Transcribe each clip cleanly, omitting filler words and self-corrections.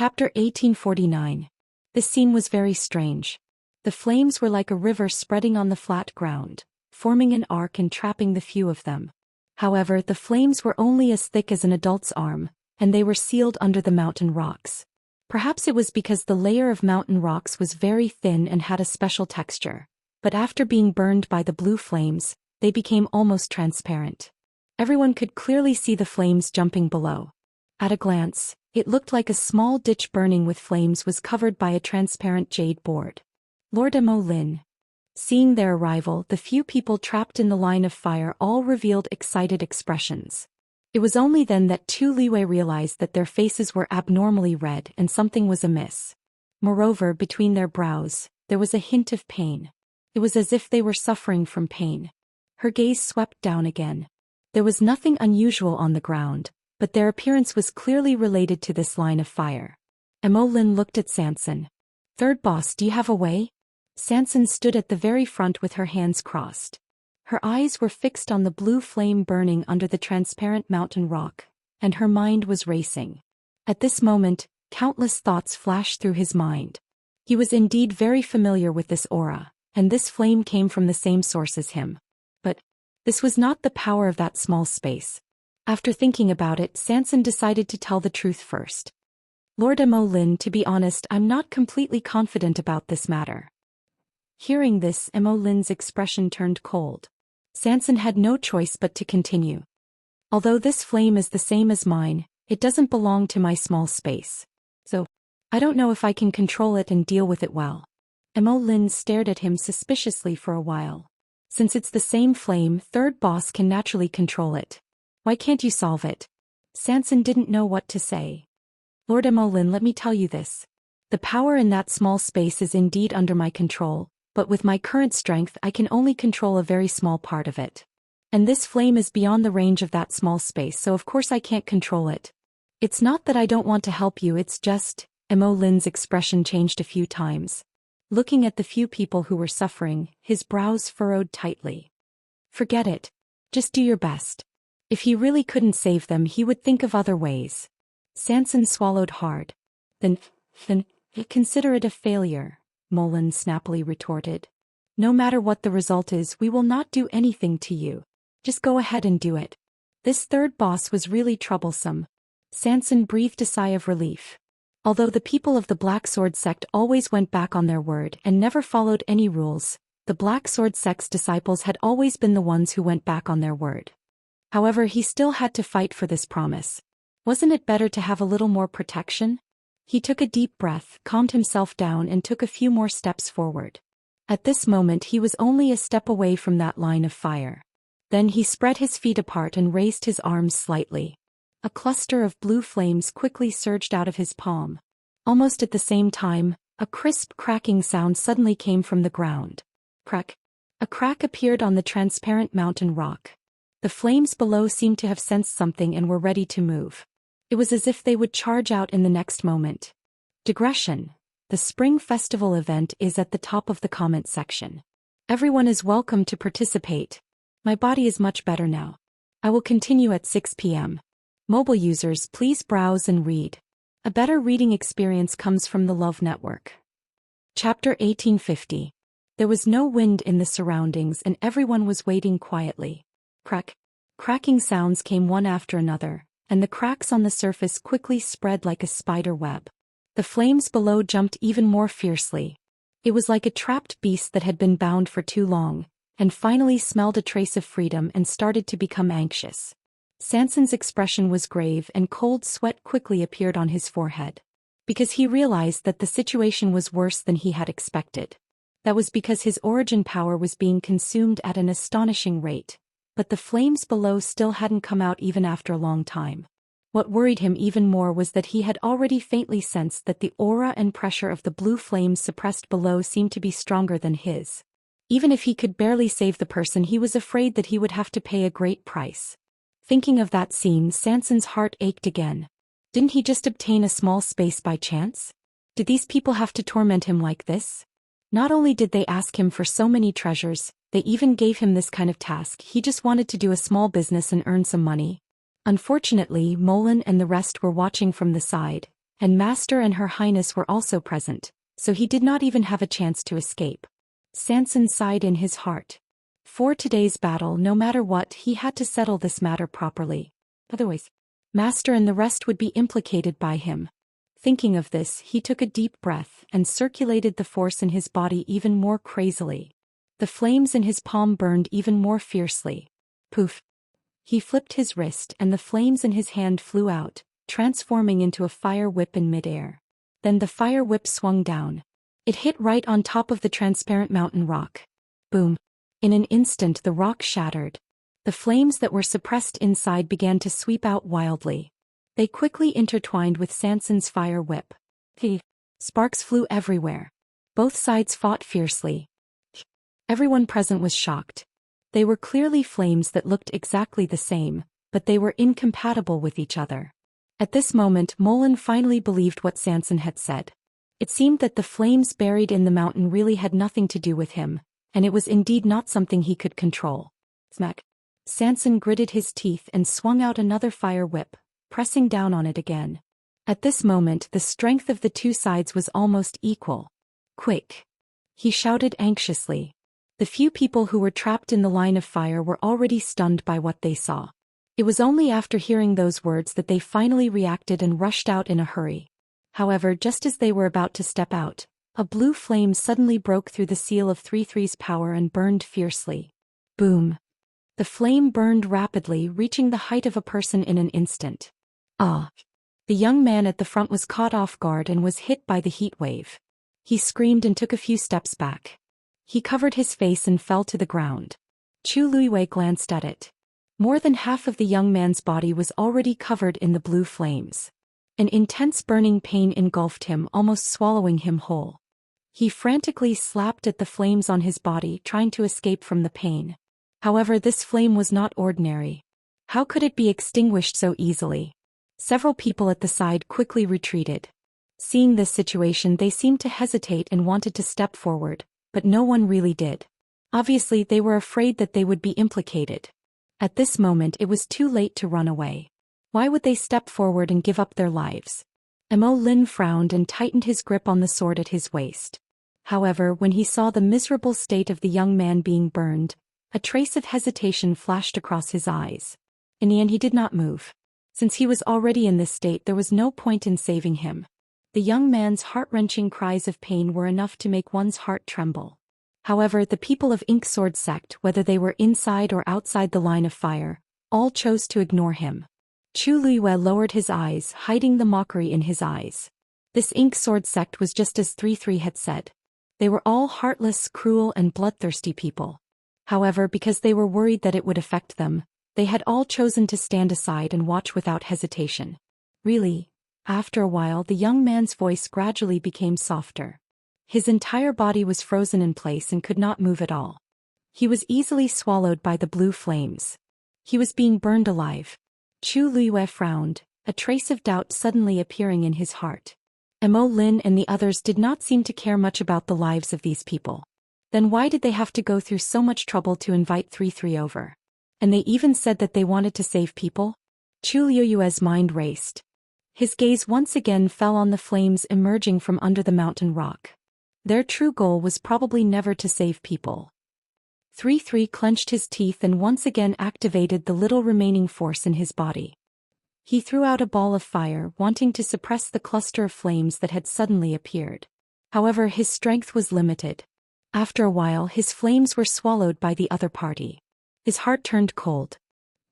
Chapter 1849. This scene was very strange. The flames were like a river spreading on the flat ground, forming an arc and trapping the few of them. However, the flames were only as thick as an adult's arm, and they were sealed under the mountain rocks. Perhaps it was because the layer of mountain rocks was very thin and had a special texture, but after being burned by the blue flames, they became almost transparent. Everyone could clearly see the flames jumping below. At a glance, it looked like a small ditch burning with flames was covered by a transparent jade board. Lord Lin. Seeing their arrival, the few people trapped in the line of fire all revealed excited expressions. It was only then that Tu Liwei realized that their faces were abnormally red and something was amiss. Moreover, between their brows, there was a hint of pain. It was as if they were suffering from pain. Her gaze swept down again. There was nothing unusual on the ground, but their appearance was clearly related to this line of fire. Lin looked at Sanson. "Third boss, do you have a way?" Sanson stood at the very front with her hands crossed. Her eyes were fixed on the blue flame burning under the transparent mountain rock, and her mind was racing. At this moment, countless thoughts flashed through his mind. He was indeed very familiar with this aura, and this flame came from the same source as him. But this was not the power of that small space. After thinking about it, Sanson decided to tell the truth first. "Lord Lin, to be honest, I'm not completely confident about this matter." Hearing this, Lin's expression turned cold. Sanson had no choice but to continue. "Although this flame is the same as mine, it doesn't belong to my small space. So, I don't know if I can control it and deal with it well." Lin stared at him suspiciously for a while. "Since it's the same flame, third boss can naturally control it. Why can't you solve it?" Sanson didn't know what to say. "Lord Lin, let me tell you this. The power in that small space is indeed under my control, but with my current strength I can only control a very small part of it. And this flame is beyond the range of that small space, so of course I can't control it. It's not that I don't want to help you, it's just..." Lin's expression changed a few times. Looking at the few people who were suffering, his brows furrowed tightly. "Forget it. Just do your best. If he really couldn't save them, he would think of other ways." Sanson swallowed hard. Then, consider it a failure," Lin snappily retorted. "No matter what the result is, we will not do anything to you. Just go ahead and do it." This third boss was really troublesome. Sanson breathed a sigh of relief. Although the people of the Black Sword sect always went back on their word and never followed any rules, the Black Sword sect's disciples had always been the ones who went back on their word. However, he still had to fight for this promise. Wasn't it better to have a little more protection? He took a deep breath, calmed himself down and took a few more steps forward. At this moment he was only a step away from that line of fire. Then he spread his feet apart and raised his arms slightly. A cluster of blue flames quickly surged out of his palm. Almost at the same time, a crisp cracking sound suddenly came from the ground. Crack! A crack appeared on the transparent mountain rock. The flames below seemed to have sensed something and were ready to move. It was as if they would charge out in the next moment. Digression. The Spring Festival event is at the top of the comment section. Everyone is welcome to participate. My body is much better now. I will continue at 6 p.m. Mobile users, please browse and read. A better reading experience comes from the Love Network. Chapter 1850. There was no wind in the surroundings and everyone was waiting quietly. Crack. Cracking sounds came one after another, and the cracks on the surface quickly spread like a spider web. The flames below jumped even more fiercely. It was like a trapped beast that had been bound for too long, and finally smelled a trace of freedom and started to become anxious. Sanson's expression was grave and cold sweat quickly appeared on his forehead. Because he realized that the situation was worse than he had expected. That was because his origin power was being consumed at an astonishing rate. But the flames below still hadn't come out even after a long time. What worried him even more was that he had already faintly sensed that the aura and pressure of the blue flames suppressed below seemed to be stronger than his. Even if he could barely save the person, he was afraid that he would have to pay a great price. Thinking of that scene, Sanson's heart ached again. Didn't he just obtain a small space by chance? Did these people have to torment him like this? Not only did they ask him for so many treasures, they even gave him this kind of task. He just wanted to do a small business and earn some money. Unfortunately, Lin and the rest were watching from the side, and Master and Her Highness were also present, so he did not even have a chance to escape. Sanson sighed in his heart. For today's battle, no matter what, he had to settle this matter properly. Otherwise, Master and the rest would be implicated by him. Thinking of this, he took a deep breath and circulated the force in his body even more crazily. The flames in his palm burned even more fiercely. Poof! He flipped his wrist and the flames in his hand flew out, transforming into a fire whip in midair. Then the fire whip swung down. It hit right on top of the transparent mountain rock. Boom! In an instant the rock shattered. The flames that were suppressed inside began to sweep out wildly. They quickly intertwined with Sanson's fire whip. Sparks flew everywhere. Both sides fought fiercely. Everyone present was shocked. They were clearly flames that looked exactly the same, but they were incompatible with each other. At this moment Moulin finally believed what Sanson had said. It seemed that the flames buried in the mountain really had nothing to do with him, and it was indeed not something he could control. Smack! Sanson gritted his teeth and swung out another fire whip, pressing down on it again. At this moment the strength of the two sides was almost equal. Quick! He shouted anxiously. The few people who were trapped in the line of fire were already stunned by what they saw. It was only after hearing those words that they finally reacted and rushed out in a hurry. However, just as they were about to step out, a blue flame suddenly broke through the seal of 3-3's power and burned fiercely. Boom! The flame burned rapidly, reaching the height of a person in an instant. Ah! The young man at the front was caught off guard and was hit by the heat wave. He screamed and took a few steps back. He covered his face and fell to the ground. Chu Luiwei glanced at it. More than half of the young man's body was already covered in the blue flames. An intense burning pain engulfed him, almost swallowing him whole. He frantically slapped at the flames on his body, trying to escape from the pain. However, this flame was not ordinary. How could it be extinguished so easily? Several people at the side quickly retreated. Seeing this situation, they seemed to hesitate and wanted to step forward, but no one really did. Obviously, they were afraid that they would be implicated. At this moment, it was too late to run away. Why would they step forward and give up their lives? Mo Lin frowned and tightened his grip on the sword at his waist. However, when he saw the miserable state of the young man being burned, a trace of hesitation flashed across his eyes. In the end, he did not move. Since he was already in this state, there was no point in saving him. The young man's heart-wrenching cries of pain were enough to make one's heart tremble. However, the people of Ink Sword sect, whether they were inside or outside the line of fire, all chose to ignore him. Chu Luiwei lowered his eyes, hiding the mockery in his eyes. This Ink Sword sect was just as 3-3 had said. They were all heartless, cruel and bloodthirsty people. However, because they were worried that it would affect them, they had all chosen to stand aside and watch without hesitation. Really? After a while, the young man's voice gradually became softer. His entire body was frozen in place and could not move at all. He was easily swallowed by the blue flames. He was being burned alive. Chu Luiwei frowned, a trace of doubt suddenly appearing in his heart. Mo Lin and the others did not seem to care much about the lives of these people. Then why did they have to go through so much trouble to invite 3-3 over? And they even said that they wanted to save people? Chu Luiwei's mind raced. His gaze once again fell on the flames emerging from under the mountain rock. Their true goal was probably never to save people. 3-3 clenched his teeth and once again activated the little remaining force in his body. He threw out a ball of fire, wanting to suppress the cluster of flames that had suddenly appeared. However, his strength was limited. After a while, his flames were swallowed by the other party. His heart turned cold.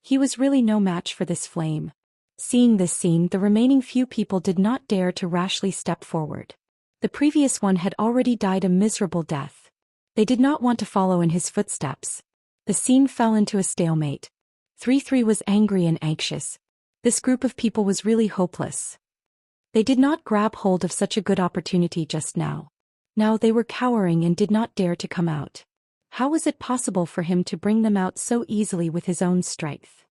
He was really no match for this flame. Seeing this scene, the remaining few people did not dare to rashly step forward. The previous one had already died a miserable death. They did not want to follow in his footsteps. The scene fell into a stalemate. 3-3 was angry and anxious. This group of people was really hopeless. They did not grab hold of such a good opportunity just now. Now they were cowering and did not dare to come out. How was it possible for him to bring them out so easily with his own strength?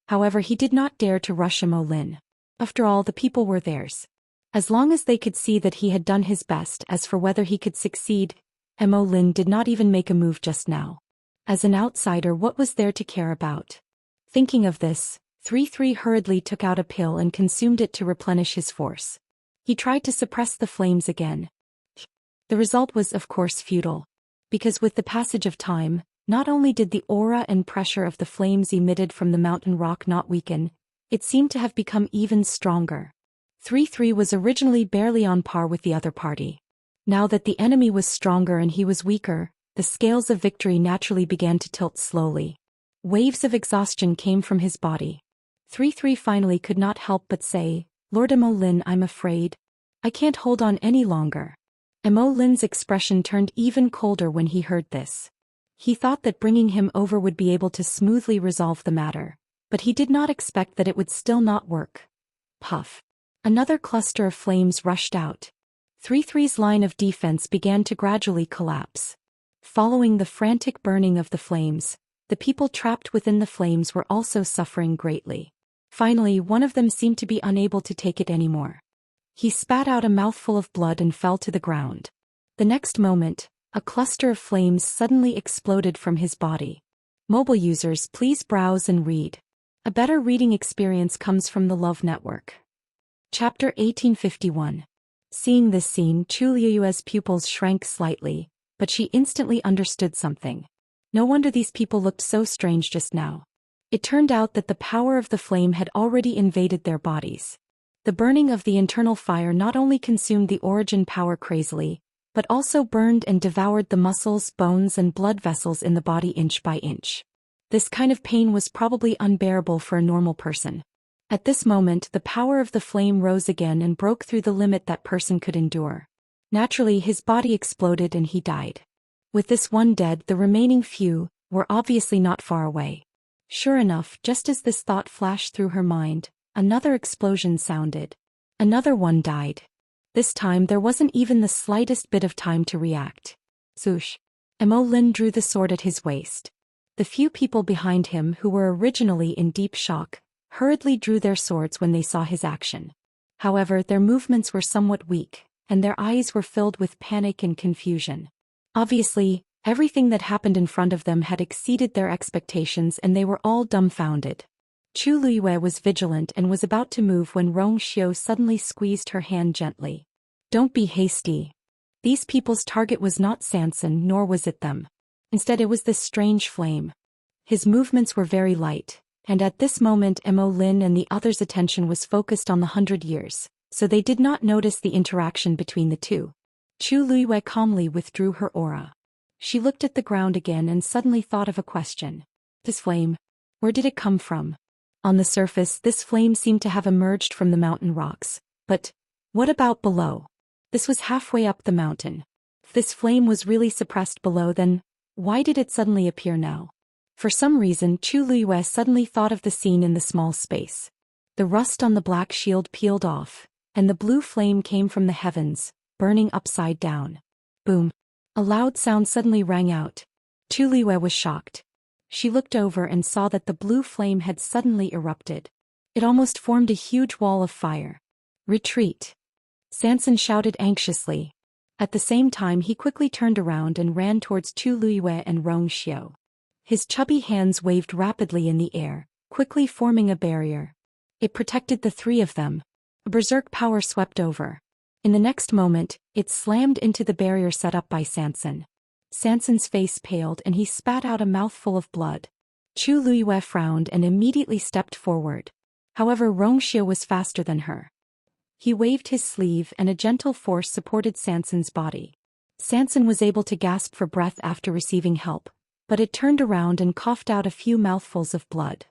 However, he did not dare to rush Mo Lin. After all, the people were theirs. As long as they could see that he had done his best, as for whether he could succeed, Mo Lin did not even make a move just now. As an outsider, what was there to care about? Thinking of this, 3-3 hurriedly took out a pill and consumed it to replenish his force. He tried to suppress the flames again. The result was of course futile. Because with the passage of time, not only did the aura and pressure of the flames emitted from the mountain rock not weaken, it seemed to have become even stronger. 3-3 was originally barely on par with the other party. Now that the enemy was stronger and he was weaker, the scales of victory naturally began to tilt slowly. Waves of exhaustion came from his body. 3-3 finally could not help but say, "Lord Imolin, I'm afraid. I can't hold on any longer." Imolin's expression turned even colder when he heard this. He thought that bringing him over would be able to smoothly resolve the matter, but he did not expect that it would still not work. Puff. Another cluster of flames rushed out. 3-3's line of defense began to gradually collapse. Following the frantic burning of the flames, the people trapped within the flames were also suffering greatly. Finally, one of them seemed to be unable to take it anymore. He spat out a mouthful of blood and fell to the ground. The next moment, a cluster of flames suddenly exploded from his body. Mobile users, please browse and read. A better reading experience comes from the Love Network. Chapter 1851. Seeing this scene, Chu Liyue's pupils shrank slightly, but she instantly understood something. No wonder these people looked so strange just now. It turned out that the power of the flame had already invaded their bodies. The burning of the internal fire not only consumed the origin power crazily, but also burned and devoured the muscles, bones and blood vessels in the body inch by inch. This kind of pain was probably unbearable for a normal person. At this moment, the power of the flame rose again and broke through the limit that person could endure. Naturally, his body exploded and he died. With this one dead, the remaining few were obviously not far away. Sure enough, just as this thought flashed through her mind, another explosion sounded. Another one died. This time there wasn't even the slightest bit of time to react. Swoosh. Imolin drew the sword at his waist. The few people behind him who were originally in deep shock hurriedly drew their swords when they saw his action. However, their movements were somewhat weak, and their eyes were filled with panic and confusion. Obviously, everything that happened in front of them had exceeded their expectations and they were all dumbfounded. Chu Liyue was vigilant and was about to move when Rong Xiu suddenly squeezed her hand gently. "Don't be hasty. These people's target was not Sanson, nor was it them. Instead it was this strange flame." His movements were very light, and at this moment Imolin and the others' attention was focused on the 100 years, so they did not notice the interaction between the two. Chu Liyue calmly withdrew her aura. She looked at the ground again and suddenly thought of a question. This flame, where did it come from? On the surface, this flame seemed to have emerged from the mountain rocks, but what about below? This was halfway up the mountain. If this flame was really suppressed below, then why did it suddenly appear now? For some reason, Chu Liyue suddenly thought of the scene in the small space. The rust on the black shield peeled off, and the blue flame came from the heavens, burning upside down. Boom. A loud sound suddenly rang out. Chu Liyue was shocked. She looked over and saw that the blue flame had suddenly erupted. It almost formed a huge wall of fire. "Retreat!" Sanson shouted anxiously. At the same time he quickly turned around and ran towards Chu Liyue and Rong Xiu. His chubby hands waved rapidly in the air, quickly forming a barrier. It protected the three of them. A berserk power swept over. In the next moment, it slammed into the barrier set up by Sanson. Sanson's face paled and he spat out a mouthful of blood. Chu Liyue frowned and immediately stepped forward. However, Rong Xiu was faster than her. He waved his sleeve and a gentle force supported Sanson's body. Sanson was able to gasp for breath after receiving help, but it turned around and coughed out a few mouthfuls of blood.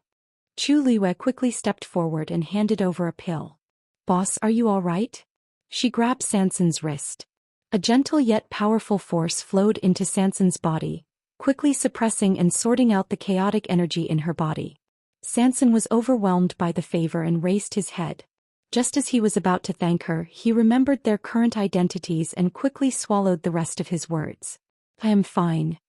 Chu Liyue quickly stepped forward and handed over a pill. "Boss, are you all right?" She grabbed Sanson's wrist. A gentle yet powerful force flowed into Sanson's body, quickly suppressing and sorting out the chaotic energy in her body. Sanson was overwhelmed by the favor and raised his head. Just as he was about to thank her, he remembered their current identities and quickly swallowed the rest of his words. "I am fine."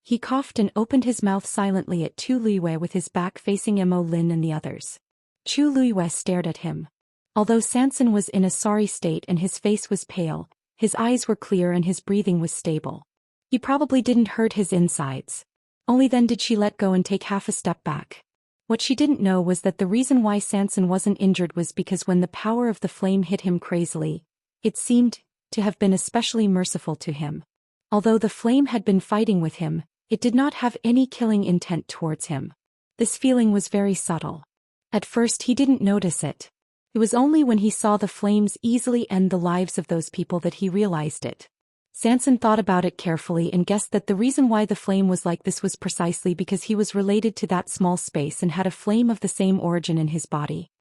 He coughed and opened his mouth silently at Chu Liyue with his back facing Imolin and the others. Chu Liyue stared at him. Although Sanson was in a sorry state and his face was pale, his eyes were clear and his breathing was stable. He probably didn't hurt his insides. Only then did she let go and take half a step back. What she didn't know was that the reason why Sanson wasn't injured was because when the power of the flame hit him crazily, it seemed to have been especially merciful to him. Although the flame had been fighting with him, it did not have any killing intent towards him. This feeling was very subtle. At first he didn't notice it. It was only when he saw the flames easily end the lives of those people that he realized it. Sanson thought about it carefully and guessed that the reason why the flame was like this was precisely because he was related to that small space and had a flame of the same origin in his body.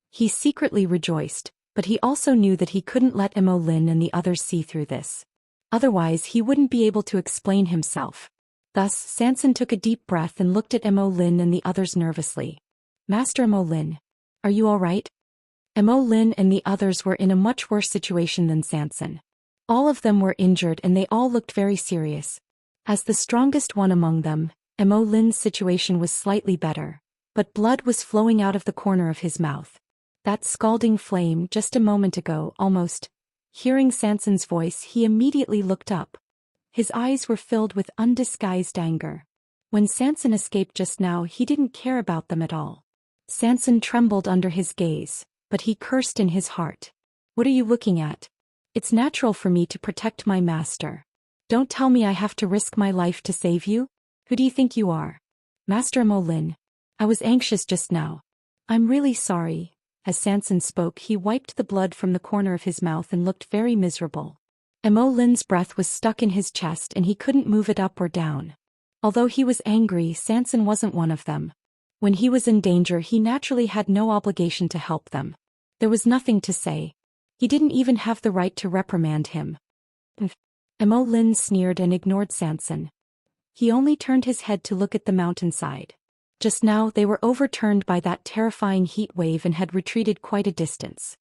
He secretly rejoiced, but he also knew that he couldn't let Mo Lin and the others see through this. Otherwise he wouldn't be able to explain himself. Thus, Sanson took a deep breath and looked at Mo Lin and the others nervously. "Master Mo Lin, are you all right?" Mo Lin and the others were in a much worse situation than Sanson. All of them were injured and they all looked very serious. As the strongest one among them, Mo Lin's situation was slightly better, but blood was flowing out of the corner of his mouth. That scalding flame just a moment ago almost. Hearing Sanson's voice, he immediately looked up. His eyes were filled with undisguised anger. When Sanson escaped just now, he didn't care about them at all. Sanson trembled under his gaze, but he cursed in his heart. "What are you looking at? It's natural for me to protect my master. Don't tell me I have to risk my life to save you? Who do you think you are?" "Master Mo Lin, I was anxious just now. I'm really sorry." As Sanson spoke, he wiped the blood from the corner of his mouth and looked very miserable. Mo Lin's breath was stuck in his chest and he couldn't move it up or down. Although he was angry, Sanson wasn't one of them. When he was in danger, he naturally had no obligation to help them. There was nothing to say. He didn't even have the right to reprimand him. Mo Lin sneered and ignored Sanson. He only turned his head to look at the mountainside. Just now they were overturned by that terrifying heat wave and had retreated quite a distance.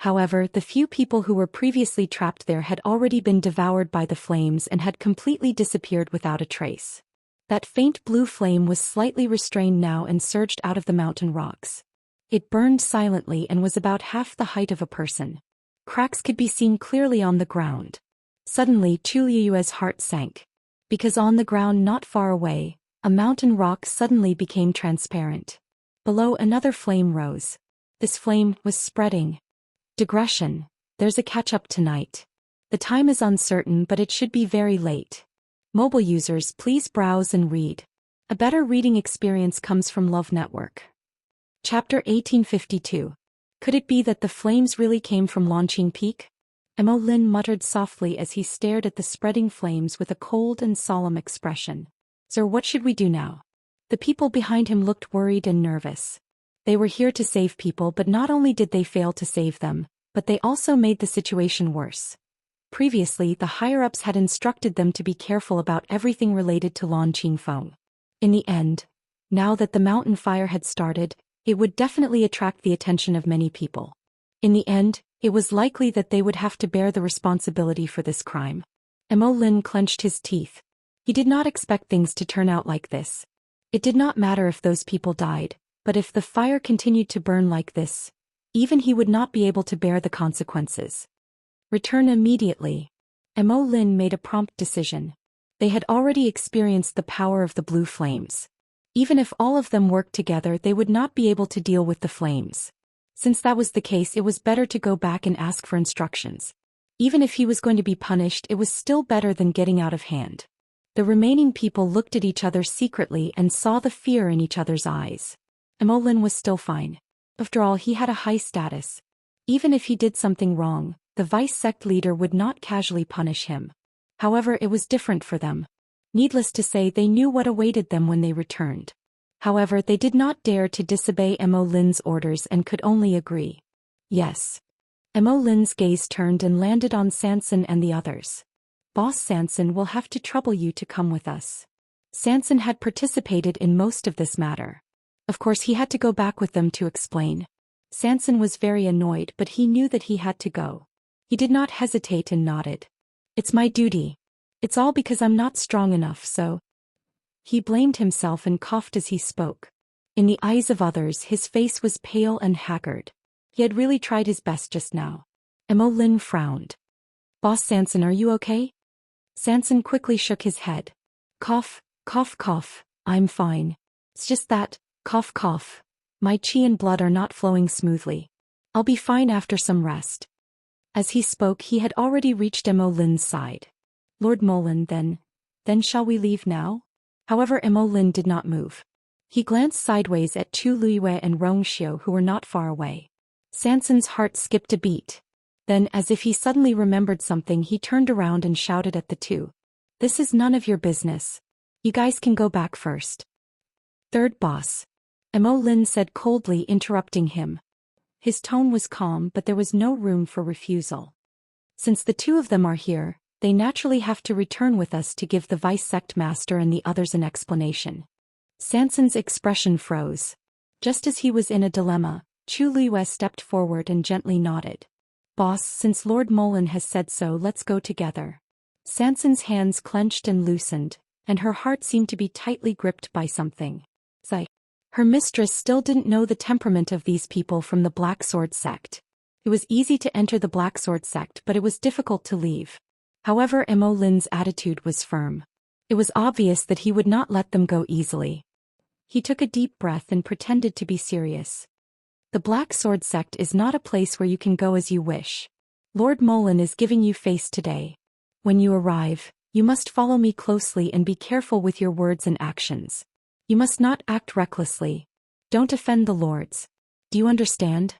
However, the few people who were previously trapped there had already been devoured by the flames and had completely disappeared without a trace. That faint blue flame was slightly restrained now and surged out of the mountain rocks. It burned silently and was about half the height of a person. Cracks could be seen clearly on the ground. Suddenly Chu Liyue's heart sank. Because on the ground not far away, a mountain rock suddenly became transparent. Below, another flame rose. This flame was spreading. Digression. There's a catch-up tonight. The time is uncertain, but it should be very late. Mobile users, please browse and read. A better reading experience comes from Love Network. Chapter 1852. Could it be that the flames really came from Launching Peak? Mo Lin muttered softly as he stared at the spreading flames with a cold and solemn expression. "Sir, what should we do now?" The people behind him looked worried and nervous. They were here to save people, but not only did they fail to save them, but they also made the situation worse. Previously, the higher-ups had instructed them to be careful about everything related to Lan Qingfeng. In the end, now that the mountain fire had started, it would definitely attract the attention of many people. In the end, it was likely that they would have to bear the responsibility for this crime. Mo Lin clenched his teeth. He did not expect things to turn out like this. It did not matter if those people died, but if the fire continued to burn like this, even he would not be able to bear the consequences. Return immediately. Mo Lin made a prompt decision. They had already experienced the power of the blue flames. Even if all of them worked together, they would not be able to deal with the flames. Since that was the case, it was better to go back and ask for instructions. Even if he was going to be punished, it was still better than getting out of hand. The remaining people looked at each other secretly and saw the fear in each other's eyes. Mo Lin was still fine. After all, he had a high status. Even if he did something wrong, the vice sect leader would not casually punish him. However, it was different for them. Needless to say, they knew what awaited them when they returned. However, they did not dare to disobey Mo Lin's orders and could only agree. Yes. Mo Lin's gaze turned and landed on Sanson and the others. "Boss Sanson will have to trouble you to come with us." Sanson had participated in most of this matter. Of course, he had to go back with them to explain. Sanson was very annoyed, but he knew that he had to go. He did not hesitate and nodded. "It's my duty. It's all because I'm not strong enough, so..." He blamed himself and coughed as he spoke. In the eyes of others, his face was pale and haggard. He had really tried his best just now. Mo Lin frowned. "Boss Sanson, are you okay?" Sanson quickly shook his head. Cough, cough, cough, "I'm fine. It's just that, Cough cough. My qi and blood are not flowing smoothly. I'll be fine after some rest. As he spoke, he had already reached Emo Lin's side. Lord Molin, then shall we leave now? However, Emo Lin did not move. He glanced sideways at Chu Luiyue and Rong Xiu, who were not far away. Sanson's heart skipped a beat. Then, as if he suddenly remembered something, he turned around and shouted at the two. This is none of your business. You guys can go back first. Third boss. Emo Lin said coldly, interrupting him. His tone was calm, but there was no room for refusal. Since the two of them are here, they naturally have to return with us to give the vice sect master and the others an explanation. Sanson's expression froze. Just as he was in a dilemma, Chu Luiyue stepped forward and gently nodded. Boss, since Lord Molin has said so, let's go together. Sanson's hands clenched and loosened, and her heart seemed to be tightly gripped by something. Her mistress still didn't know the temperament of these people from the Black Sword sect. It was easy to enter the Black Sword sect, but it was difficult to leave. However, Emo Lin's attitude was firm. It was obvious that he would not let them go easily. He took a deep breath and pretended to be serious. The Black Sword sect is not a place where you can go as you wish. Lord Molin is giving you face today. When you arrive, you must follow me closely and be careful with your words and actions. You must not act recklessly. Don't offend the lords. Do you understand?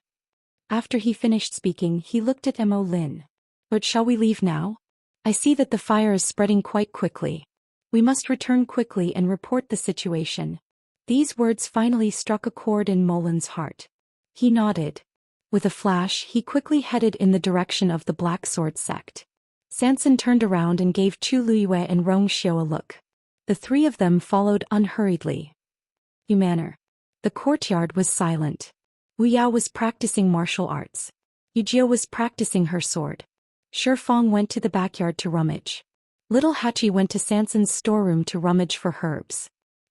After he finished speaking, he looked at Emo Lin. But shall we leave now? I see that the fire is spreading quite quickly. We must return quickly and report the situation. These words finally struck a chord in Molin's heart. He nodded. With a flash, he quickly headed in the direction of the Black Sword sect. Sanson turned around and gave Chu Luiyue and Rong Xiu a look. The three of them followed unhurriedly. Manner. The courtyard was silent. Wu Yao was practicing martial arts. Yu Jiu was practicing her sword. Shi Fang went to the backyard to rummage. Little Hachi went to Sanson's storeroom to rummage for herbs.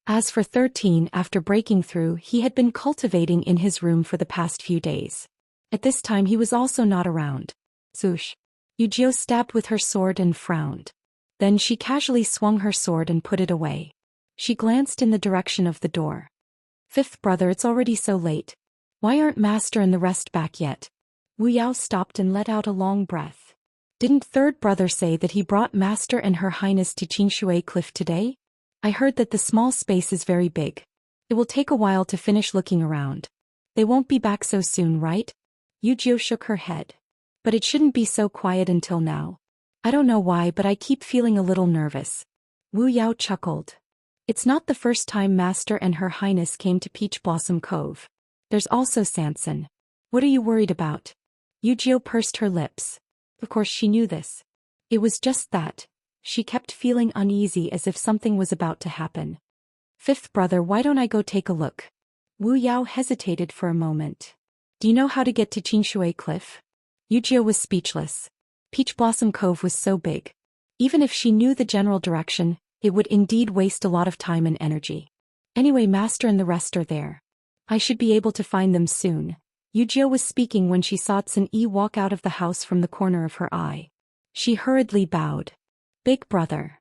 As for 13, after breaking through, he had been cultivating in his room for the past few days. At this time he was also not around. Zhoush. Yu Jiu stabbed with her sword and frowned. Then she casually swung her sword and put it away. She glanced in the direction of the door. Fifth brother, it's already so late. Why aren't Master and the rest back yet? Wu Yao stopped and let out a long breath. Didn't third brother say that he brought Master and Her Highness to Xianxia Cliff today? I heard that the small space is very big. It will take a while to finish looking around. They won't be back so soon, right? Yu Jiu shook her head. But it shouldn't be so quiet until now. I don't know why, but I keep feeling a little nervous. Wu Yao chuckled. It's not the first time Master and Her Highness came to Peach Blossom Cove. There's also Sanson. What are you worried about? Yu Jiu pursed her lips. Of course she knew this. It was just that. She kept feeling uneasy as if something was about to happen. Fifth brother, why don't I go take a look? Wu Yao hesitated for a moment. Do you know how to get to Xianxia Cliff? Yu Jiu was speechless. Peach Blossom Cove was so big. Even if she knew the general direction, it would indeed waste a lot of time and energy. Anyway, Master and the rest are there. I should be able to find them soon. Yu Jiu was speaking when she saw Tsun Yi walk out of the house from the corner of her eye. She hurriedly bowed. Big brother.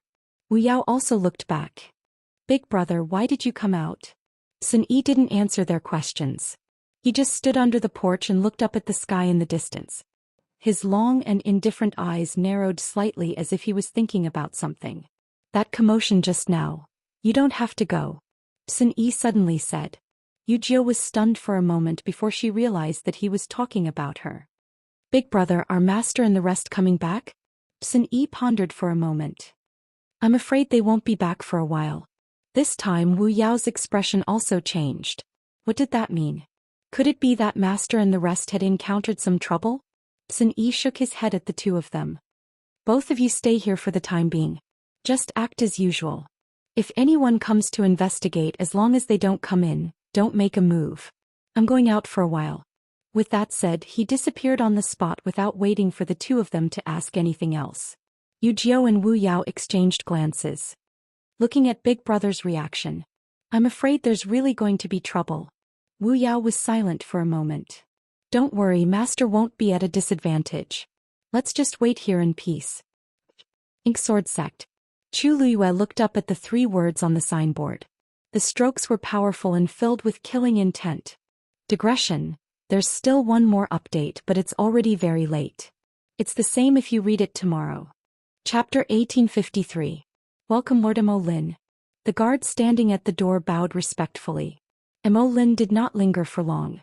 Wu Yao also looked back. Big brother, why did you come out? Tsun Yi didn't answer their questions. He just stood under the porch and looked up at the sky in the distance. His long and indifferent eyes narrowed slightly as if he was thinking about something. That commotion just now. You don't have to go. Tsun Yi suddenly said. Yu Jiu was stunned for a moment before she realized that he was talking about her. Big brother, are Master and the rest coming back? Tsun Yi pondered for a moment. I'm afraid they won't be back for a while. This time Wu Yao's expression also changed. What did that mean? Could it be that Master and the rest had encountered some trouble? Tsun Yi shook his head at the two of them. Both of you stay here for the time being. Just act as usual. If anyone comes to investigate, as long as they don't come in, don't make a move. I'm going out for a while. With that said, he disappeared on the spot without waiting for the two of them to ask anything else. Yu Jiu and Wu Yao exchanged glances. Looking at Big Brother's reaction. I'm afraid there's really going to be trouble. Wu Yao was silent for a moment. Don't worry, Master won't be at a disadvantage. Let's just wait here in peace. Ink Sword Sect. Chu Luiyue looked up at the three words on the signboard. The strokes were powerful and filled with killing intent. Digression, there's still one more update, but it's already very late. It's the same if you read it tomorrow. Chapter 1853. Welcome Lord Mo Lin. The guard standing at the door bowed respectfully. Mo Lin did not linger for long.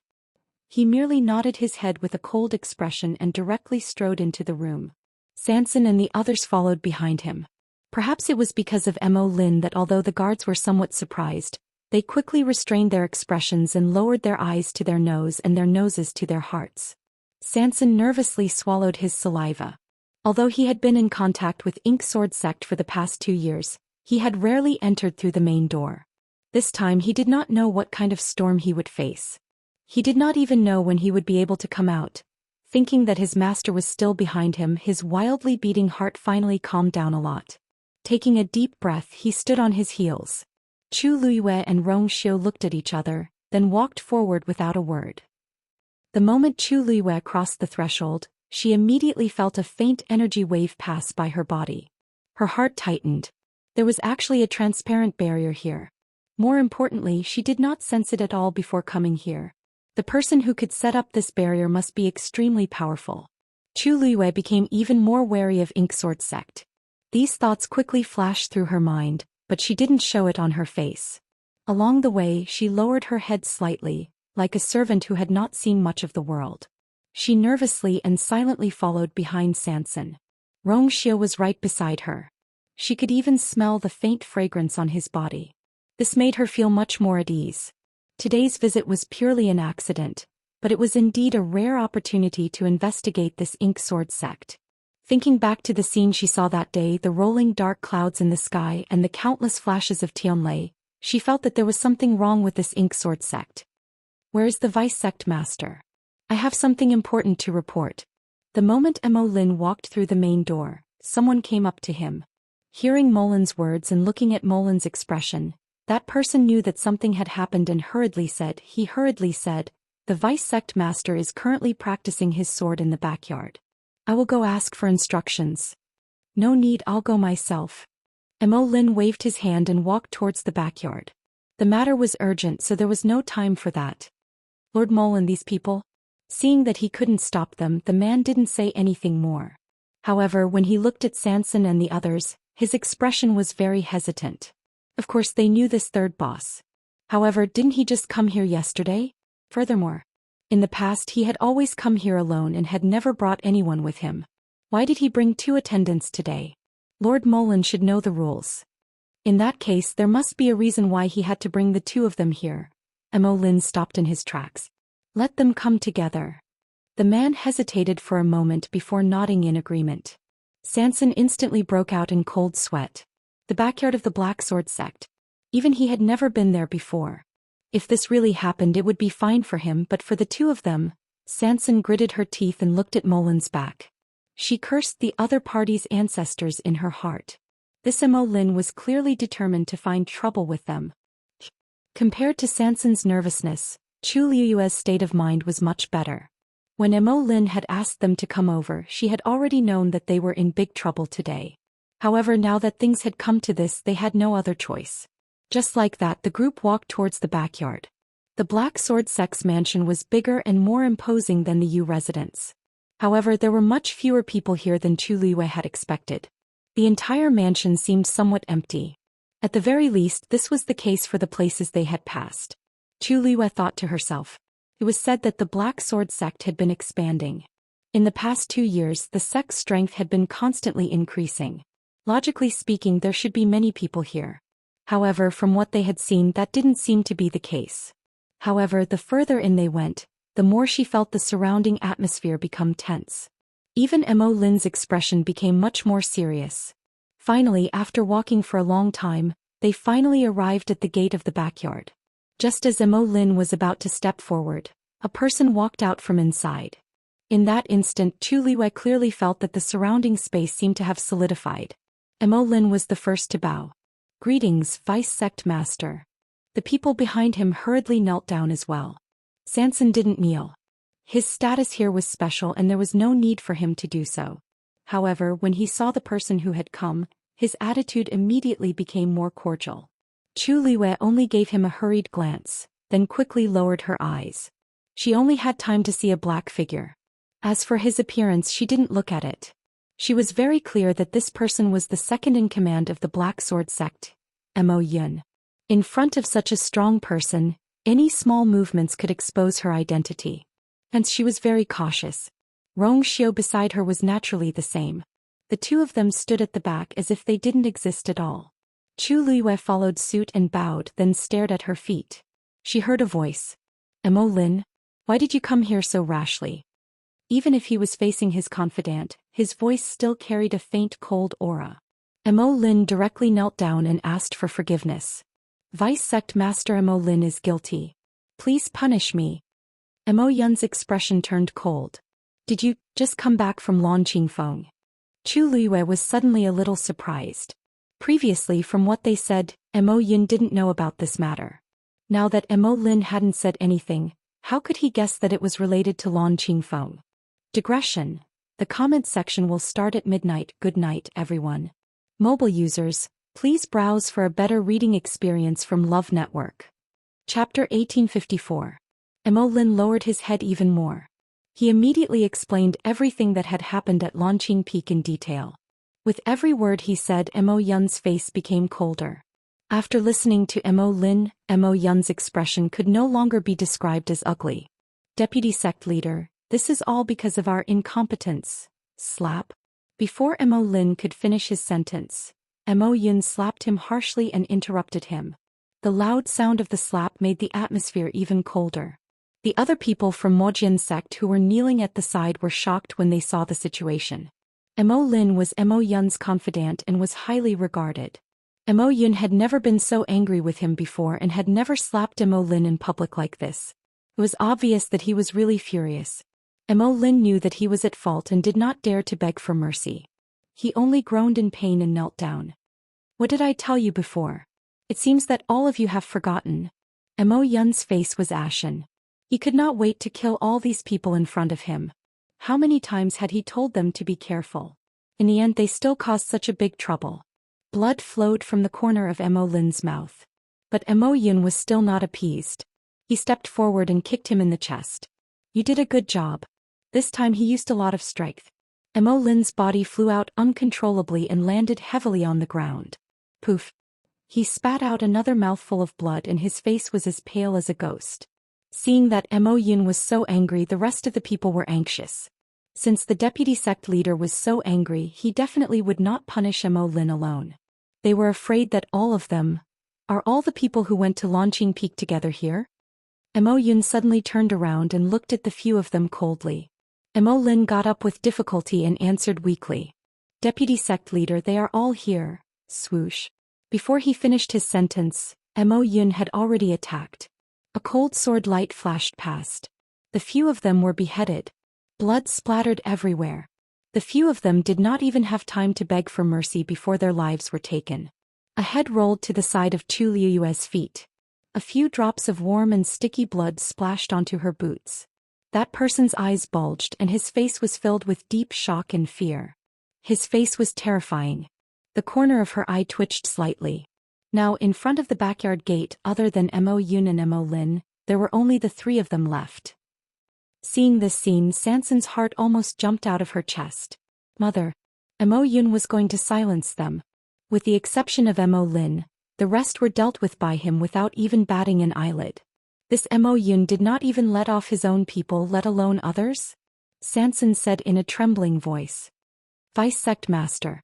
He merely nodded his head with a cold expression and directly strode into the room. Sanson and the others followed behind him. Perhaps it was because of Mo Lin that although the guards were somewhat surprised, they quickly restrained their expressions and lowered their eyes to their nose and their noses to their hearts. Sanson nervously swallowed his saliva. Although he had been in contact with Ink Sword sect for the past 2 years, he had rarely entered through the main door. This time he did not know what kind of storm he would face. He did not even know when he would be able to come out. Thinking that his master was still behind him, his wildly beating heart finally calmed down a lot. Taking a deep breath, he stood on his heels. Chu Luiyue and Rong Xiu looked at each other, then walked forward without a word. The moment Chu Luiyue crossed the threshold, she immediately felt a faint energy wave pass by her body. Her heart tightened. There was actually a transparent barrier here. More importantly, she did not sense it at all before coming here. The person who could set up this barrier must be extremely powerful. Chu Luiyue became even more wary of Ink Sword sect. These thoughts quickly flashed through her mind, but she didn't show it on her face. Along the way, she lowered her head slightly, like a servant who had not seen much of the world. She nervously and silently followed behind Sanson. Rong Xiu was right beside her. She could even smell the faint fragrance on his body. This made her feel much more at ease. Today's visit was purely an accident, but it was indeed a rare opportunity to investigate this Ink Sword sect. Thinking back to the scene she saw that day, the rolling dark clouds in the sky and the countless flashes of Tianlei, she felt that there was something wrong with this Ink Sword sect. Where is the vice sect master? I have something important to report. The moment Mo Lin walked through the main door, someone came up to him. Hearing Molin's words and looking at Molin's expression, that person knew that something had happened and hurriedly said, the vice sect master is currently practicing his sword in the backyard. I will go ask for instructions. No need, I'll go myself. Mo Lin waved his hand and walked towards the backyard. The matter was urgent, so there was no time for that. Lord Molin, these people? Seeing that he couldn't stop them, the man didn't say anything more. However, when he looked at Sanson and the others, his expression was very hesitant. Of course they knew this third boss. However, didn't he just come here yesterday? Furthermore, in the past he had always come here alone and had never brought anyone with him. Why did he bring 2 attendants today? Lord Molin should know the rules. In that case, there must be a reason why he had to bring the 2 of them here. Mo Lin stopped in his tracks. Let them come together. The man hesitated for a moment before nodding in agreement. Sanson instantly broke out in cold sweat. The backyard of the Black Sword sect. Even he had never been there before. If this really happened, it would be fine for him, but for the 2 of them, Sanson gritted her teeth and looked at Molin's back. She cursed the other party's ancestors in her heart. This Mo Lin was clearly determined to find trouble with them. Compared to Sanson's nervousness, Chu Liuyue's state of mind was much better. When Mo Lin had asked them to come over, she had already known that they were in big trouble today. However, now that things had come to this, they had no other choice. Just like that, the group walked towards the backyard. The Black Sword sect's mansion was bigger and more imposing than the Yu residence. However, there were much fewer people here than Chu Liuyue had expected. The entire mansion seemed somewhat empty. At the very least, this was the case for the places they had passed. Chu Liuyue thought to herself. It was said that the Black Sword sect had been expanding. In the past 2 years, the sect's strength had been constantly increasing. Logically speaking, there should be many people here. However, from what they had seen, that didn't seem to be the case. However, the further in they went, the more she felt the surrounding atmosphere become tense. Even Mo Lin's expression became much more serious. Finally, after walking for a long time, they finally arrived at the gate of the backyard. Just as Mo Lin was about to step forward, a person walked out from inside. In that instant, Chu Liuyue clearly felt that the surrounding space seemed to have solidified. Mo Lin was the first to bow. Greetings, Vice Sect Master. The people behind him hurriedly knelt down as well. Sanson didn't kneel. His status here was special and there was no need for him to do so. However, when he saw the person who had come, his attitude immediately became more cordial. Chu Liyue only gave him a hurried glance, then quickly lowered her eyes. She only had time to see a black figure. As for his appearance, she didn't look at it. She was very clear that this person was the second in command of the Black Sword sect, Mo Yun. In front of such a strong person, any small movements could expose her identity. Hence she was very cautious. Rong Xiao beside her was naturally the same. The two of them stood at the back as if they didn't exist at all. Chu Liyue followed suit and bowed, then stared at her feet. She heard a voice. Mo Lin? Why did you come here so rashly? Even if he was facing his confidant, his voice still carried a faint cold aura. Mo Lin directly knelt down and asked for forgiveness. Vice Sect Master Mo Lin is guilty. Please punish me. Mo Yun's expression turned cold. Did you just come back from Lan Qingfeng? Chu Liyue was suddenly a little surprised. Previously, from what they said, Mo Yun didn't know about this matter. Now that Mo Lin hadn't said anything, how could he guess that it was related to Lan Qingfeng? Digression. The comment section will start at midnight. Good night, everyone. Mobile users, please browse for a better reading experience from Love Network. Chapter 1854. Mo Lin lowered his head even more. He immediately explained everything that had happened at Lanqing Peak in detail. With every word he said, Mo Yun's face became colder. After listening to Mo Lin, Mo Yun's expression could no longer be described as ugly. Deputy Sect Leader, this is all because of our incompetence. Slap. Before Mo Lin could finish his sentence, Mo Yun slapped him harshly and interrupted him. The loud sound of the slap made the atmosphere even colder. The other people from Mojian sect who were kneeling at the side were shocked when they saw the situation. Mo Lin was Mo Yun's confidant and was highly regarded. Mo Yun had never been so angry with him before and had never slapped Mo Lin in public like this. It was obvious that he was really furious. Mo Lin knew that he was at fault and did not dare to beg for mercy. He only groaned in pain and knelt down. What did I tell you before? It seems that all of you have forgotten. Mo Yun's face was ashen. He could not wait to kill all these people in front of him. How many times had he told them to be careful? In the end they still caused such a big trouble. Blood flowed from the corner of Mo Lin's mouth. But Mo Yun was still not appeased. He stepped forward and kicked him in the chest. You did a good job. This time he used a lot of strength. Mo Lin's body flew out uncontrollably and landed heavily on the ground. Poof. He spat out another mouthful of blood and his face was as pale as a ghost. Seeing that Mo Yun was so angry, the rest of the people were anxious. Since the deputy sect leader was so angry, he definitely would not punish Mo Lin alone. They were afraid that all of them, are all the people who went to Lanqing Peak together here? Mo Yun suddenly turned around and looked at the few of them coldly. Mo Lin got up with difficulty and answered weakly. Deputy sect leader, they are all here. Swoosh. Before he finished his sentence, Mo Yun had already attacked. A cold sword light flashed past. The few of them were beheaded. Blood splattered everywhere. The few of them did not even have time to beg for mercy before their lives were taken. A head rolled to the side of Chu Liyue's feet. A few drops of warm and sticky blood splashed onto her boots. That person's eyes bulged and his face was filled with deep shock and fear. His face was terrifying. The corner of her eye twitched slightly. Now, in front of the backyard gate, other than Mo Yun and Mo Lin, there were only the three of them left. Seeing this scene, Sanson's heart almost jumped out of her chest. Mother. Mo Yun was going to silence them. With the exception of Mo Lin, the rest were dealt with by him without even batting an eyelid. This Mo Yun did not even let off his own people, let alone others? Sanson said in a trembling voice. Vice Sect Master.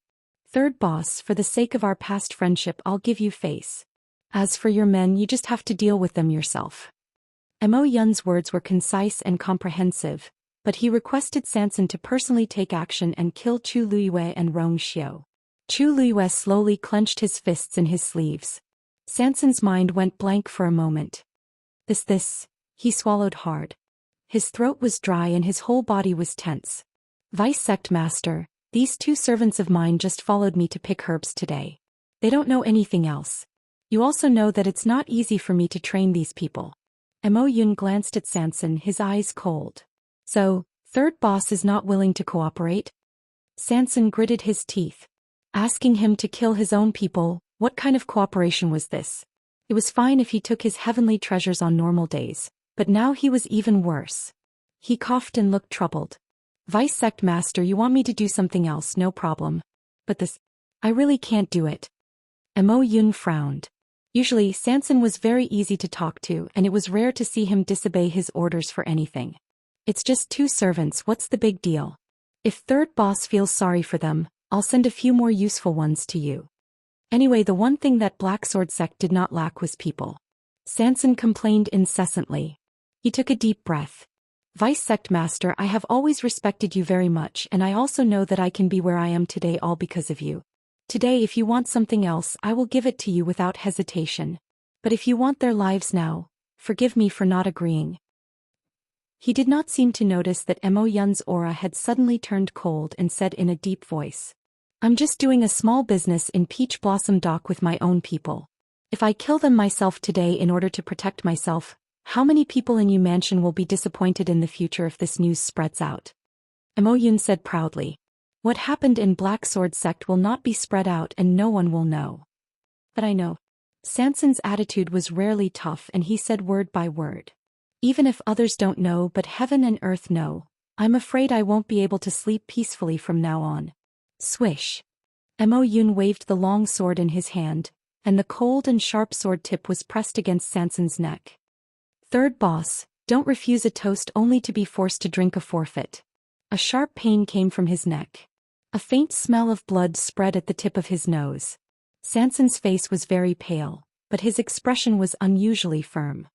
Third boss, for the sake of our past friendship, I'll give you face. As for your men, you just have to deal with them yourself. Mo Yun's words were concise and comprehensive, but he requested Sanson to personally take action and kill Chu Liyue and Rong Xiao. Chu Liyue slowly clenched his fists in his sleeves. Sanson's mind went blank for a moment. He swallowed hard. His throat was dry and his whole body was tense. Vice Sect Master, these two servants of mine just followed me to pick herbs today. They don't know anything else. You also know that it's not easy for me to train these people. Mo Yun glanced at Sanson, his eyes cold. So, third boss is not willing to cooperate? Sanson gritted his teeth. Asking him to kill his own people, what kind of cooperation was this? It was fine if he took his heavenly treasures on normal days, but now he was even worse. He coughed and looked troubled. Vice Sect Master, you want me to do something else, no problem. But this, I really can't do it. Mo Yun frowned. Usually, Sanson was very easy to talk to and it was rare to see him disobey his orders for anything. It's just 2 servants, what's the big deal? If third boss feels sorry for them, I'll send a few more useful ones to you. Anyway, the one thing that Black Sword Sect did not lack was people. Sanson complained incessantly. He took a deep breath. Vice Sect Master, I have always respected you very much and I also know that I can be where I am today all because of you. Today if you want something else I will give it to you without hesitation. But if you want their lives now, forgive me for not agreeing. He did not seem to notice that Mo Yun's aura had suddenly turned cold and said in a deep voice. I'm just doing a small business in Peach Blossom Dock with my own people. If I kill them myself today in order to protect myself, how many people in Yu Mansion will be disappointed in the future if this news spreads out? Mo Yun said proudly. What happened in Black Sword Sect will not be spread out and no one will know. But I know. Sanson's attitude was rarely tough and he said word by word. Even if others don't know but heaven and earth know, I'm afraid I won't be able to sleep peacefully from now on. Swish. Mo Yun waved the long sword in his hand, and the cold and sharp sword tip was pressed against Sanson's neck. Third boss, don't refuse a toast only to be forced to drink a forfeit. A sharp pain came from his neck. A faint smell of blood spread at the tip of his nose. Sanson's face was very pale, but his expression was unusually firm.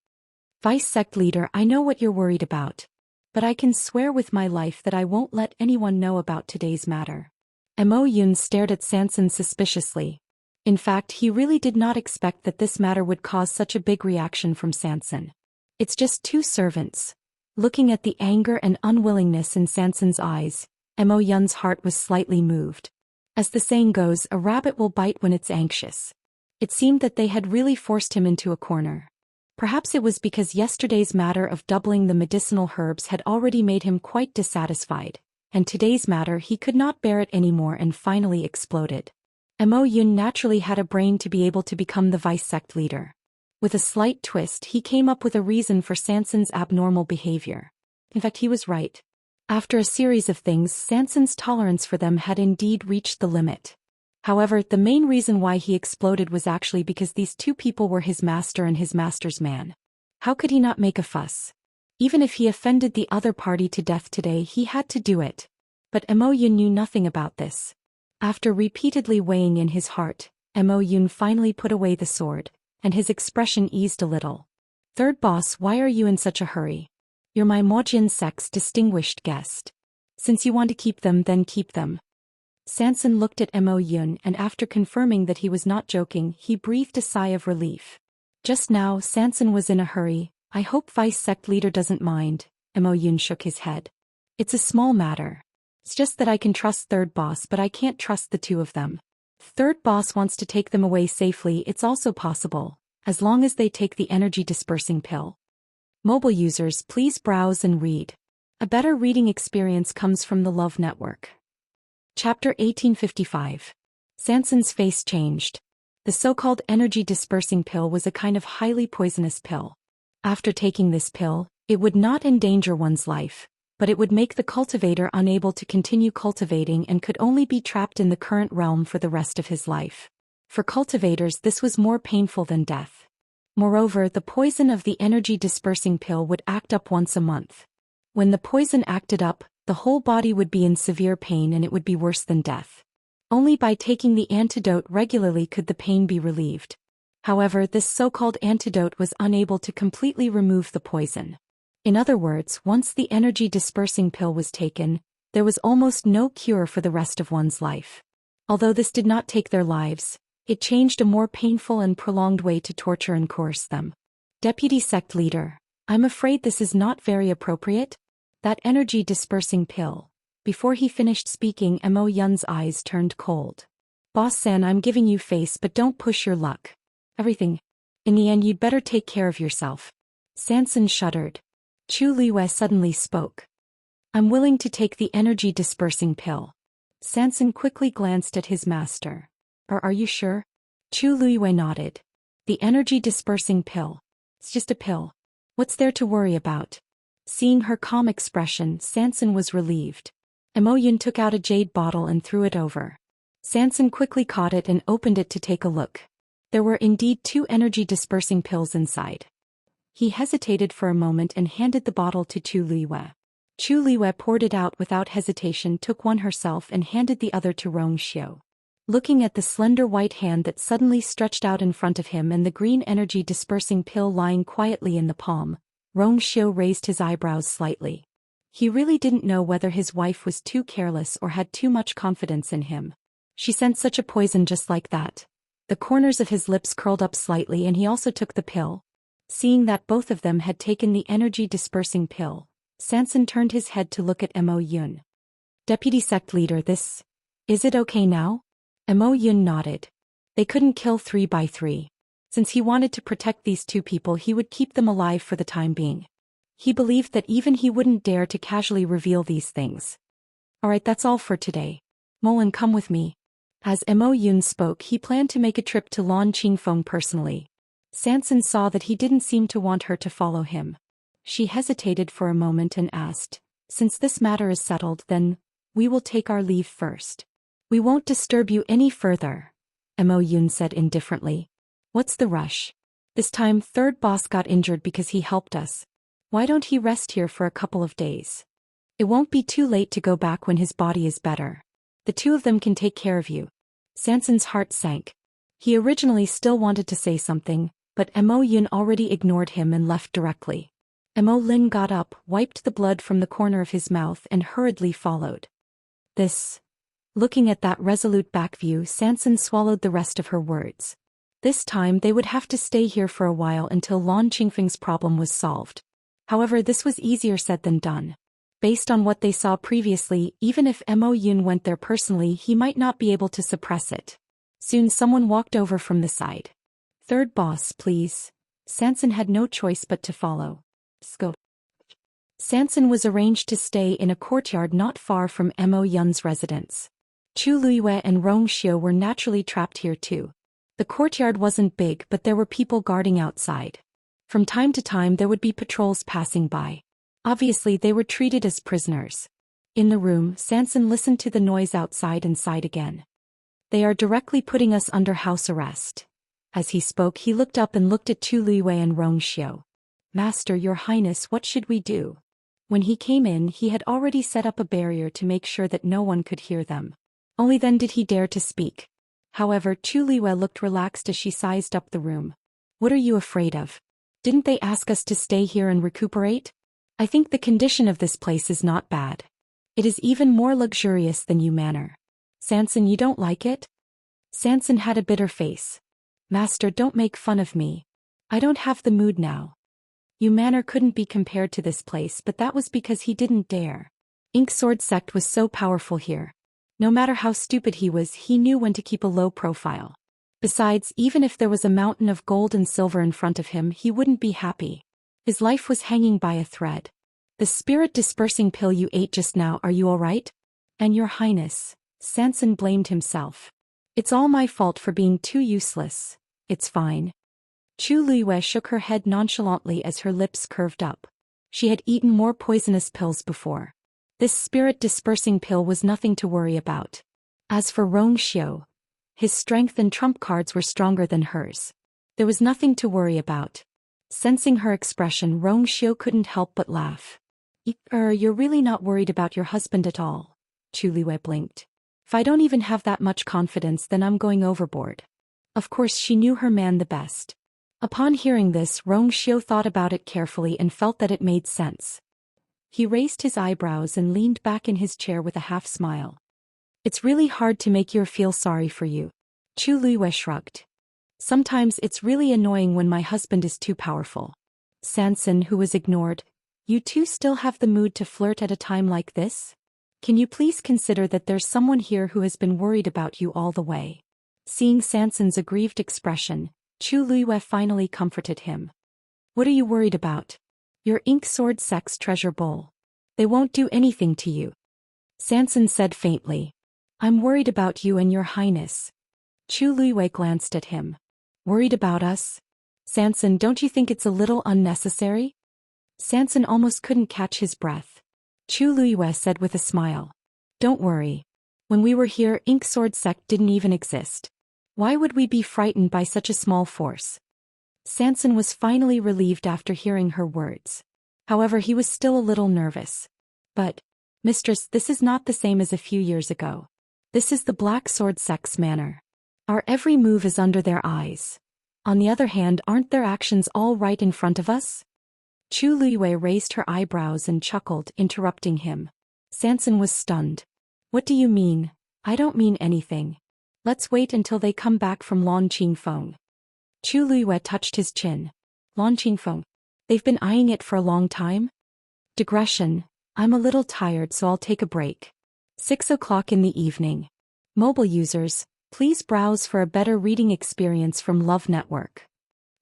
Vice Sect Leader, I know what you're worried about. But I can swear with my life that I won't let anyone know about today's matter. Mo Yun stared at Sanson suspiciously. In fact, he really did not expect that this matter would cause such a big reaction from Sanson. It's just 2 servants. Looking at the anger and unwillingness in Sanson's eyes, Mo Yun's heart was slightly moved. As the saying goes, a rabbit will bite when it's anxious. It seemed that they had really forced him into a corner. Perhaps it was because yesterday's matter of doubling the medicinal herbs had already made him quite dissatisfied, and today's matter he could not bear it anymore and finally exploded. Mo Yun naturally had a brain to be able to become the Vice Sect Leader. With a slight twist, he came up with a reason for Sanson's abnormal behavior. In fact, he was right. After a series of things, Sanson's tolerance for them had indeed reached the limit. However, the main reason why he exploded was actually because these 2 people were his master and his master's man. How could he not make a fuss? Even if he offended the other party to death today, he had to do it. But Mo Yun knew nothing about this. After repeatedly weighing in his heart, Mo Yun finally put away the sword, and his expression eased a little. Third boss, why are you in such a hurry? You're my Mojin Sect's distinguished guest. Since you want to keep them, then keep them. Sanson looked at Mo Yun and after confirming that he was not joking, he breathed a sigh of relief. Just now, Sanson was in a hurry. I hope Vice Sect Leader doesn't mind. Mo Yun shook his head. It's a small matter. It's just that I can trust Third Boss but I can't trust the 2 of them. Third Boss wants to take them away safely, it's also possible, as long as they take the energy dispersing pill. Mobile users, please browse and read. A better reading experience comes from the Love Network. Chapter 1855. Sanson's face changed. The so-called energy dispersing pill was a kind of highly poisonous pill. After taking this pill, it would not endanger one's life, but it would make the cultivator unable to continue cultivating and could only be trapped in the current realm for the rest of his life. For cultivators, this was more painful than death. Moreover, the poison of the energy dispersing pill would act up once a month. When the poison acted up, the whole body would be in severe pain and it would be worse than death. Only by taking the antidote regularly could the pain be relieved. However, this so-called antidote was unable to completely remove the poison. In other words, once the energy dispersing pill was taken, there was almost no cure for the rest of one's life. Although this did not take their lives, it changed a more painful and prolonged way to torture and coerce them. Deputy Sect Leader, I'm afraid this is not very appropriate. That energy dispersing pill. Before he finished speaking, Mo Yun's eyes turned cold. Boss San, I'm giving you face but don't push your luck. Everything. In the end you'd better take care of yourself. Sanson shuddered. Chu Liwei suddenly spoke. I'm willing to take the energy dispersing pill. Sanson quickly glanced at his master. Are you sure? Chu Liwei nodded. The energy dispersing pill. It's just a pill. What's there to worry about? Seeing her calm expression, Sanson was relieved. Yun took out a jade bottle and threw it over. Sanson quickly caught it and opened it to take a look. There were indeed 2 energy dispersing pills inside. He hesitated for a moment and handed the bottle to Chu Liwei. Chu Liwei poured it out without hesitation, took one herself and handed the other to Rong Xiu. Looking at the slender white hand that suddenly stretched out in front of him and the green energy dispersing pill lying quietly in the palm, Rong Xiu raised his eyebrows slightly. He really didn't know whether his wife was too careless or had too much confidence in him. She sent such a poison just like that. The corners of his lips curled up slightly and he also took the pill. Seeing that both of them had taken the energy dispersing pill, Sanson turned his head to look at Yun. Deputy sect leader, is it okay now? Yun nodded. They couldn't kill 3 by 3. Since he wanted to protect these 2 people, he would keep them alive for the time being. He believed that even he wouldn't dare to casually reveal these things. Alright, that's all for today. Molan, come with me. As Yun spoke, he planned to make a trip to Lan Qingfeng personally. Sanson saw that he didn't seem to want her to follow him. She hesitated for a moment and asked, since this matter is settled, then we will take our leave first. We won't disturb you any further, Yun said indifferently. What's the rush? This time, third boss got injured because he helped us. Why don't he rest here for a couple of days? It won't be too late to go back when his body is better. The 2 of them can take care of you. Sanson's heart sank. He originally still wanted to say something, but Yun already ignored him and left directly. Lin got up, wiped the blood from the corner of his mouth and hurriedly followed. Looking at that resolute back view, Sanson swallowed the rest of her words. This time they would have to stay here for a while until Lan Qingfeng's problem was solved. However, this was easier said than done. Based on what they saw previously, even if Yun went there personally, he might not be able to suppress it. Soon someone walked over from the side. Third boss, please. Sanson had no choice but to follow. Go. Sanson was arranged to stay in a courtyard not far from Yun's residence. Chu Liwei and Rong Xiu were naturally trapped here too. The courtyard wasn't big, but there were people guarding outside. From time to time there would be patrols passing by. Obviously they were treated as prisoners. In the room, Sanson listened to the noise outside and sighed again. They are directly putting us under house arrest. As he spoke, he looked up and looked at Chu Liwei and Rong Xiu. Master, your highness, what should we do? When he came in, he had already set up a barrier to make sure that no one could hear them. Only then did he dare to speak. However, Chu Liwei looked relaxed as she sized up the room. What are you afraid of? Didn't they ask us to stay here and recuperate? I think the condition of this place is not bad. It is even more luxurious than Yu Manor. Sanson, you don't like it? Sanson had a bitter face. Master, don't make fun of me. I don't have the mood now. Yu Manor couldn't be compared to this place, but that was because he didn't dare. Ink Sword Sect was so powerful here. No matter how stupid he was, he knew when to keep a low profile. Besides, even if there was a mountain of gold and silver in front of him, he wouldn't be happy. His life was hanging by a thread. The spirit-dispersing pill you ate just now, are you all right? And your highness, Sanson blamed himself. It's all my fault for being too useless. It's fine. Chu Liwei shook her head nonchalantly as her lips curved up. She had eaten more poisonous pills before. This spirit-dispersing pill was nothing to worry about. As for Rong Xiu, his strength and trump cards were stronger than hers. There was nothing to worry about. Sensing her expression, Rong Xiu couldn't help but laugh. You're really not worried about your husband at all? Chu Liwei blinked. If I don't even have that much confidence, then I'm going overboard. Of course, she knew her man the best. Upon hearing this, Rong Xiu thought about it carefully and felt that it made sense. He raised his eyebrows and leaned back in his chair with a half-smile. It's really hard to make you feel sorry for you. Chu Liwei shrugged. Sometimes it's really annoying when my husband is too powerful. Sanson, who was ignored, you two still have the mood to flirt at a time like this? Can you please consider that there's someone here who has been worried about you all the way? Seeing Sanson's aggrieved expression, Chu Liwei finally comforted him. What are you worried about? Your Ink Sword Sect's treasure bowl. They won't do anything to you. Sanson said faintly. I'm worried about you and your highness. Chu Liwei glanced at him. Worried about us? Sanson, don't you think it's a little unnecessary? Sanson almost couldn't catch his breath. Chu Luiyue said with a smile. Don't worry. When we were here, Ink Sword Sect didn't even exist. Why would we be frightened by such a small force? Sanson was finally relieved after hearing her words. However, he was still a little nervous. But, Mistress, this is not the same as a few years ago. This is the Black Sword Sect's manner. Our every move is under their eyes. On the other hand, aren't their actions all right in front of us? Chu Luiyue raised her eyebrows and chuckled, interrupting him. Sanson was stunned. What do you mean? I don't mean anything. Let's wait until they come back from Lan Qingfeng. Chu Luiyue touched his chin. Lan Qingfeng. They've been eyeing it for a long time? Digression. I'm a little tired, so I'll take a break. 6 o'clock in the evening. Mobile users, please browse for a better reading experience from Love Network.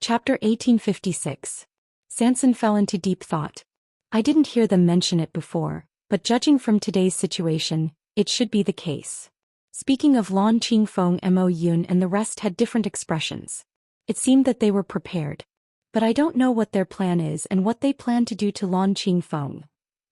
Chapter 1856. Sanson fell into deep thought. I didn't hear them mention it before, but judging from today's situation, it should be the case. Speaking of Lan Qingfeng, Mo Yun and the rest had different expressions. It seemed that they were prepared. But I don't know what their plan is and what they plan to do to Lan Qingfeng.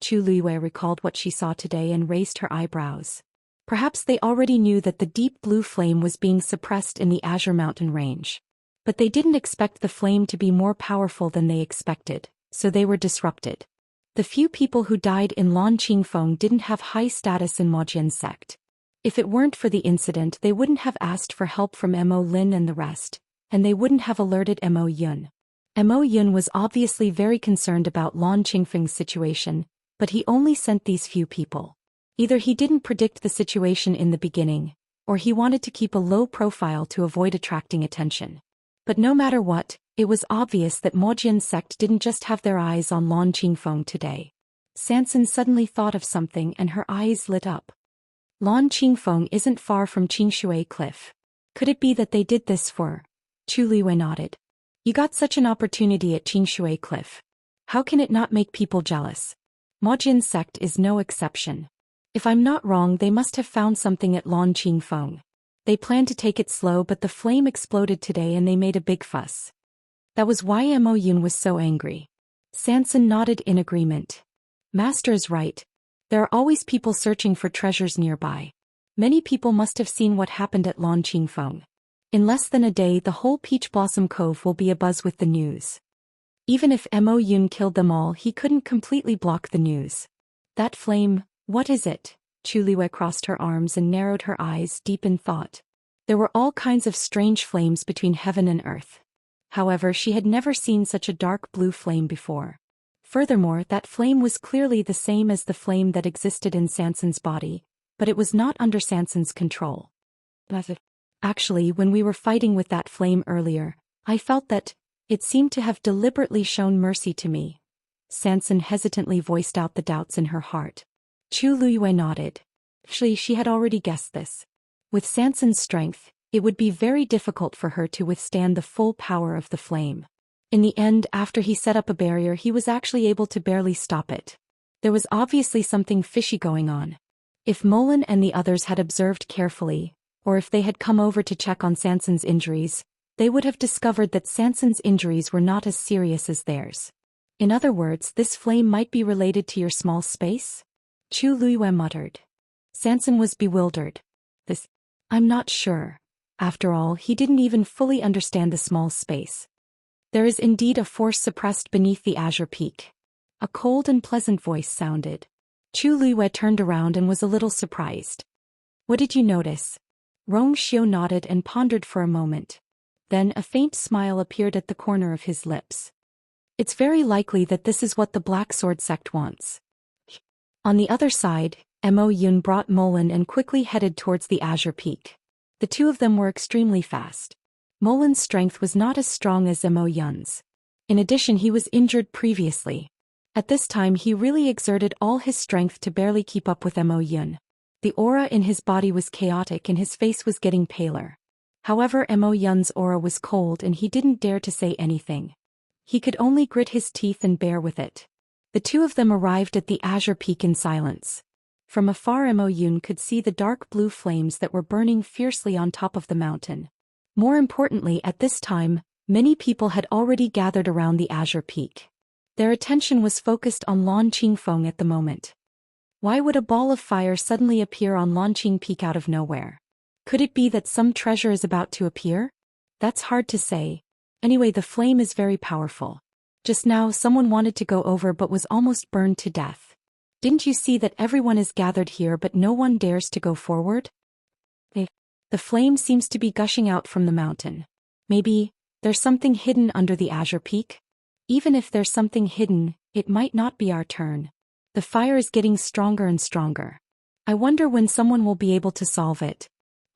Chu Luiyue recalled what she saw today and raised her eyebrows. Perhaps they already knew that the deep blue flame was being suppressed in the Azure Mountain range. But they didn't expect the flame to be more powerful than they expected, so they were disrupted. The few people who died in Lan Qingfeng didn't have high status in Mojian's sect. If it weren't for the incident, they wouldn't have asked for help from Mo Lin and the rest, and they wouldn't have alerted Mo Yun. Mo Yun was obviously very concerned about Lan Qingfeng's situation, but he only sent these few people. Either he didn't predict the situation in the beginning, or he wanted to keep a low profile to avoid attracting attention. But no matter what, it was obvious that Mojian's sect didn't just have their eyes on Lan Qingfeng today. Sanson suddenly thought of something and her eyes lit up. Lan Qingfeng isn't far from Qingshui Cliff. Could it be that they did this for? Chu Luiyue nodded. You got such an opportunity at Qingshui Cliff. How can it not make people jealous? Mojian's sect is no exception. If I'm not wrong, they must have found something at Lan Qingfeng. They planned to take it slow, but the flame exploded today and they made a big fuss. That was why Mo Yun was so angry. Sanson nodded in agreement. Master is right. There are always people searching for treasures nearby. Many people must have seen what happened at Lan Qingfeng. In less than a day, the whole Peach Blossom Cove will be abuzz with the news. Even if Mo Yun killed them all, he couldn't completely block the news. That flame, what is it? Chu Luiyue crossed her arms and narrowed her eyes, deep in thought. There were all kinds of strange flames between heaven and earth. However, she had never seen such a dark blue flame before. Furthermore, that flame was clearly the same as the flame that existed in Sanson's body, but it was not under Sanson's control. Actually, when we were fighting with that flame earlier, I felt that it seemed to have deliberately shown mercy to me. Sanson hesitantly voiced out the doubts in her heart. Chu Luiyue nodded. Actually, she had already guessed this. With Sanson's strength, it would be very difficult for her to withstand the full power of the flame. In the end, after he set up a barrier, he was actually able to barely stop it. There was obviously something fishy going on. If Molin and the others had observed carefully, or if they had come over to check on Sanson's injuries, they would have discovered that Sanson's injuries were not as serious as theirs. In other words, this flame might be related to your small space? Chu Luiyue muttered. Sanson was bewildered. I'm not sure. After all, he didn't even fully understand the small space. There is indeed a force suppressed beneath the azure peak. A cold and pleasant voice sounded. Chu Luiyue turned around and was a little surprised. What did you notice? Rong Xiu nodded and pondered for a moment. Then a faint smile appeared at the corner of his lips. It's very likely that this is what the Black Sword Sect wants. On the other side, Mo Yun brought Molin and quickly headed towards the azure peak. The two of them were extremely fast. Molin's strength was not as strong as Mo Yun's. In addition, he was injured previously. At this time, he really exerted all his strength to barely keep up with Mo Yun. The aura in his body was chaotic and his face was getting paler. However, Mo Yun's aura was cold and he didn't dare to say anything. He could only grit his teeth and bear with it. The two of them arrived at the azure peak in silence. From afar, Mo Yun could see the dark blue flames that were burning fiercely on top of the mountain. More importantly, at this time, many people had already gathered around the Azure Peak. Their attention was focused on Lan Qingfeng at the moment. Why would a ball of fire suddenly appear on Lanqing Peak out of nowhere? Could it be that some treasure is about to appear? That's hard to say. Anyway, the flame is very powerful. Just now someone wanted to go over but was almost burned to death. Didn't you see that everyone is gathered here but no one dares to go forward? The flame seems to be gushing out from the mountain. Maybe there's something hidden under the Azure Peak? Even if there's something hidden, it might not be our turn. The fire is getting stronger and stronger. I wonder when someone will be able to solve it.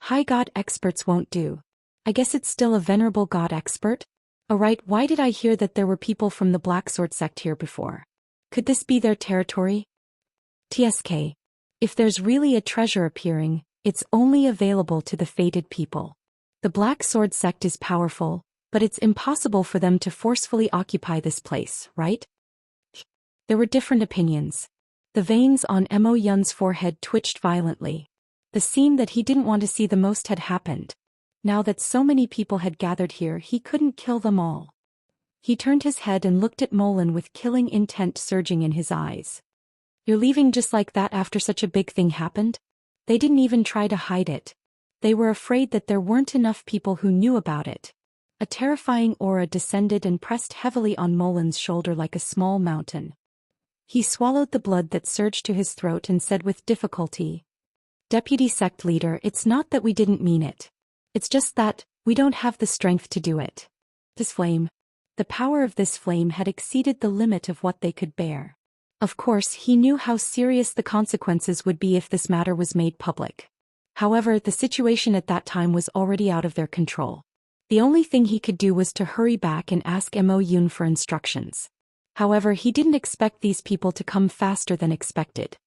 High god experts won't do. I guess it's still a venerable god expert? Alright, why did I hear that there were people from the Black Sword sect here before? Could this be their territory? TSK. If there's really a treasure appearing, it's only available to the fated people. The Black Sword sect is powerful, but it's impossible for them to forcefully occupy this place, right? There were different opinions. The veins on Mo Yun's forehead twitched violently. The scene that he didn't want to see the most had happened. Now that so many people had gathered here, he couldn't kill them all. He turned his head and looked at Molan with killing intent surging in his eyes. You're leaving just like that after such a big thing happened? They didn't even try to hide it. They were afraid that there weren't enough people who knew about it. A terrifying aura descended and pressed heavily on Molan's shoulder like a small mountain. He swallowed the blood that surged to his throat and said with difficulty, Deputy Sect Leader, it's not that we didn't mean it. It's just that we don't have the strength to do it. This flame. The power of this flame had exceeded the limit of what they could bear. Of course, he knew how serious the consequences would be if this matter was made public. However, the situation at that time was already out of their control. The only thing he could do was to hurry back and ask Mo Yun for instructions. However, he didn't expect these people to come faster than expected.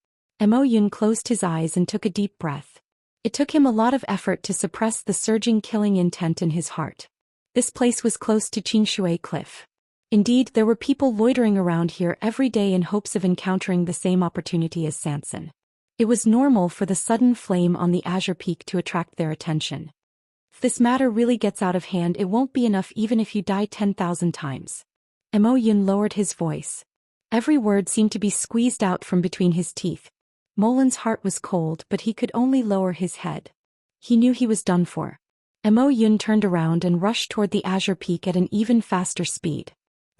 Mo Yun closed his eyes and took a deep breath. It took him a lot of effort to suppress the surging killing intent in his heart. This place was close to Qingshui Cliff. Indeed, there were people loitering around here every day in hopes of encountering the same opportunity as Sanson. It was normal for the sudden flame on the Azure Peak to attract their attention. If this matter really gets out of hand, it won't be enough even if you die 10,000 times. Mo Yun lowered his voice. Every word seemed to be squeezed out from between his teeth. Molan's heart was cold, but he could only lower his head. He knew he was done for. Mo Yun turned around and rushed toward the Azure Peak at an even faster speed.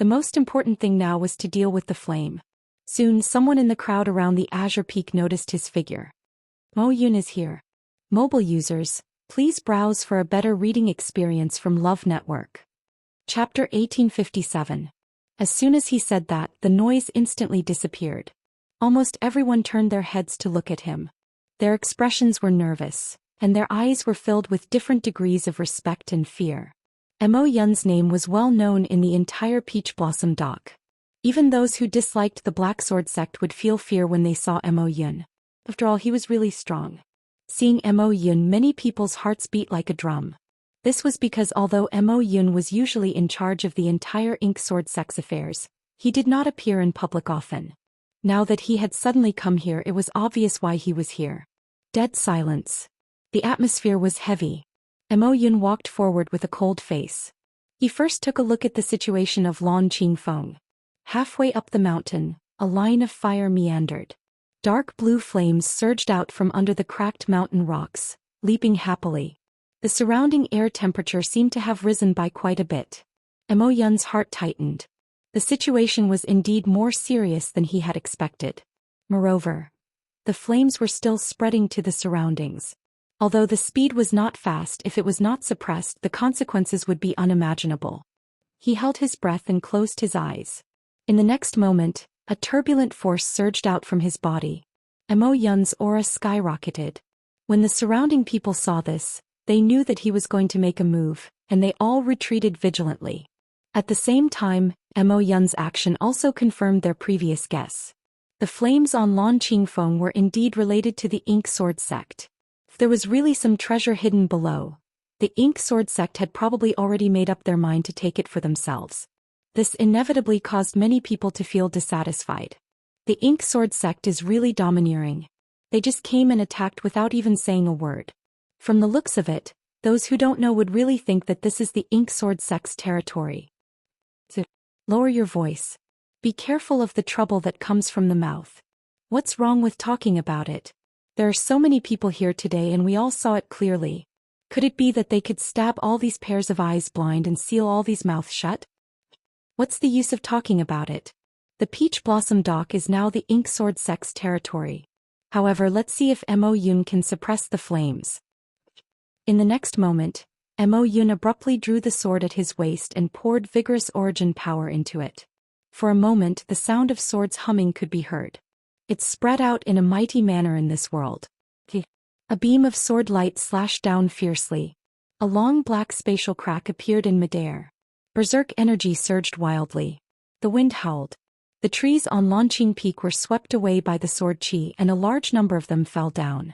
The most important thing now was to deal with the flame. Soon, someone in the crowd around the Azure Peak noticed his figure. Mo Yun is here. Mobile users, please browse for a better reading experience from Love Network. Chapter 1857. As soon as he said that, the noise instantly disappeared. Almost everyone turned their heads to look at him. Their expressions were nervous, and their eyes were filled with different degrees of respect and fear. Mo Yun's name was well known in the entire Peach Blossom Dock. Even those who disliked the Black Sword sect would feel fear when they saw Mo Yun. After all, he was really strong. Seeing Mo Yun, many people's hearts beat like a drum. This was because although Mo Yun was usually in charge of the entire Ink Sword sect's affairs, he did not appear in public often. Now that he had suddenly come here, it was obvious why he was here. Dead silence. The atmosphere was heavy. Mo Yun walked forward with a cold face. He first took a look at the situation of Lan Qingfeng. Halfway up the mountain, a line of fire meandered. Dark blue flames surged out from under the cracked mountain rocks, leaping happily. The surrounding air temperature seemed to have risen by quite a bit. Mo Yun's heart tightened. The situation was indeed more serious than he had expected. Moreover, the flames were still spreading to the surroundings. Although the speed was not fast, if it was not suppressed, the consequences would be unimaginable. He held his breath and closed his eyes. In the next moment, a turbulent force surged out from his body. Mo Yun's aura skyrocketed. When the surrounding people saw this, they knew that he was going to make a move, and they all retreated vigilantly. At the same time, Mo Yun's action also confirmed their previous guess. The flames on Lan Qingfeng were indeed related to the Ink Sword sect. If there was really some treasure hidden below, the Ink Sword sect had probably already made up their mind to take it for themselves. This inevitably caused many people to feel dissatisfied. The Ink Sword sect is really domineering. They just came and attacked without even saying a word. From the looks of it, Those who don't know would really think that this is the Ink Sword sect's territory. Lower your voice. Be careful of the trouble that comes from the mouth. What's wrong with talking about it? There are so many people here today and we all saw it clearly. Could it be that they could stab all these pairs of eyes blind and seal all these mouths shut? What's the use of talking about it? The Peach Blossom Dock is now the Ink Sword sect's territory. However, let's see if Mo Yun can suppress the flames. In the next moment, Mo Yun abruptly drew the sword at his waist and poured vigorous origin power into it. For a moment the sound of swords humming could be heard. It spread out in a mighty manner in this world. A beam of sword light slashed down fiercely. A long black spatial crack appeared in midair. Berserk energy surged wildly. The wind howled. The trees on Lanqing Peak were swept away by the sword chi and a large number of them fell down.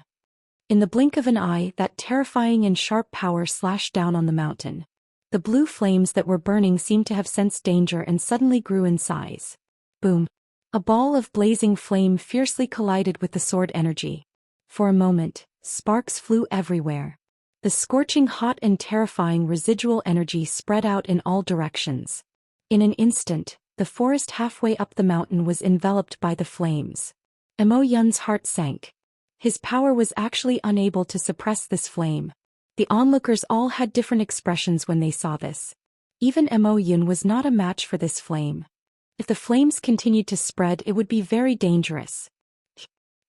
In the blink of an eye, that terrifying and sharp power slashed down on the mountain. The blue flames that were burning seemed to have sensed danger and suddenly grew in size. Boom! A ball of blazing flame fiercely collided with the sword energy. For a moment, sparks flew everywhere. The scorching hot and terrifying residual energy spread out in all directions. In an instant, the forest halfway up the mountain was enveloped by the flames. Mo Yun's heart sank. His power was actually unable to suppress this flame. The onlookers all had different expressions when they saw this. Even Mo Yun was not a match for this flame. If the flames continued to spread, it would be very dangerous.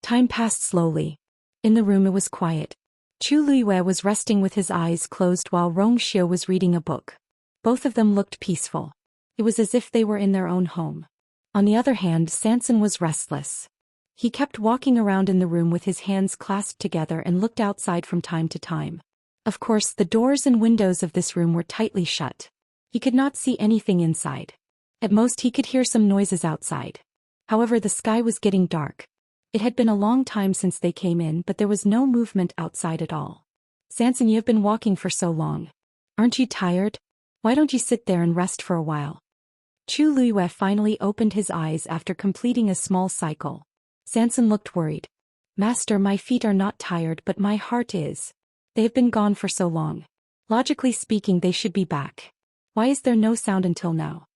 Time passed slowly. In the room it was quiet. Chu Luiwei was resting with his eyes closed while Rongxiu was reading a book. Both of them looked peaceful. It was as if they were in their own home. On the other hand, Sanson was restless. He kept walking around in the room with his hands clasped together and looked outside from time to time. Of course, the doors and windows of this room were tightly shut. He could not see anything inside. At most he could hear some noises outside. However, the sky was getting dark. It had been a long time since they came in, but there was no movement outside at all. Sanson, you have been walking for so long. Aren't you tired? Why don't you sit there and rest for a while? Chu Luiwei finally opened his eyes after completing a small cycle. Sanson looked worried. Master, my feet are not tired, but my heart is. They have been gone for so long. Logically speaking, they should be back. Why is there no sound until now?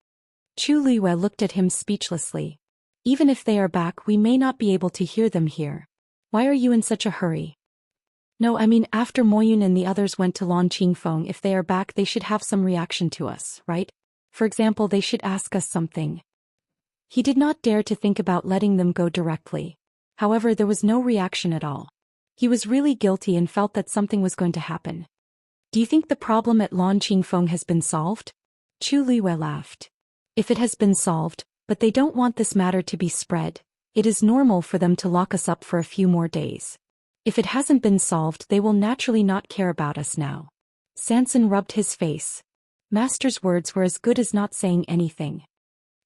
Chu Luiwei looked at him speechlessly. Even if they are back, we may not be able to hear them here. Why are you in such a hurry? No, I mean after Moyun and the others went to Lan Qingfeng, if they are back they should have some reaction to us, right? For example, they should ask us something. He did not dare to think about letting them go directly. However, there was no reaction at all. He was really guilty and felt that something was going to happen. Do you think the problem at Lan Qingfeng has been solved? Chu Luiwei laughed. If it has been solved, but they don't want this matter to be spread, it is normal for them to lock us up for a few more days. If it hasn't been solved, they will naturally not care about us now. Sanson rubbed his face. Master's words were as good as not saying anything.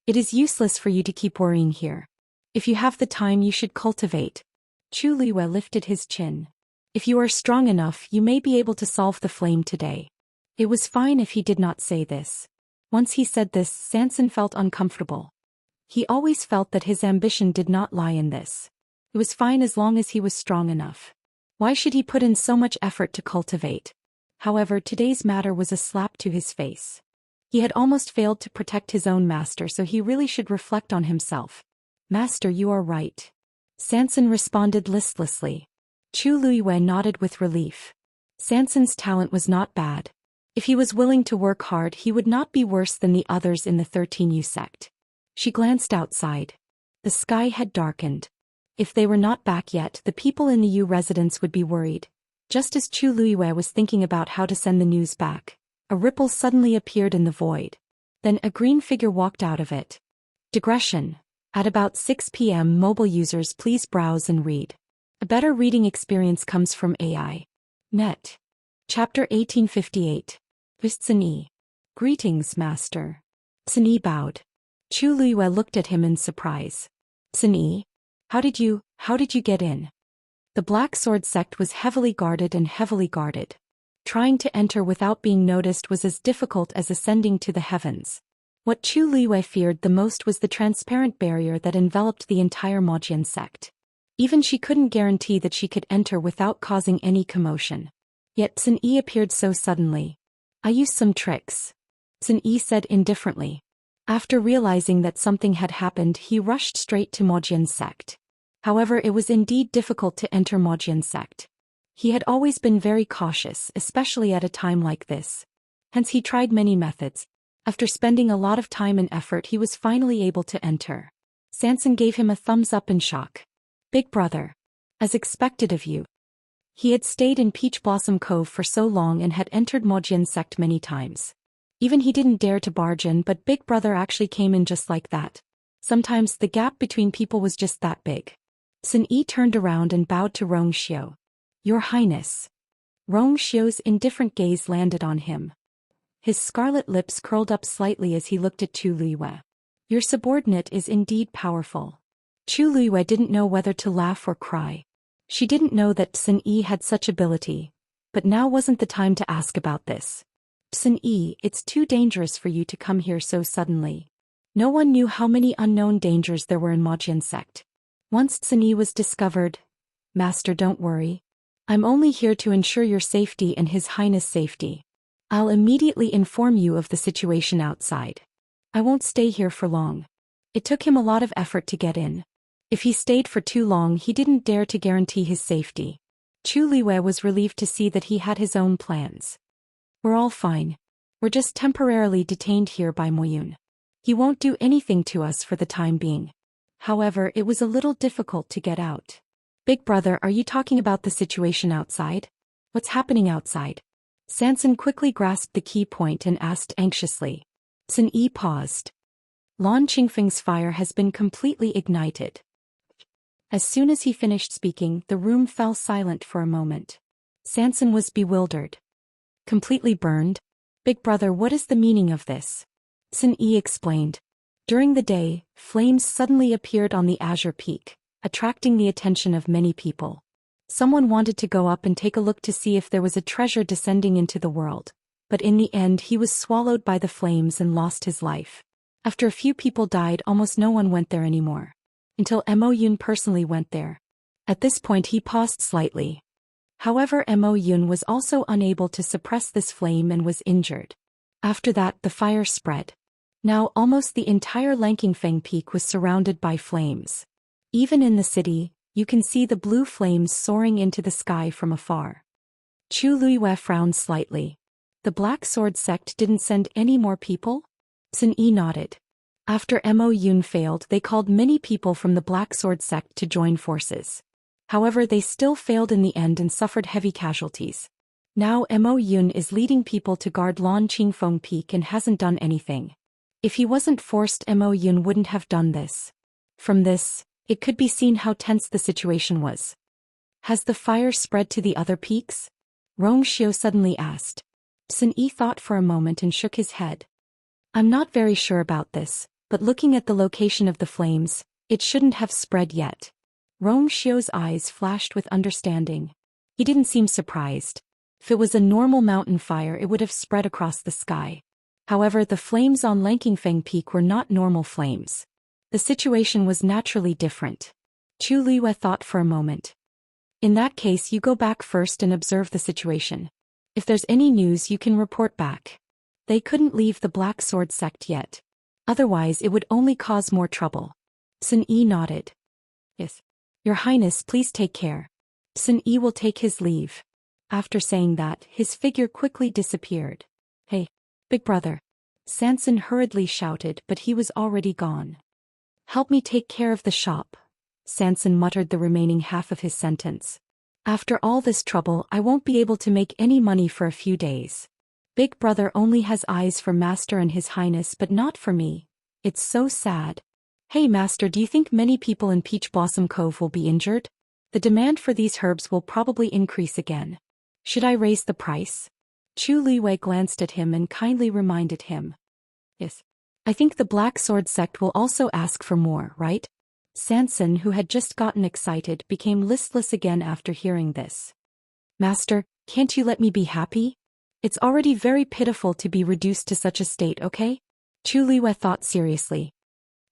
It is useless for you to keep worrying here. If you have the time, you should cultivate. Chu Luiwei lifted his chin. If you are strong enough, you may be able to solve the flame today. It was fine if he did not say this. Once he said this, Sanson felt uncomfortable. He always felt that his ambition did not lie in this. It was fine as long as he was strong enough. Why should he put in so much effort to cultivate? However, today's matter was a slap to his face. He had almost failed to protect his own master, so he really should reflect on himself. Master, you are right. Sanson responded listlessly. Chu Luiwei nodded with relief. Sanson's talent was not bad. If he was willing to work hard, he would not be worse than the others in the 13U sect. She glanced outside. The sky had darkened. If they were not back yet, the people in the U residence would be worried. Just as Chu Luiwei was thinking about how to send the news back, a ripple suddenly appeared in the void. Then a green figure walked out of it. Digression. At about 6 p.m. mobile users please browse and read. A better reading experience comes from AI. Net. Chapter 1858. Vistani. Greetings, Master. Tsini bowed. Chu Luiwei looked at him in surprise. Tsini? How did you get in? The Black Sword sect was heavily guarded and heavily guarded. Trying to enter without being noticed was as difficult as ascending to the heavens. What Chu Luiwei feared the most was the transparent barrier that enveloped the entire Mojian sect. Even she couldn't guarantee that she could enter without causing any commotion. Yet Sun Yi appeared so suddenly. I used some tricks, Sun Yi said indifferently. After realizing that something had happened, he rushed straight to Mojian's sect. However, it was indeed difficult to enter Mojian's sect. He had always been very cautious, especially at a time like this. Hence he tried many methods. After spending a lot of time and effort, he was finally able to enter. Sanson gave him a thumbs up in shock. Big brother. As expected of you. He had stayed in Peach Blossom Cove for so long and had entered Mojian's sect many times. Even he didn't dare to barge in, but Big Brother actually came in just like that. Sometimes the gap between people was just that big. Sun Yi turned around and bowed to Rong Xiu. Your Highness. Rong Xiu's indifferent gaze landed on him. His scarlet lips curled up slightly as he looked at Chu Luiyue. Your subordinate is indeed powerful. Chu Luiyue didn't know whether to laugh or cry. She didn't know that Sun Yi had such ability. But now wasn't the time to ask about this. Sun Yi, it's too dangerous for you to come here so suddenly. No one knew how many unknown dangers there were in Mojian sect. Once Sun Yi was discovered, Master, don't worry. I'm only here to ensure your safety and His Highness' safety. I'll immediately inform you of the situation outside. I won't stay here for long. It took him a lot of effort to get in. If he stayed for too long, he didn't dare to guarantee his safety. Chu Luiyue was relieved to see that he had his own plans. We're all fine. We're just temporarily detained here by Moyun. He won't do anything to us for the time being. However, it was a little difficult to get out. Big brother, are you talking about the situation outside? What's happening outside? Sanson quickly grasped the key point and asked anxiously. Sun Yi paused. Lan Qingfeng's fire has been completely ignited. As soon as he finished speaking, the room fell silent for a moment. Sanson was bewildered. Completely burned? Big brother, what is the meaning of this? Sun Yi explained. During the day, flames suddenly appeared on the Azure Peak, attracting the attention of many people. Someone wanted to go up and take a look to see if there was a treasure descending into the world, but in the end he was swallowed by the flames and lost his life. After a few people died, almost no one went there anymore. Until Mo Yun personally went there. At this point he paused slightly. However, Mo Yun was also unable to suppress this flame and was injured. After that, the fire spread. Now almost the entire Langqingfeng Peak was surrounded by flames. Even in the city, you can see the blue flames soaring into the sky from afar. Chu Luiyue frowned slightly. The Black Sword sect didn't send any more people? Sun Yi nodded. After Mo Yun failed, they called many people from the Black Sword sect to join forces. However, they still failed in the end and suffered heavy casualties. Now Mo Yun is leading people to guard Lan Qingfeng Peak and hasn't done anything. If he wasn't forced, Mo Yun wouldn't have done this. From this, it could be seen how tense the situation was. Has the fire spread to the other peaks? Rong Xiu suddenly asked. Sun Yi thought for a moment and shook his head. I'm not very sure about this, but looking at the location of the flames, it shouldn't have spread yet. Rong Xiu's eyes flashed with understanding. He didn't seem surprised. If it was a normal mountain fire, it would have spread across the sky. However, the flames on Langqingfeng Peak were not normal flames. The situation was naturally different. Chu Luiyue thought for a moment. In that case, you go back first and observe the situation. If there's any news, you can report back. They couldn't leave the Black Sword sect yet. Otherwise, it would only cause more trouble. Sun Yi nodded. Yes. Your Highness, please take care. Sun Yi will take his leave. After saying that, his figure quickly disappeared. Hey, big brother. Sanson hurriedly shouted, but he was already gone. Help me take care of the shop. Sanson muttered the remaining half of his sentence. After all this trouble, I won't be able to make any money for a few days. Big brother only has eyes for Master and His Highness, but not for me. It's so sad. Hey Master, do you think many people in Peach Blossom Cove will be injured? The demand for these herbs will probably increase again. Should I raise the price? Chu Luiyue glanced at him and kindly reminded him. Yes. I think the Black Sword sect will also ask for more, right? Sanson, who had just gotten excited, became listless again after hearing this. Master, can't you let me be happy? It's already very pitiful to be reduced to such a state, okay? Chu Luiyue thought seriously.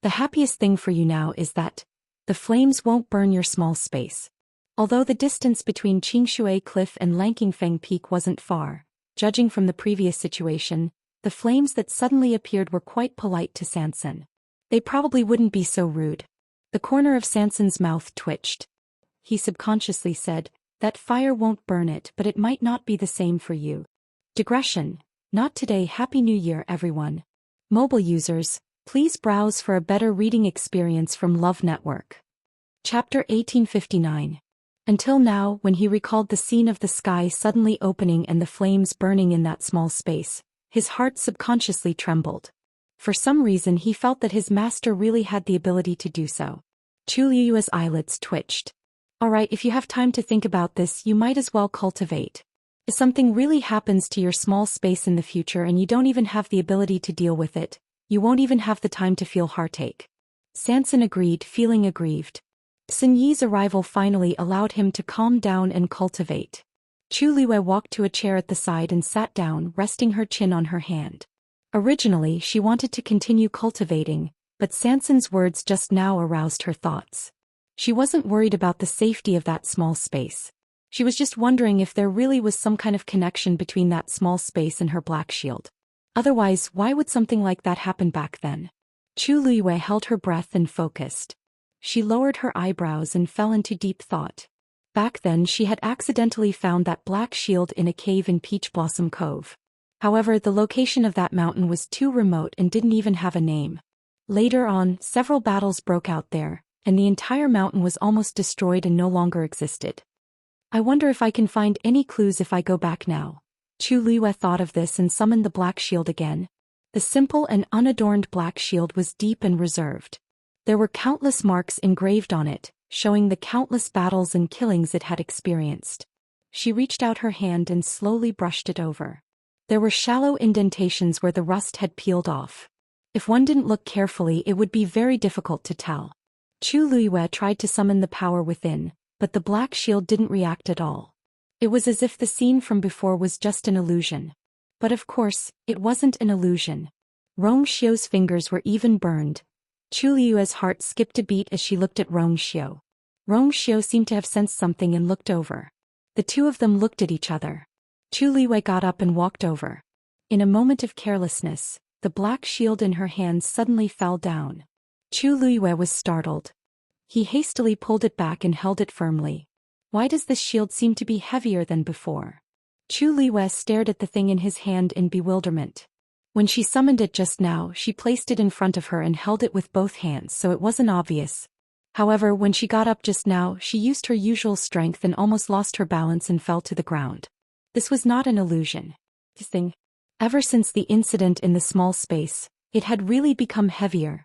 The happiest thing for you now is that the flames won't burn your small space. Although the distance between Qingshui Cliff and Langkingfeng Peak wasn't far, judging from the previous situation, the flames that suddenly appeared were quite polite to Sanson. They probably wouldn't be so rude. The corner of Sanson's mouth twitched. He subconsciously said, "That fire won't burn it, but it might not be the same for you." Digression. Not today. Happy New Year, everyone. Mobile users, please browse for a better reading experience from Love Network. Chapter 1859. Until now, when he recalled the scene of the sky suddenly opening and the flames burning in that small space, his heart subconsciously trembled. For some reason he felt that his master really had the ability to do so. Chu Liyue's eyelids twitched. Alright, if you have time to think about this, you might as well cultivate. If something really happens to your small space in the future and you don't even have the ability to deal with it, you won't even have the time to feel heartache. Sanson agreed, feeling aggrieved. Sun Yi's arrival finally allowed him to calm down and cultivate. Chu Liyue walked to a chair at the side and sat down, resting her chin on her hand. Originally, she wanted to continue cultivating, but Sanson's words just now aroused her thoughts. She wasn't worried about the safety of that small space. She was just wondering if there really was some kind of connection between that small space and her black shield. Otherwise, why would something like that happen back then? Chu Liyue held her breath and focused. She lowered her eyebrows and fell into deep thought. Back then she had accidentally found that black shield in a cave in Peach Blossom Cove. However, the location of that mountain was too remote and didn't even have a name. Later on, several battles broke out there, and the entire mountain was almost destroyed and no longer existed. I wonder if I can find any clues if I go back now. Chu Liyue thought of this and summoned the black shield again. The simple and unadorned black shield was deep and reserved. There were countless marks engraved on it, showing the countless battles and killings it had experienced. She reached out her hand and slowly brushed it over. There were shallow indentations where the rust had peeled off. If one didn't look carefully, it would be very difficult to tell. Chu Liyue tried to summon the power within, but the black shield didn't react at all. It was as if the scene from before was just an illusion. But of course, it wasn't an illusion. Rongxiu's fingers were even burned. Chu Liyue's heart skipped a beat as she looked at Rongxiu. Rongxiu seemed to have sensed something and looked over. The two of them looked at each other. Chu Liyue got up and walked over. In a moment of carelessness, the black shield in her hands suddenly fell down. Chu Liyue was startled. He hastily pulled it back and held it firmly. Why does this shield seem to be heavier than before? Chu Liyue stared at the thing in his hand in bewilderment. When she summoned it just now, she placed it in front of her and held it with both hands, so it wasn't obvious. However, when she got up just now, she used her usual strength and almost lost her balance and fell to the ground. This was not an illusion. This thing. Ever since the incident in the small space, it had really become heavier.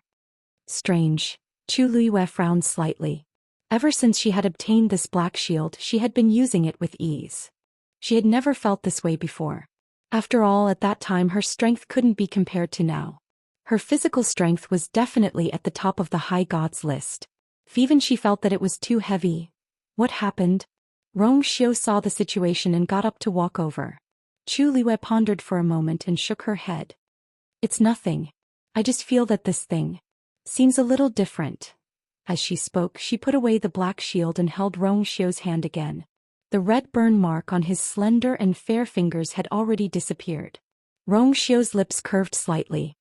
Strange. Chu Liyue frowned slightly. Ever since she had obtained this black shield, she had been using it with ease. She had never felt this way before. After all, at that time her strength couldn't be compared to now. Her physical strength was definitely at the top of the high gods list. If even she felt that it was too heavy. What happened? Rongxiu saw the situation and got up to walk over. Chu Liyue pondered for a moment and shook her head. It's nothing. I just feel that this thing seems a little different. As she spoke, she put away the black shield and held Rongxiu's hand again. The red burn mark on his slender and fair fingers had already disappeared. Rongxiu's lips curved slightly.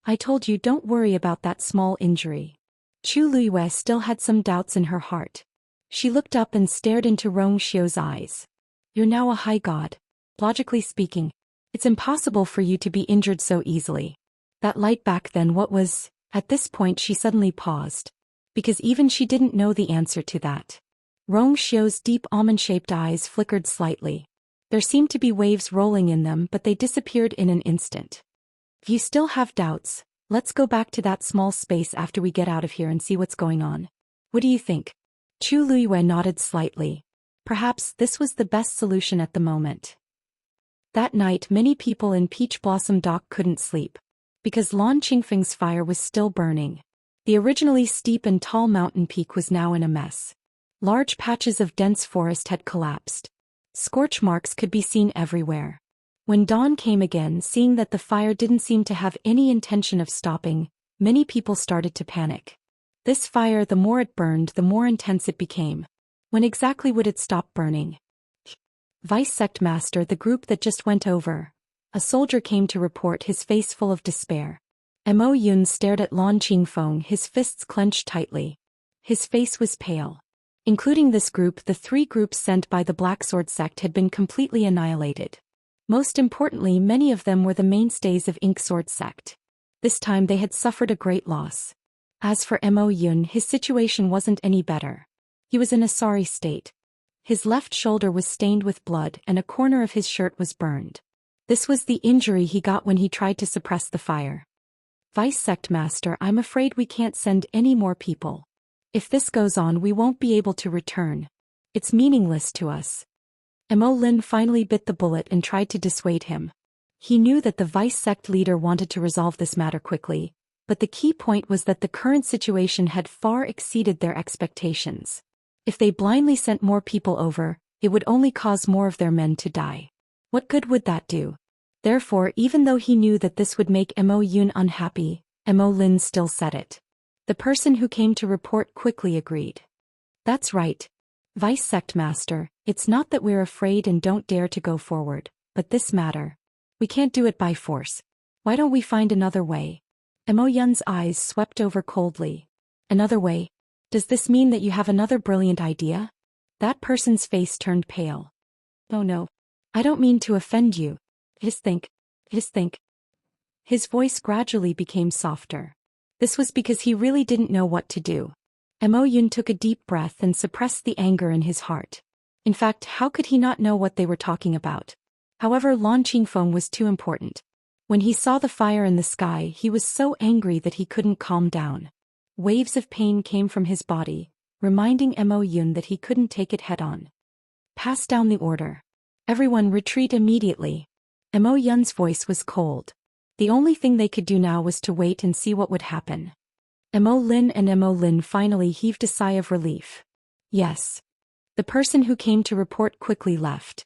I told you, don't worry about that small injury. Chu Liyue still had some doubts in her heart. She looked up and stared into Rongxiu's eyes. You're now a high god. Logically speaking, it's impossible for you to be injured so easily. That light back then, what was? At this point she suddenly paused. Because even she didn't know the answer to that. Rongxiu's deep almond-shaped eyes flickered slightly. There seemed to be waves rolling in them, but they disappeared in an instant. If you still have doubts, let's go back to that small space after we get out of here and see what's going on. What do you think? Chu Liyue nodded slightly. Perhaps this was the best solution at the moment. That night many people in Peach Blossom Dock couldn't sleep. Because Lan Qingfeng's fire was still burning. The originally steep and tall mountain peak was now in a mess. Large patches of dense forest had collapsed. Scorch marks could be seen everywhere. When dawn came again, seeing that the fire didn't seem to have any intention of stopping, many people started to panic. This fire, the more it burned, the more intense it became. When exactly would it stop burning? Vice Sect Master, the group that just went over. A soldier came to report, his face full of despair. Mo Yun stared at Lan Qingfeng, his fists clenched tightly. His face was pale. Including this group, the 3 groups sent by the Black Sword sect had been completely annihilated. Most importantly, many of them were the mainstays of Ink Sword sect. This time they had suffered a great loss. As for Mo Yun, his situation wasn't any better. He was in a sorry state. His left shoulder was stained with blood and a corner of his shirt was burned. This was the injury he got when he tried to suppress the fire. Vice Sect Master, I'm afraid we can't send any more people. If this goes on, we won't be able to return. It's meaningless to us. Mo Lin finally bit the bullet and tried to dissuade him. He knew that the Vice Sect leader wanted to resolve this matter quickly, but the key point was that the current situation had far exceeded their expectations. If they blindly sent more people over, it would only cause more of their men to die. What good would that do? Therefore, even though he knew that this would make Mo Yun unhappy, Mo Lin still said it. The person who came to report quickly agreed. That's right. Vice Sect Master, it's not that we're afraid and don't dare to go forward, but this matter. We can't do it by force. Why don't we find another way? Mo Yun's eyes swept over coldly. Another way? Does this mean that you have another brilliant idea? That person's face turned pale. Oh no. I don't mean to offend you. His voice gradually became softer. This was because he really didn't know what to do. Mo Yun took a deep breath and suppressed the anger in his heart. In fact, how could he not know what they were talking about? However, Lan Qingfeng was too important. When he saw the fire in the sky, he was so angry that he couldn't calm down. Waves of pain came from his body, reminding Mo Yun that he couldn't take it head-on. Pass down the order. Everyone retreat immediately. Mo Yun's voice was cold. The only thing they could do now was to wait and see what would happen. Mo Lin finally heaved a sigh of relief. Yes. The person who came to report quickly left.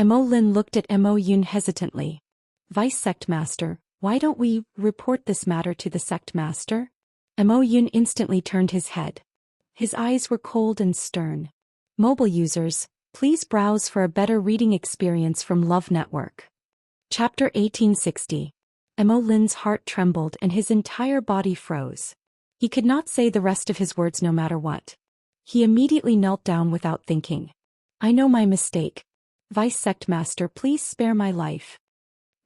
Mo Lin looked at Mo Yun hesitantly. Vice Sect Master, why don't we report this matter to the Sect Master? Mo Yun instantly turned his head. His eyes were cold and stern. Mobile users, please browse for a better reading experience from Love Network. Chapter 1860. Mo Lin's heart trembled and his entire body froze. He could not say the rest of his words no matter what. He immediately knelt down without thinking. I know my mistake. Vice Sect Master, please spare my life.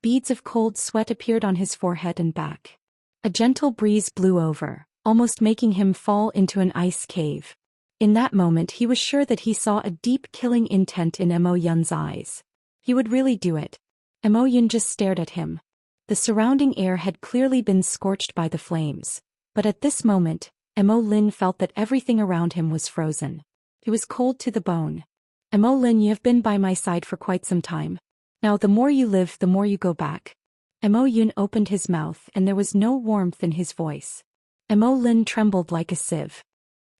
Beads of cold sweat appeared on his forehead and back. A gentle breeze blew over, almost making him fall into an ice cave. In that moment he was sure that he saw a deep killing intent in Mo Yun's eyes. He would really do it. Mo Yun just stared at him. The surrounding air had clearly been scorched by the flames, but at this moment, Mo Lin felt that everything around him was frozen. He was cold to the bone. Mo Lin, you have been by my side for quite some time. Now the more you live, the more you go back. Mo Yun opened his mouth and there was no warmth in his voice. Mo Lin trembled like a sieve.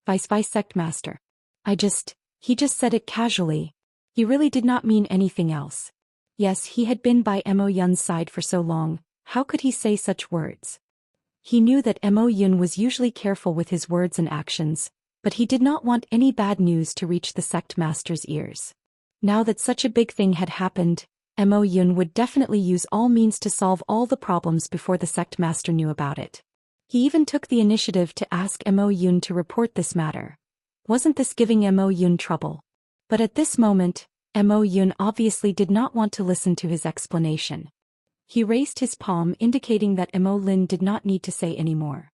Vice Sect Master. He just said it casually. He really did not mean anything else. Yes, he had been by Mo Yun's side for so long, how could he say such words? He knew that Mo Yun was usually careful with his words and actions, but he did not want any bad news to reach the Sect Master's ears. Now that such a big thing had happened, Mo Yun would definitely use all means to solve all the problems before the Sect Master knew about it. He even took the initiative to ask Mo Yun to report this matter. Wasn't this giving Mo Yun trouble? But at this moment, Mo Yun obviously did not want to listen to his explanation. He raised his palm indicating that Mo Lin did not need to say any more.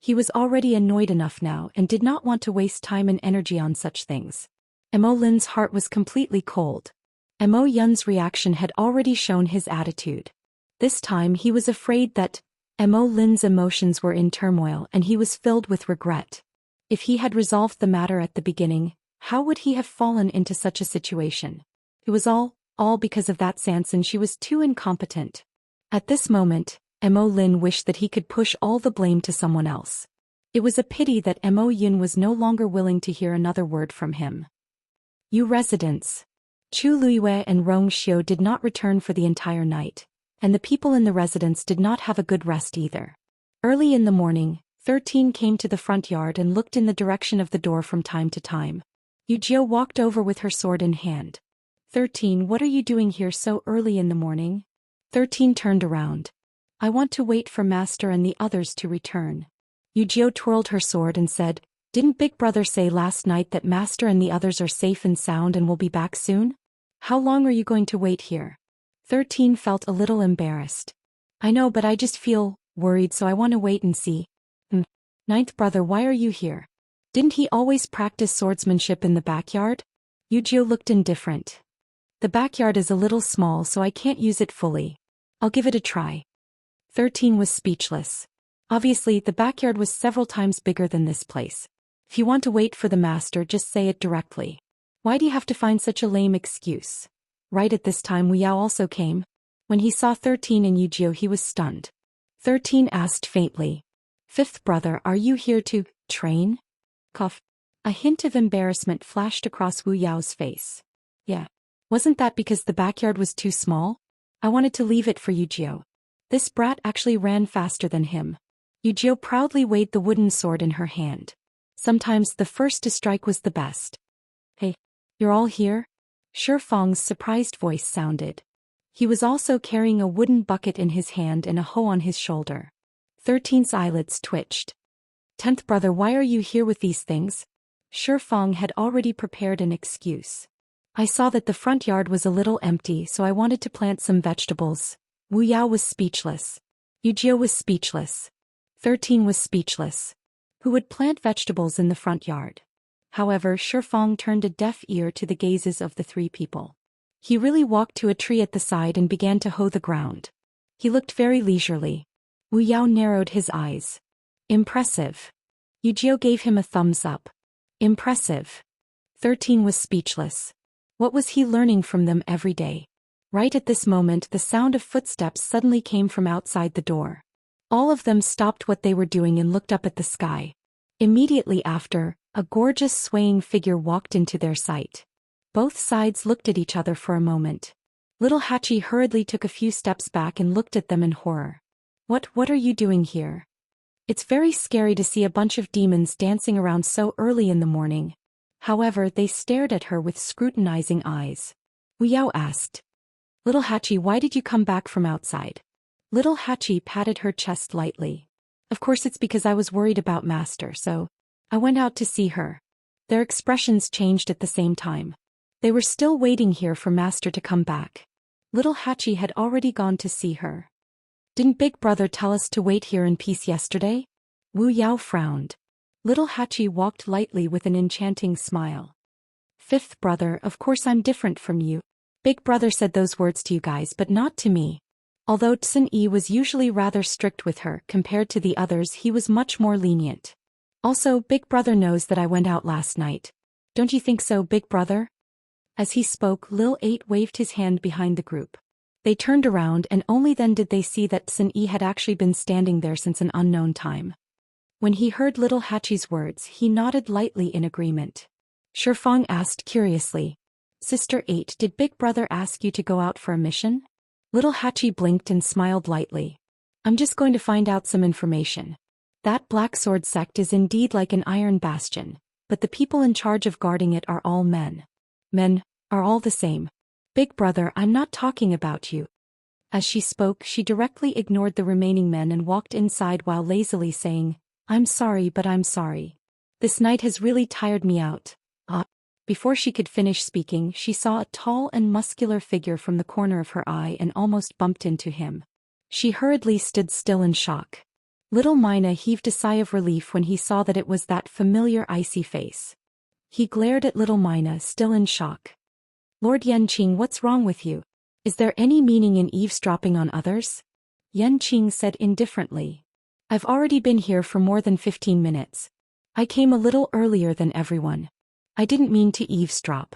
He was already annoyed enough now and did not want to waste time and energy on such things. Mo Lin's heart was completely cold. Mo Yun's reaction had already shown his attitude. This time he was afraid that Mo Lin's emotions were in turmoil and he was filled with regret. If he had resolved the matter at the beginning, how would he have fallen into such a situation? It was all because of that Sanson. She was too incompetent. At this moment, Mo Lin wished that he could push all the blame to someone else. It was a pity that Mo Yun was no longer willing to hear another word from him. You residents. Chu Luiyue and Rong Xiu did not return for the entire night, and the people in the residence did not have a good rest either. Early in the morning, 13 came to the front yard and looked in the direction of the door from time to time. Yujiu walked over with her sword in hand. 13. What are you doing here so early in the morning? 13 turned around. I want to wait for Master and the others to return. Yujiu twirled her sword and said, didn't Big Brother say last night that Master and the others are safe and sound and will be back soon? How long are you going to wait here? 13 felt a little embarrassed. I know, but I just feel worried, so I want to wait and see. Ninth brother, why are you here? Didn't he always practice swordsmanship in the backyard? Yujiu looked indifferent. The backyard is a little small, so I can't use it fully. I'll give it a try. 13 was speechless. Obviously, the backyard was several times bigger than this place. If you want to wait for the master, just say it directly. Why do you have to find such a lame excuse? Right at this time, Wu Yao also came. When he saw 13 and Yujiu, he was stunned. 13 asked faintly, Fifth brother, are you here to train? Cough. A hint of embarrassment flashed across Wu Yao's face. Yeah. Wasn't that because the backyard was too small? I wanted to leave it for Yujiu. This brat actually ran faster than him. Yujiu proudly weighed the wooden sword in her hand. Sometimes the first to strike was the best. Hey, you're all here? Shi Fang's surprised voice sounded. He was also carrying a wooden bucket in his hand and a hoe on his shoulder. 13's eyelids twitched. 10th brother, why are you here with these things? Shi Fang had already prepared an excuse. I saw that the front yard was a little empty, so I wanted to plant some vegetables. Wu Yao was speechless. Yujiu was speechless. 13 was speechless. Who would plant vegetables in the front yard? However, Shi Fang turned a deaf ear to the gazes of the three people. He really walked to a tree at the side and began to hoe the ground. He looked very leisurely. Wu Yao narrowed his eyes. Impressive. Yujiu gave him a thumbs up. Impressive. 13 was speechless. What was he learning from them every day? Right at this moment, the sound of footsteps suddenly came from outside the door. All of them stopped what they were doing and looked up at the sky. Immediately after, a gorgeous swaying figure walked into their sight. Both sides looked at each other for a moment. Little Hachi hurriedly took a few steps back and looked at them in horror. What are you doing here? It's very scary to see a bunch of demons dancing around so early in the morning. However, they stared at her with scrutinizing eyes. Wu Yao asked, Little Hachi, why did you come back from outside? Little Hachi patted her chest lightly. Of course, it's because I was worried about Master, so I went out to see her. Their expressions changed at the same time. They were still waiting here for Master to come back. Little Hachi had already gone to see her. Didn't Big Brother tell us to wait here in peace yesterday? Wu Yao frowned. Little Hachi walked lightly with an enchanting smile. Fifth brother, of course I'm different from you. Big Brother said those words to you guys, but not to me. Although Tsun Yi was usually rather strict with her, compared to the others he was much more lenient. Also, Big Brother knows that I went out last night. Don't you think so, Big Brother? As he spoke, Lil 8 waved his hand behind the group. They turned around and only then did they see that Tsun Yi had actually been standing there since an unknown time. When he heard Little Hachi's words, he nodded lightly in agreement. Shi Fang asked curiously, Sister 8, did Big Brother ask you to go out for a mission? Little Hachi blinked and smiled lightly. I'm just going to find out some information. That Black Sword sect is indeed like an iron bastion, but the people in charge of guarding it are all men. Men are all the same. Big Brother, I'm not talking about you. As she spoke, she directly ignored the remaining men and walked inside while lazily saying, I'm sorry, but I'm sorry. This night has really tired me out. Before she could finish speaking, she saw a tall and muscular figure from the corner of her eye and almost bumped into him. She hurriedly stood still in shock. Little Mina heaved a sigh of relief when he saw that it was that familiar icy face. He glared at Little Mina, still in shock. Lord Yanqing, what's wrong with you? Is there any meaning in eavesdropping on others? Yanqing said indifferently. I've already been here for more than 15 minutes. I came a little earlier than everyone. I didn't mean to eavesdrop.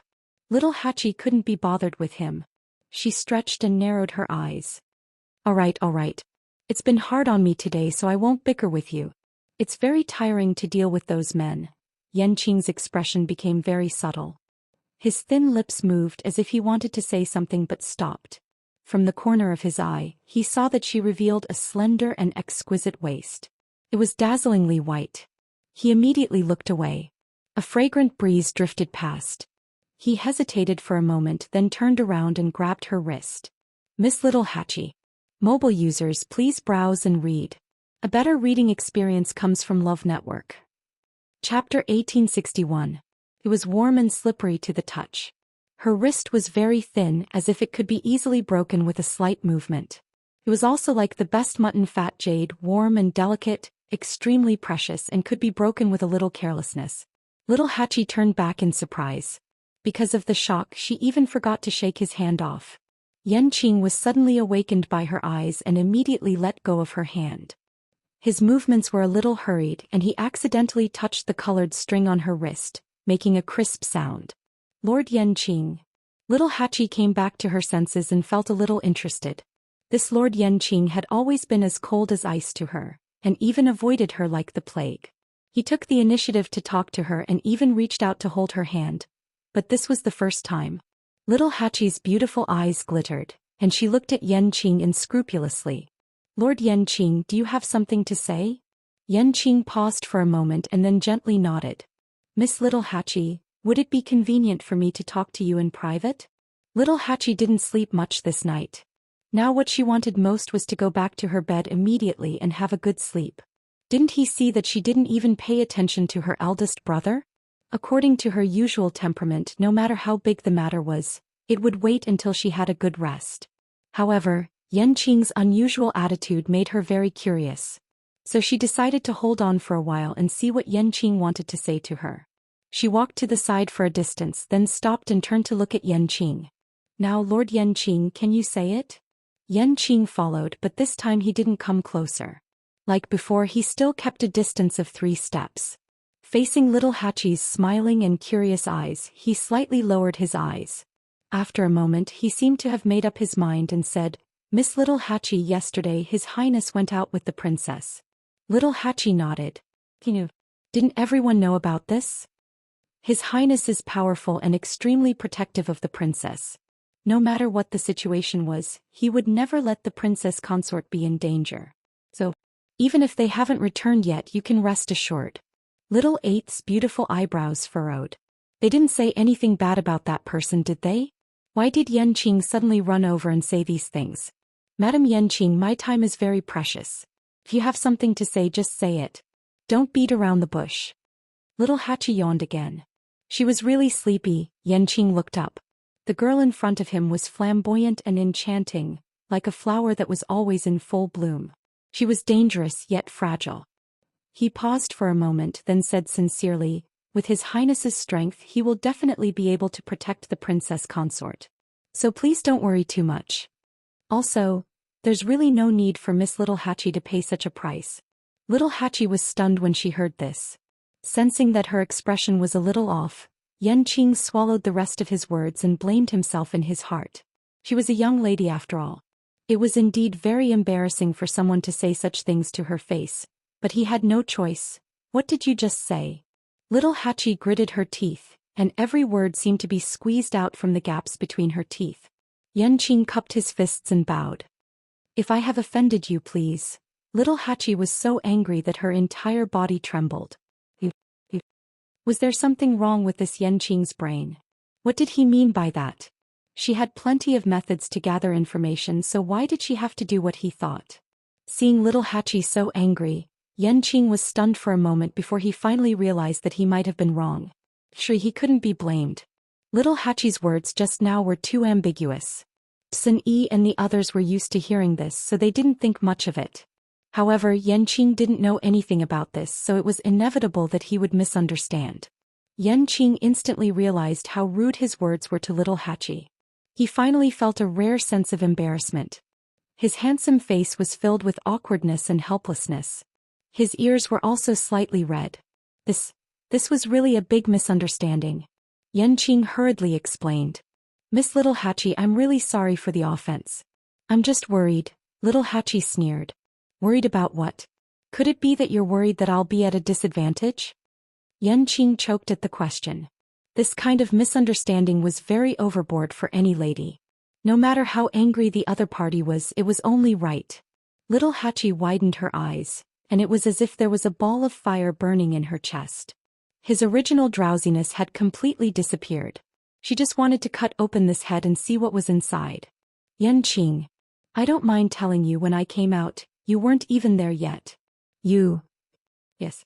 Little Hachi couldn't be bothered with him. She stretched and narrowed her eyes. All right. It's been hard on me today, so I won't bicker with you. It's very tiring to deal with those men. Yanqing's expression became very subtle. His thin lips moved as if he wanted to say something but stopped. From the corner of his eye, he saw that she revealed a slender and exquisite waist. It was dazzlingly white. He immediately looked away. A fragrant breeze drifted past. He hesitated for a moment, then turned around and grabbed her wrist. Miss Little Hatchie. Mobile users, please browse and read. A better reading experience comes from Love Network. Chapter 1861. It was warm and slippery to the touch. Her wrist was very thin, as if it could be easily broken with a slight movement. It was also like the best mutton fat jade, warm and delicate, extremely precious, and could be broken with a little carelessness. Little Hatchie turned back in surprise. Because of the shock, she even forgot to shake his hand off. Yanqing was suddenly awakened by her eyes and immediately let go of her hand. His movements were a little hurried, and he accidentally touched the colored string on her wrist, making a crisp sound. Lord Yanqing. Little Hatchie came back to her senses and felt a little interested. This Lord Yanqing had always been as cold as ice to her, and even avoided her like the plague. He took the initiative to talk to her and even reached out to hold her hand. But this was the first time. Little Hatchie's beautiful eyes glittered, and she looked at Yanqing unscrupulously. Lord Yanqing, do you have something to say? Yanqing paused for a moment and then gently nodded. Miss Little Hatchie, would it be convenient for me to talk to you in private? Little Hatchie didn't sleep much this night. Now what she wanted most was to go back to her bed immediately and have a good sleep. Didn't he see that she didn't even pay attention to her eldest brother? According to her usual temperament, no matter how big the matter was, it would wait until she had a good rest. However, Yanqing's unusual attitude made her very curious. So she decided to hold on for a while and see what Yanqing wanted to say to her. She walked to the side for a distance, then stopped and turned to look at Yanqing. Now Lord Yanqing, can you say it? Yanqing followed, but this time he didn't come closer. Like before, he still kept a distance of 3 steps. Facing Little Hatchie's smiling and curious eyes, he slightly lowered his eyes. After a moment, he seemed to have made up his mind and said, Miss Little Hatchie, yesterday His Highness went out with the princess. Little Hatchie nodded. Didn't everyone know about this? His Highness is powerful and extremely protective of the princess. No matter what the situation was, he would never let the princess consort be in danger. So, even if they haven't returned yet, you can rest assured. Little Eighth's beautiful eyebrows furrowed. They didn't say anything bad about that person, did they? Why did Yanqing suddenly run over and say these things? Madam Yanqing, my time is very precious. If you have something to say, just say it. Don't beat around the bush. Little Hatchie yawned again. She was really sleepy. Yanqing looked up. The girl in front of him was flamboyant and enchanting, like a flower that was always in full bloom. She was dangerous yet fragile. He paused for a moment, then said sincerely, with His Highness's strength, he will definitely be able to protect the princess consort. So please don't worry too much. Also, there's really no need for Miss Little Hatchie to pay such a price. Little Hatchie was stunned when she heard this. Sensing that her expression was a little off, Yanqing swallowed the rest of his words and blamed himself in his heart. She was a young lady after all. It was indeed very embarrassing for someone to say such things to her face. But he had no choice. What did you just say? Little Hatchie gritted her teeth, and every word seemed to be squeezed out from the gaps between her teeth. Yanqing cupped his fists and bowed. If I have offended you, please. Little Hatchie was so angry that her entire body trembled. Was there something wrong with this Yanqing's brain? What did he mean by that? She had plenty of methods to gather information, so why did she have to do what he thought? Seeing Little Hatchie so angry, Yanqing was stunned for a moment before he finally realized that he might have been wrong. Sure, he couldn't be blamed. Little Hatchie's words just now were too ambiguous. Sun Yi and the others were used to hearing this, so they didn't think much of it. However, Yanqing didn't know anything about this, so it was inevitable that he would misunderstand. Yanqing instantly realized how rude his words were to Little Hatchie. He finally felt a rare sense of embarrassment. His handsome face was filled with awkwardness and helplessness. His ears were also slightly red. This was really a big misunderstanding. Yanqing hurriedly explained. Miss Little Hatchie, I'm really sorry for the offense. I'm just worried. Little Hatchie sneered. Worried about what? Could it be that you're worried that I'll be at a disadvantage? Yanqing choked at the question. This kind of misunderstanding was very overboard for any lady. No matter how angry the other party was, it was only right. Little Hatchie widened her eyes, and it was as if there was a ball of fire burning in her chest. His original drowsiness had completely disappeared. She just wanted to cut open this head and see what was inside. Yanqing. I don't mind telling you, when I came out, you weren't even there yet. You. Yes.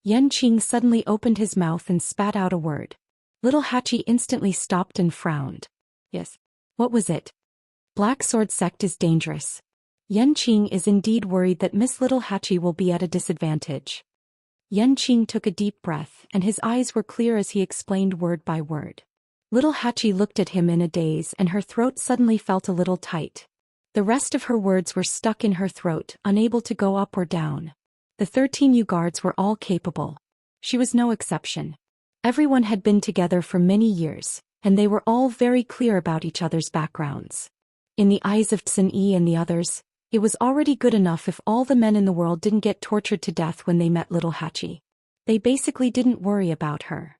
Yanqing suddenly opened his mouth and spat out a word. Little Hachi instantly stopped and frowned. Yes. What was it? Black Sword Sect is dangerous. Yanqing is indeed worried that Miss Little Hachi will be at a disadvantage. Yanqing took a deep breath, and his eyes were clear as he explained word by word. Little Hachi looked at him in a daze, and her throat suddenly felt a little tight. The rest of her words were stuck in her throat, unable to go up or down. The 13 U guards were all capable. She was no exception. Everyone had been together for many years, and they were all very clear about each other's backgrounds. In the eyes of Sun Yi and the others, it was already good enough if all the men in the world didn't get tortured to death when they met Little Hachi. They basically didn't worry about her.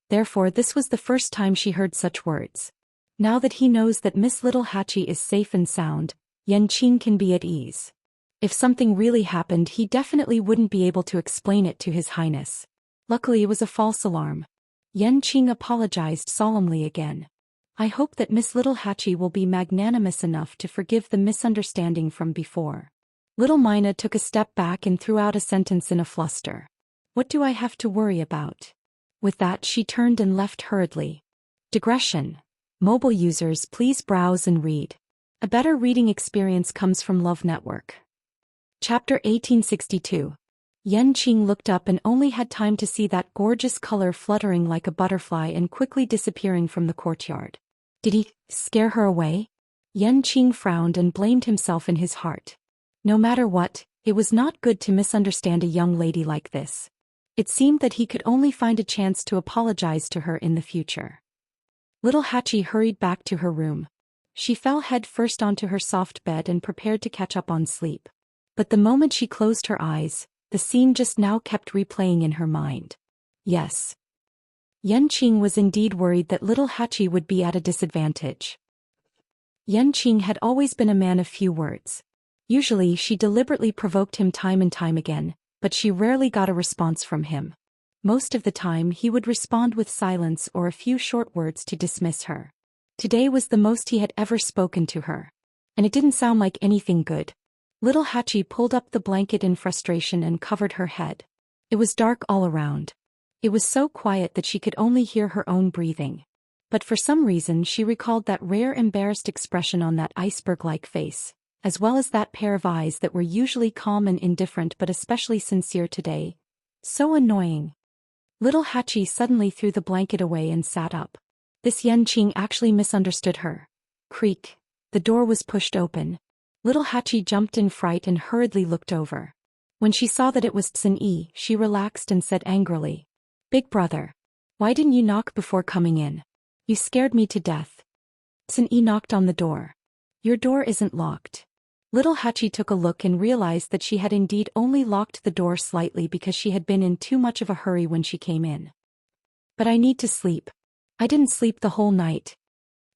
Therefore, this was the first time she heard such words. Now that he knows that Miss Little Hachi is safe and sound, Yanqing can be at ease. If something really happened, he definitely wouldn't be able to explain it to His Highness. Luckily, it was a false alarm. Yanqing apologized solemnly again. I hope that Miss Little Hachi will be magnanimous enough to forgive the misunderstanding from before. Little Mina took a step back and threw out a sentence in a fluster. What do I have to worry about? With that, she turned and left hurriedly. Digression. Mobile users, please browse and read. A better reading experience comes from Love Network. Chapter 1862. Yanqing looked up and only had time to see that gorgeous color fluttering like a butterfly and quickly disappearing from the courtyard. Did he scare her away? Yanqing frowned and blamed himself in his heart. No matter what, it was not good to misunderstand a young lady like this. It seemed that he could only find a chance to apologize to her in the future. Little Hachi hurried back to her room. She fell head first onto her soft bed and prepared to catch up on sleep. But the moment she closed her eyes, the scene just now kept replaying in her mind. Yes. Yanqing was indeed worried that Little Hachi would be at a disadvantage. Yanqing had always been a man of few words. Usually she deliberately provoked him time and time again, but she rarely got a response from him. Most of the time he would respond with silence or a few short words to dismiss her. Today was the most he had ever spoken to her. And it didn't sound like anything good. Little Hachi pulled up the blanket in frustration and covered her head. It was dark all around. It was so quiet that she could only hear her own breathing. But for some reason she recalled that rare embarrassed expression on that iceberg-like face, as well as that pair of eyes that were usually calm and indifferent but especially sincere today. So annoying. Little Hachi suddenly threw the blanket away and sat up. This Yanqing actually misunderstood her. Creak. The door was pushed open. Little Hachi jumped in fright and hurriedly looked over. When she saw that it was Sun Yi, she relaxed and said angrily, "Big brother, why didn't you knock before coming in? You scared me to death." Sun Yi knocked on the door. "Your door isn't locked." Little Hachi took a look and realized that she had indeed only locked the door slightly because she had been in too much of a hurry when she came in. "But I need to sleep. I didn't sleep the whole night."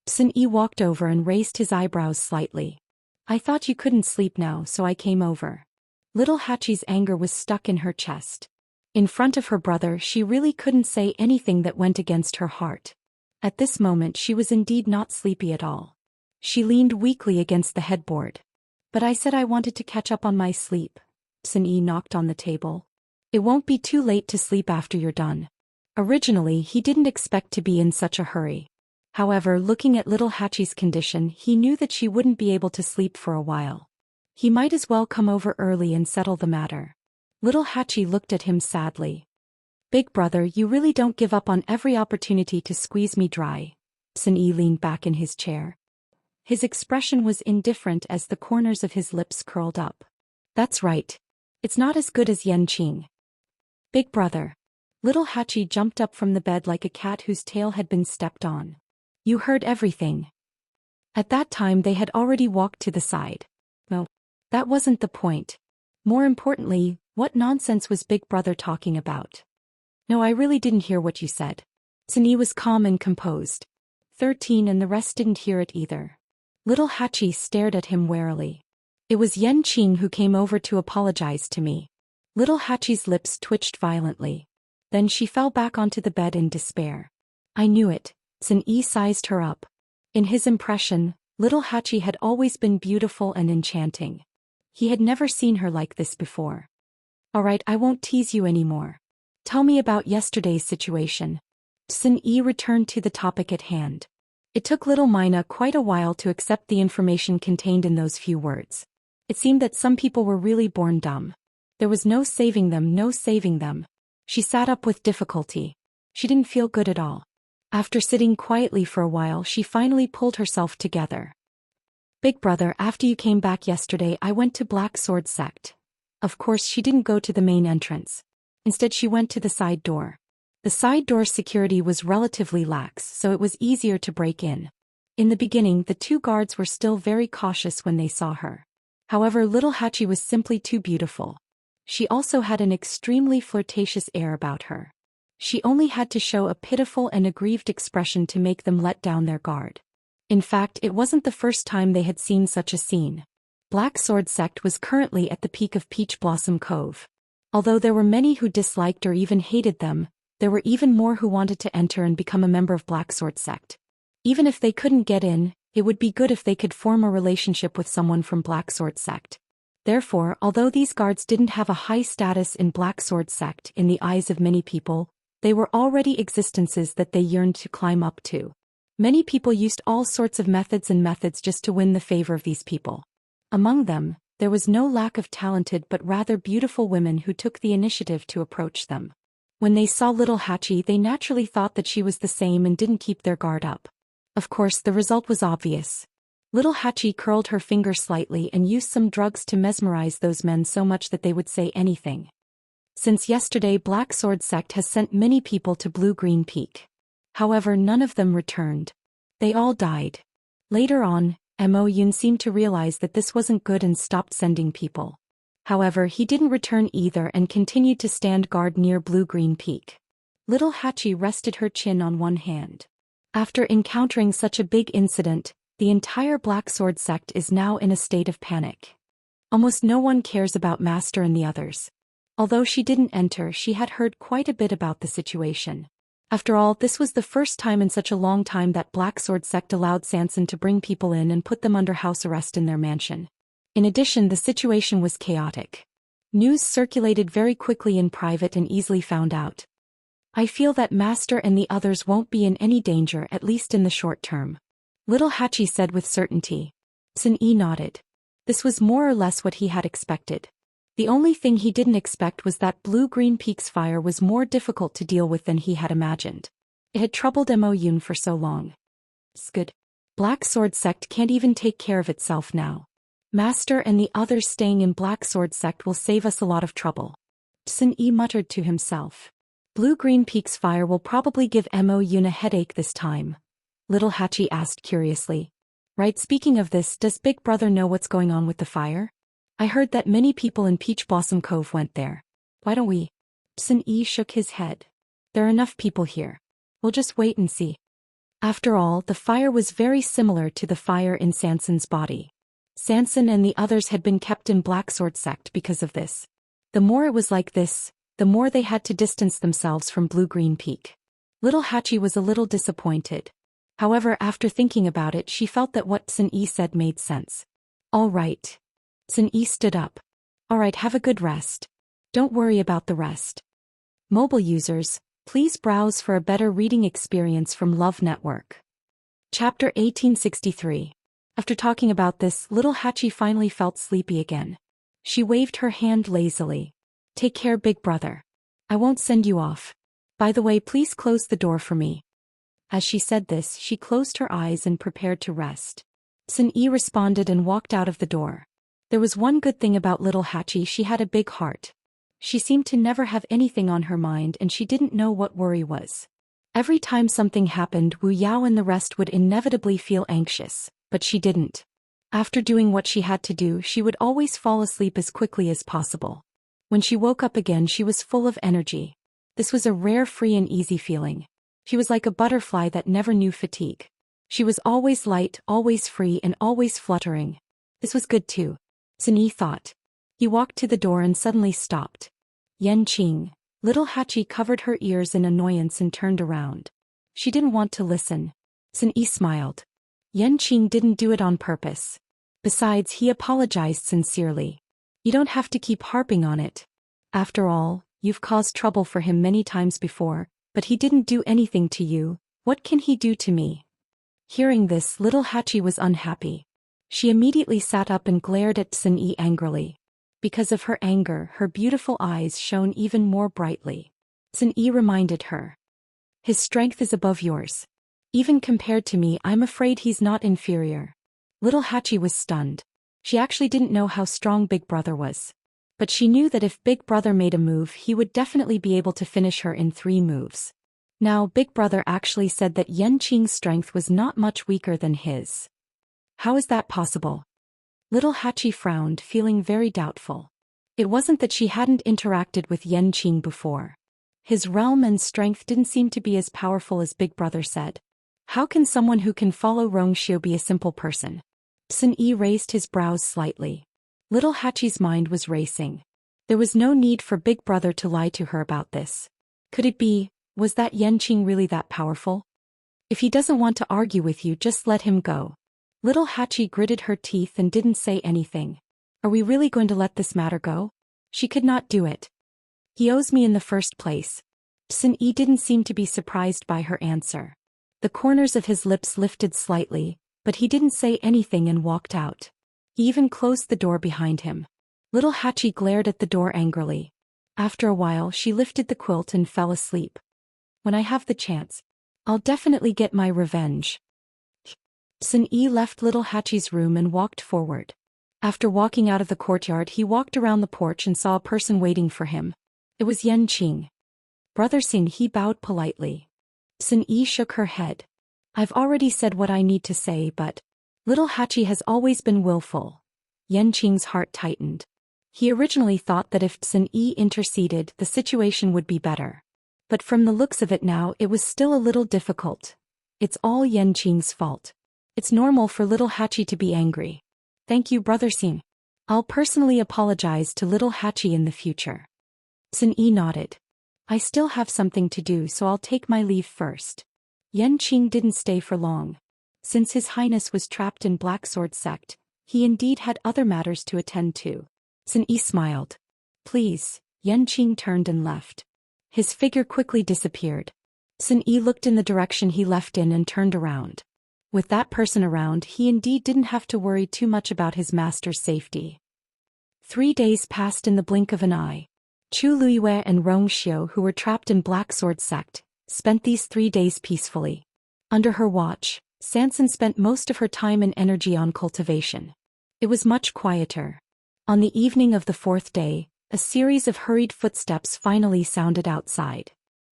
Sun Yi walked over and raised his eyebrows slightly. "I thought you couldn't sleep now, so I came over." Little Hachi's anger was stuck in her chest. In front of her brother she really couldn't say anything that went against her heart. At this moment she was indeed not sleepy at all. She leaned weakly against the headboard. "But I said I wanted to catch up on my sleep." Sun Yi knocked on the table. "It won't be too late to sleep after you're done." Originally he didn't expect to be in such a hurry. However, looking at Little Hachi's condition, he knew that she wouldn't be able to sleep for a while. He might as well come over early and settle the matter. Little Hachi looked at him sadly. "Big brother, you really don't give up on every opportunity to squeeze me dry." Sun Yi leaned back in his chair. His expression was indifferent as the corners of his lips curled up. "That's right. It's not as good as Yanqing." "Big brother." Little Hachi jumped up from the bed like a cat whose tail had been stepped on. "You heard everything." At that time they had already walked to the side. No, that wasn't the point. More importantly, what nonsense was Big Brother talking about? "No, I really didn't hear what you said." Sun Yi was calm and composed. 13 and the rest didn't hear it either. Little Hachi stared at him warily. "It was Yanqing who came over to apologize to me." Little Hachi's lips twitched violently. Then she fell back onto the bed in despair. I knew it. Sun Yi sized her up. In his impression, little Hachi had always been beautiful and enchanting. He had never seen her like this before. Alright, I won't tease you anymore. Tell me about yesterday's situation. Sun Yi returned to the topic at hand. It took little Mina quite a while to accept the information contained in those few words. It seemed that some people were really born dumb. There was no saving them, no saving them. She sat up with difficulty. She didn't feel good at all. After sitting quietly for a while, she finally pulled herself together. Big brother, after you came back yesterday, I went to Black Sword Sect. Of course, she didn't go to the main entrance. Instead, she went to the side door. The side door's security was relatively lax, so it was easier to break in. In the beginning, the two guards were still very cautious when they saw her. However, little Hachi was simply too beautiful. She also had an extremely flirtatious air about her. She only had to show a pitiful and aggrieved expression to make them let down their guard. In fact, it wasn't the first time they had seen such a scene. Black Sword Sect was currently at the peak of Peach Blossom Cove. Although there were many who disliked or even hated them, there were even more who wanted to enter and become a member of Black Sword Sect. Even if they couldn't get in, it would be good if they could form a relationship with someone from Black Sword Sect. Therefore, although these guards didn't have a high status in Black Sword Sect in the eyes of many people, they were already existences that they yearned to climb up to. Many people used all sorts of methods just to win the favor of these people. Among them, there was no lack of talented but rather beautiful women who took the initiative to approach them. When they saw little Hachi, they naturally thought that she was the same and didn't keep their guard up. Of course, the result was obvious. Little Hachi curled her finger slightly and used some drugs to mesmerize those men so much that they would say anything. Since yesterday, Black Sword Sect has sent many people to Blue Green Peak. However, none of them returned. They all died. Later on, Mo Yun seemed to realize that this wasn't good and stopped sending people. However, he didn't return either and continued to stand guard near Blue Green Peak. Little Hachi rested her chin on one hand. After encountering such a big incident, the entire Black Sword Sect is now in a state of panic. Almost no one cares about Master and the others. Although she didn't enter, she had heard quite a bit about the situation. After all, this was the first time in such a long time that Black Sword Sect allowed Sansan to bring people in and put them under house arrest in their mansion. In addition, the situation was chaotic. News circulated very quickly in private and easily found out. I feel that Master and the others won't be in any danger, at least in the short term. Little Hachi said with certainty. Sun Yi nodded. This was more or less what he had expected. The only thing he didn't expect was that Blue-Green Peak's fire was more difficult to deal with than he had imagined. It had troubled Mo Yun for so long. Skid. Black Sword Sect can't even take care of itself now. Master and the others staying in Black Sword Sect will save us a lot of trouble. Sun Yi muttered to himself. Blue-Green Peak's fire will probably give Mo Yun a headache this time. Little Hachi asked curiously. Right, speaking of this, does Big Brother know what's going on with the fire? I heard that many people in Peach Blossom Cove went there. Why don't we? Sun Yi shook his head. There are enough people here. We'll just wait and see. After all, the fire was very similar to the fire in Sansan's body. Sansan and the others had been kept in Black Sword Sect because of this. The more it was like this, the more they had to distance themselves from Blue-Green Peak. Little Hachi was a little disappointed. However, after thinking about it, she felt that what Sun Yi said made sense. All right. Sun Yi stood up. All right, have a good rest. Don't worry about the rest. Mobile users, please browse for a better reading experience from Love Network. Chapter 1863. After talking about this, little Hachi finally felt sleepy again. She waved her hand lazily. Take care, Big Brother. I won't send you off. By the way, please close the door for me. As she said this, she closed her eyes and prepared to rest. Sun Yi responded and walked out of the door. There was one good thing about little Hachi: she had a big heart. She seemed to never have anything on her mind and she didn't know what worry was. Every time something happened, Wu Yao and the rest would inevitably feel anxious, but she didn't. After doing what she had to do, she would always fall asleep as quickly as possible. When she woke up again, she was full of energy. This was a rare, free and easy feeling. She was like a butterfly that never knew fatigue. She was always light, always free and always fluttering. This was good too. Sun Yi thought. He walked to the door and suddenly stopped. Yan Qing. Little Hachi covered her ears in annoyance and turned around. She didn't want to listen. Sun Yi smiled. Yanqing didn't do it on purpose. Besides, he apologized sincerely. You don't have to keep harping on it. After all, you've caused trouble for him many times before, but he didn't do anything to you. What can he do to me? Hearing this, Little Hachi was unhappy. She immediately sat up and glared at Sun Yi angrily. Because of her anger, her beautiful eyes shone even more brightly. Sun Yi reminded her. His strength is above yours. Even compared to me, I'm afraid he's not inferior. Little Hachi was stunned. She actually didn't know how strong Big Brother was. But she knew that if Big Brother made a move, he would definitely be able to finish her in 3 moves. Now, Big Brother actually said that Yanqing's strength was not much weaker than his. How is that possible? Little Hachi frowned, feeling very doubtful. It wasn't that she hadn't interacted with Yanqing before. His realm and strength didn't seem to be as powerful as Big Brother said. How can someone who can follow Rongxiu be a simple person? Sun Yi raised his brows slightly. Little Hachi's mind was racing. There was no need for Big Brother to lie to her about this. Could it be, was that Yanqing really that powerful? If he doesn't want to argue with you, just let him go. Little Hachi gritted her teeth and didn't say anything. Are we really going to let this matter go? She could not do it. He owes me in the first place. Sun Yi didn't seem to be surprised by her answer. The corners of his lips lifted slightly, but he didn't say anything and walked out. He even closed the door behind him. Little Hachi glared at the door angrily. After a while, she lifted the quilt and fell asleep. When I have the chance, I'll definitely get my revenge. Sun Yi left Little Hachi's room and walked forward. After walking out of the courtyard, he walked around the porch and saw a person waiting for him. It was Yanqing. Brother Sin, he bowed politely. Sun Yi shook her head. I've already said what I need to say, but Little Hachi has always been willful. Yanqing's heart tightened. He originally thought that if Sun Yi interceded, the situation would be better. But from the looks of it now, it was still a little difficult. It's all Yanqing's fault. It's normal for Little Hachi to be angry. Thank you, Brother Sin. I'll personally apologize to Little Hachi in the future. Sun Yi nodded. I still have something to do, so I'll take my leave first. Yanqing didn't stay for long. Since His Highness was trapped in Black Sword Sect, he indeed had other matters to attend to. Sun Yi smiled. Please. Yanqing turned and left. His figure quickly disappeared. Sun Yi looked in the direction he left in and turned around. With that person around, he indeed didn't have to worry too much about his master's safety. 3 days passed in the blink of an eye. Chu Luiyue and Rongxiu, who were trapped in Black Sword Sect, spent these 3 days peacefully. Under her watch, Sansan spent most of her time and energy on cultivation. It was much quieter. On the evening of the 4th day, a series of hurried footsteps finally sounded outside.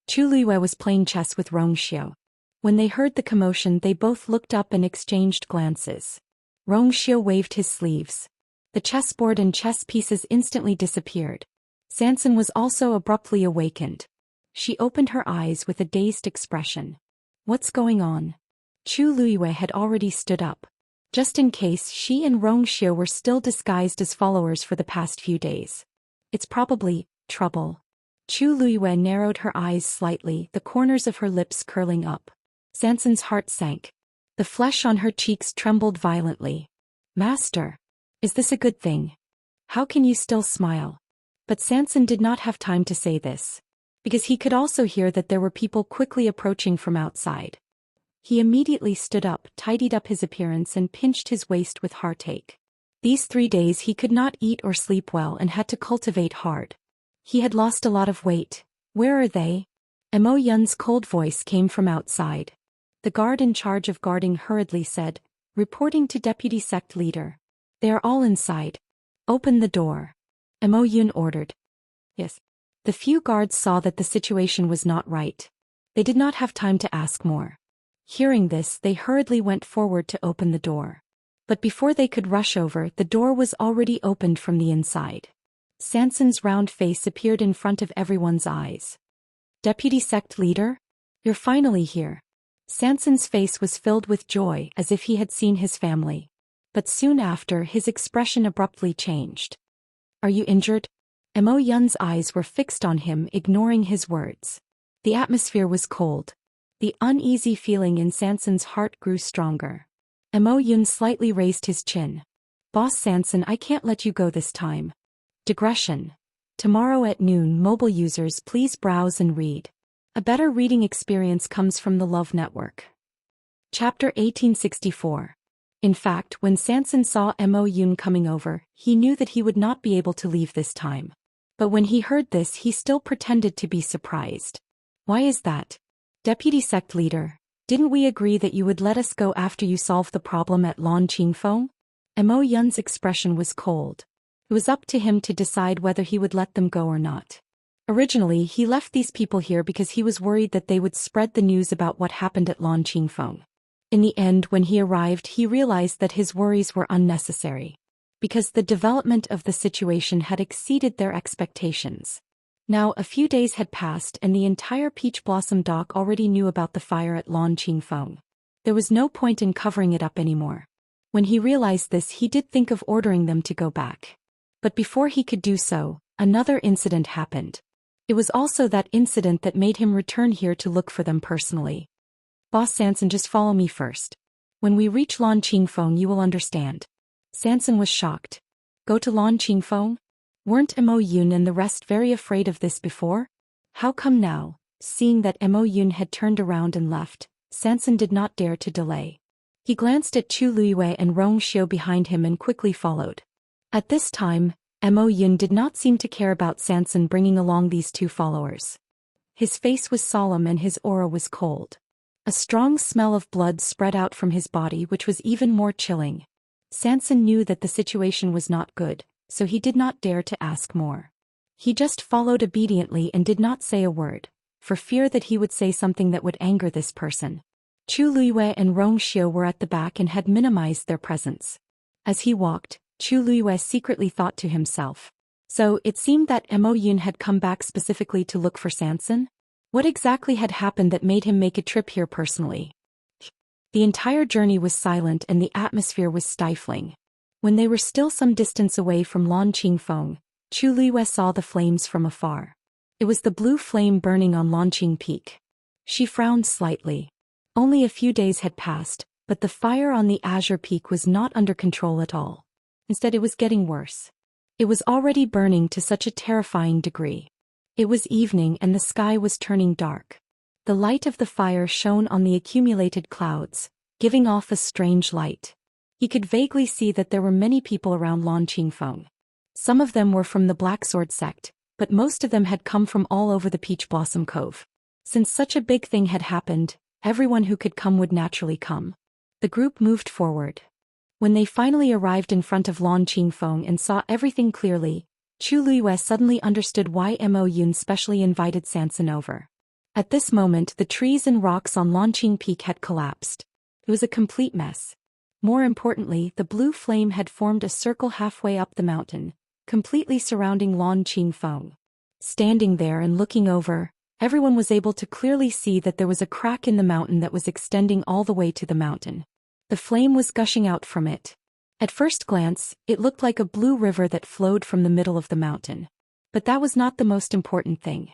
Chu Luiyue was playing chess with Rongxiu. When they heard the commotion, they both looked up and exchanged glances. Rongxiu waved his sleeves. The chessboard and chess pieces instantly disappeared. Sansan was also abruptly awakened. She opened her eyes with a dazed expression. What's going on? Chu Luiyue had already stood up. Just in case, she and Rongxiu were still disguised as followers for the past few days. It's probably trouble. Chu Luiyue narrowed her eyes slightly, the corners of her lips curling up. Sansan's heart sank. The flesh on her cheeks trembled violently. Master! Is this a good thing? How can you still smile? But Sansan did not have time to say this, because he could also hear that there were people quickly approaching from outside. He immediately stood up, tidied up his appearance and pinched his waist with heartache. These 3 days he could not eat or sleep well and had to cultivate hard. He had lost a lot of weight. Where are they? Mo Yun's cold voice came from outside. The guard in charge of guarding hurriedly said, reporting to Deputy Sect Leader. They are all inside. Open the door. Mo Yun ordered. Yes. The few guards saw that the situation was not right. They did not have time to ask more. Hearing this, they hurriedly went forward to open the door. But before they could rush over, the door was already opened from the inside. Sansan's round face appeared in front of everyone's eyes. Deputy Sect Leader? You're finally here. Sansan's face was filled with joy as if he had seen his family. But soon after, his expression abruptly changed. Are you injured? Mo Yun's eyes were fixed on him, ignoring his words. The atmosphere was cold. The uneasy feeling in Sanson's heart grew stronger. Mo Yun slightly raised his chin. Boss Sanson, I can't let you go this time. Digression. Tomorrow at noon, mobile users please browse and read. A better reading experience comes from the Love Network. Chapter 1864. In fact, when Sanson saw Mo Yun coming over, he knew that he would not be able to leave this time. But when he heard this, he still pretended to be surprised. Why is that? Deputy Sect Leader, didn't we agree that you would let us go after you solved the problem at Lan Qingfeng? Mo Yun's expression was cold. It was up to him to decide whether he would let them go or not. Originally, he left these people here because he was worried that they would spread the news about what happened at Lan Qingfeng. In the end, when he arrived, he realized that his worries were unnecessary. Because the development of the situation had exceeded their expectations. Now, a few days had passed and the entire Peach Blossom dock already knew about the fire at Lan Qingfeng. There was no point in covering it up anymore. When he realized this, he did think of ordering them to go back. But before he could do so, another incident happened. It was also that incident that made him return here to look for them personally. Boss Sanson, just follow me first. When we reach Lan Qingfeng, you will understand. Sanson was shocked. Go to Lan Qingfeng? Weren't Mo Yun and the rest very afraid of this before? How come now? Seeing that Mo Yun had turned around and left, Sanson did not dare to delay. He glanced at Chu Luiyue and Rong Xiu behind him and quickly followed. At this time, Mo Yun did not seem to care about Sanson bringing along these two followers. His face was solemn and his aura was cold. A strong smell of blood spread out from his body, which was even more chilling. Sanson knew that the situation was not good, so he did not dare to ask more. He just followed obediently and did not say a word, for fear that he would say something that would anger this person. Chu Luiyue and Rong Xiu were at the back and had minimized their presence. As he walked, Chu Luiyue secretly thought to himself. So, it seemed that Mo Yun had come back specifically to look for Sanson? What exactly had happened that made him make a trip here personally? The entire journey was silent and the atmosphere was stifling. When they were still some distance away from Lan Qingfeng, Chu Luiyue saw the flames from afar. It was the blue flame burning on Lanqing Peak. She frowned slightly. Only a few days had passed, but the fire on the Azure Peak was not under control at all. Instead, it was getting worse. It was already burning to such a terrifying degree. It was evening and the sky was turning dark. The light of the fire shone on the accumulated clouds, giving off a strange light. He could vaguely see that there were many people around Lan Qingfeng. Some of them were from the Black Sword sect, but most of them had come from all over the Peach Blossom Cove. Since such a big thing had happened, everyone who could come would naturally come. The group moved forward. When they finally arrived in front of Lan Qingfeng and saw everything clearly, Chu Luiyue suddenly understood why Mo Yun specially invited Sanson over. At this moment, the trees and rocks on Lanqing Peak had collapsed. It was a complete mess. More importantly, the blue flame had formed a circle halfway up the mountain, completely surrounding Lan Qingfeng. Standing there and looking over, everyone was able to clearly see that there was a crack in the mountain that was extending all the way to the mountain. The flame was gushing out from it. At first glance, it looked like a blue river that flowed from the middle of the mountain. But that was not the most important thing.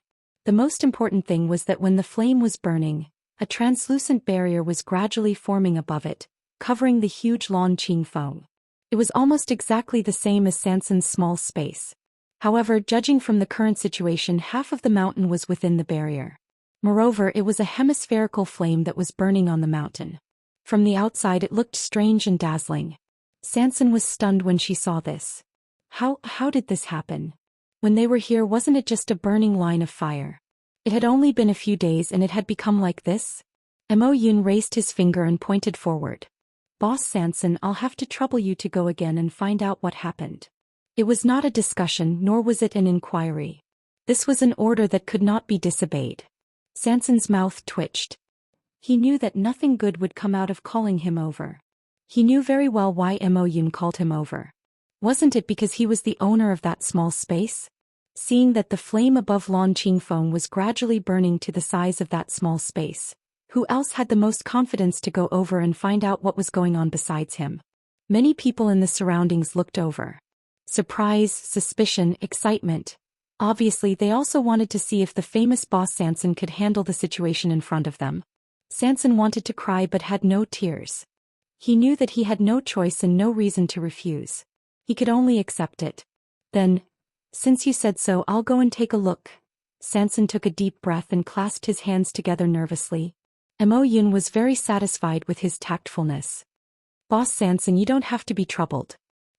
The most important thing was that when the flame was burning, a translucent barrier was gradually forming above it, covering the huge Lan Qingfeng. It was almost exactly the same as Sanson's small space. However, judging from the current situation, half of the mountain was within the barrier. Moreover, it was a hemispherical flame that was burning on the mountain. From the outside it looked strange and dazzling. Sanson was stunned when she saw this. How did this happen? When they were here, wasn't it just a burning line of fire? It had only been a few days and it had become like this? Mo Yun raised his finger and pointed forward. Boss Sanson, I'll have to trouble you to go again and find out what happened. It was not a discussion, nor was it an inquiry. This was an order that could not be disobeyed. Sanson's mouth twitched. He knew that nothing good would come out of calling him over. He knew very well why Mo Yun called him over. Wasn't it because he was the owner of that small space? Seeing that the flame above Lan Qingfeng was gradually burning to the size of that small space, who else had the most confidence to go over and find out what was going on besides him? Many people in the surroundings looked over. Surprise, suspicion, excitement. Obviously, they also wanted to see if the famous boss Sanson could handle the situation in front of them. Sanson wanted to cry but had no tears. He knew that he had no choice and no reason to refuse. He could only accept it. Then, since you said so, I'll go and take a look. Sanson took a deep breath and clasped his hands together nervously. Mo Yun was very satisfied with his tactfulness. Boss Sanson, you don't have to be troubled.